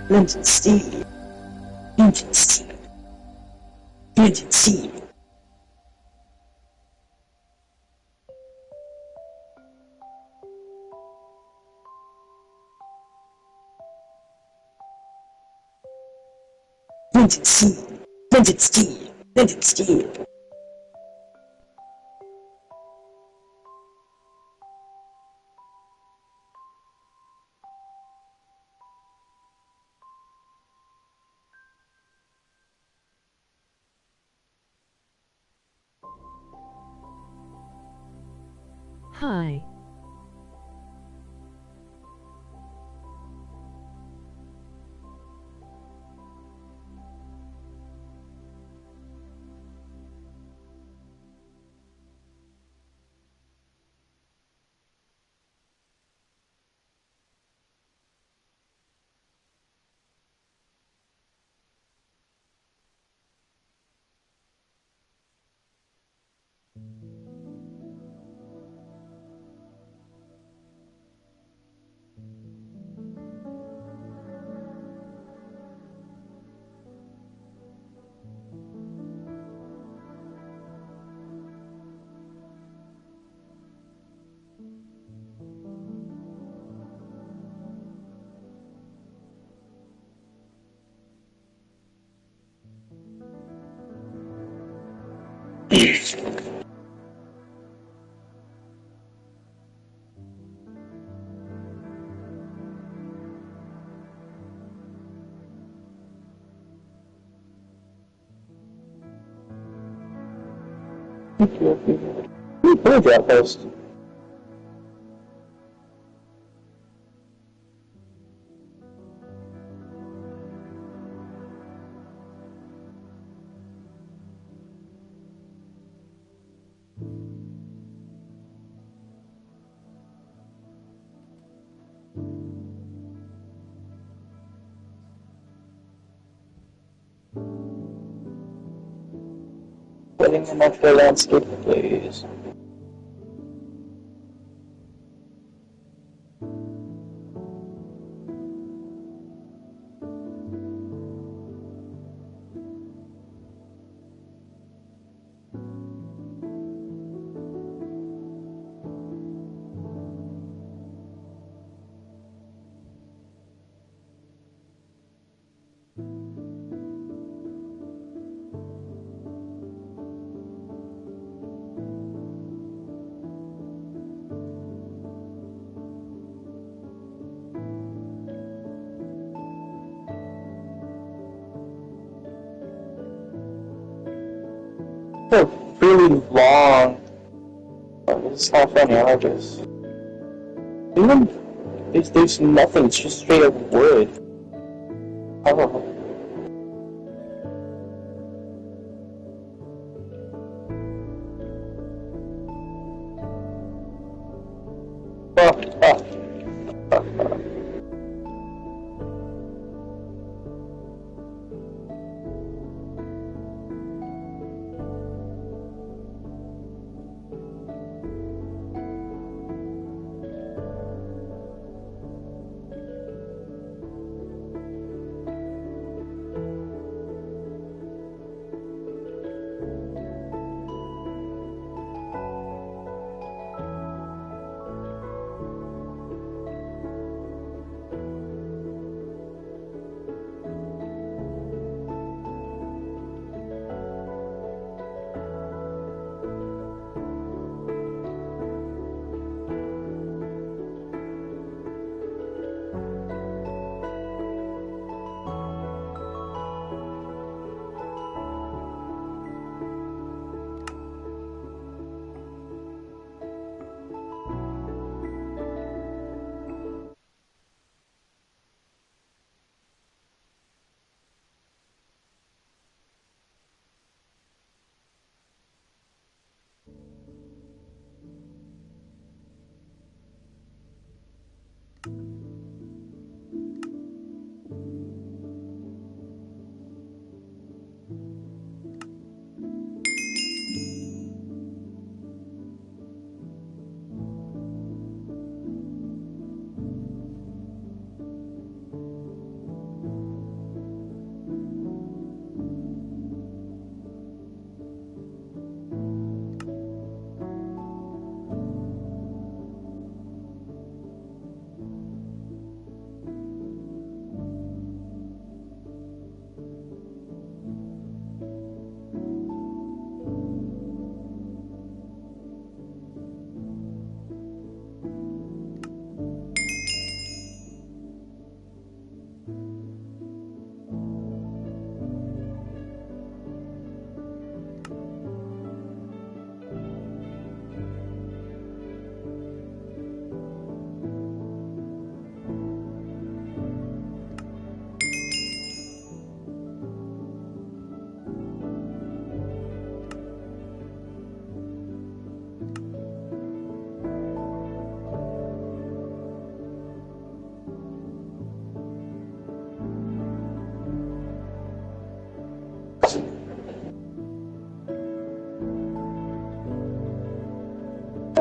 S1: Legend Steve. Legend Steve. Legend Steve. Legend Steve. Legend Steve. Legend Steve.
S5: Hi.
S4: Where's that post? Putting them up the landscape, please. They're really long. Oh, this is kind of funny, I like this. Even if there's nothing, it's just straight up wood. Oh.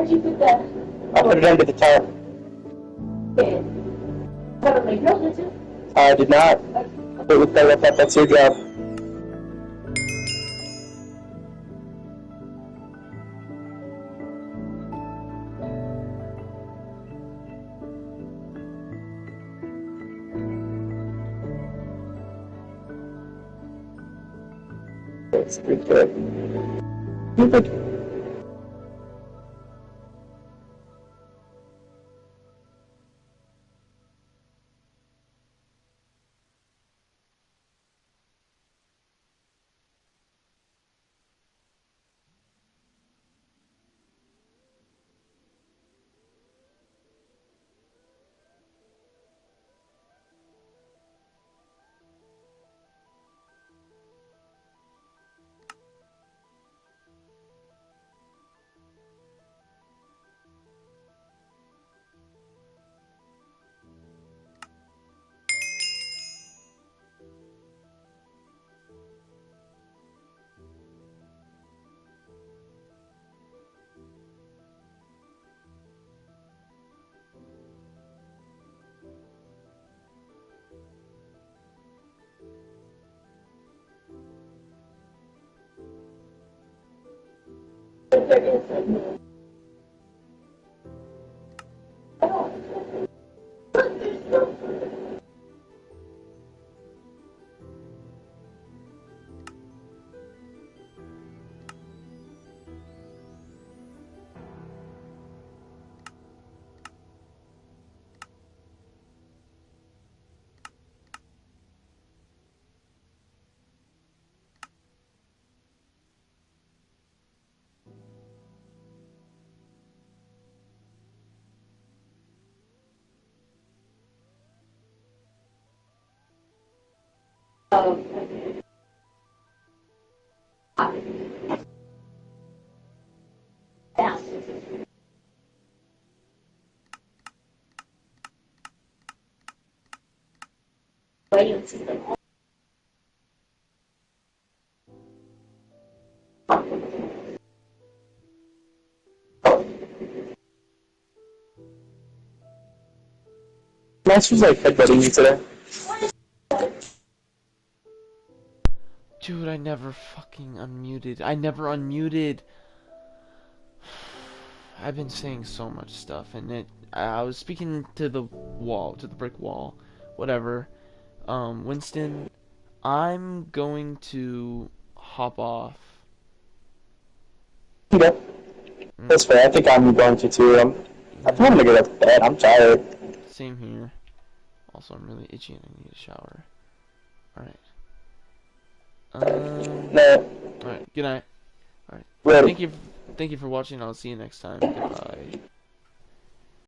S5: Where'd you put that?
S4: I put it under the tub.
S5: Okay. Put it in the grill, did you?
S4: I did not. But with that, that's your job. That's pretty good. You're good.
S5: There is a radio system.
S4: Master's like headbutting you today.
S2: Dude, I never fucking unmuted. I never unmuted. I've been saying so much stuff, and I was speaking to the wall, to the brick wall, whatever. Winston, I'm going to hop off.
S4: Okay. That's fair. I think I'm going to too. I think I'm gonna go to bed. I'm tired.
S2: Same here. Also, I'm really itchy and I need a shower. Alright.
S4: No.
S2: Alright, good night. Alright.
S4: Ready.
S2: Thank you for watching. I'll see you next time. Goodbye.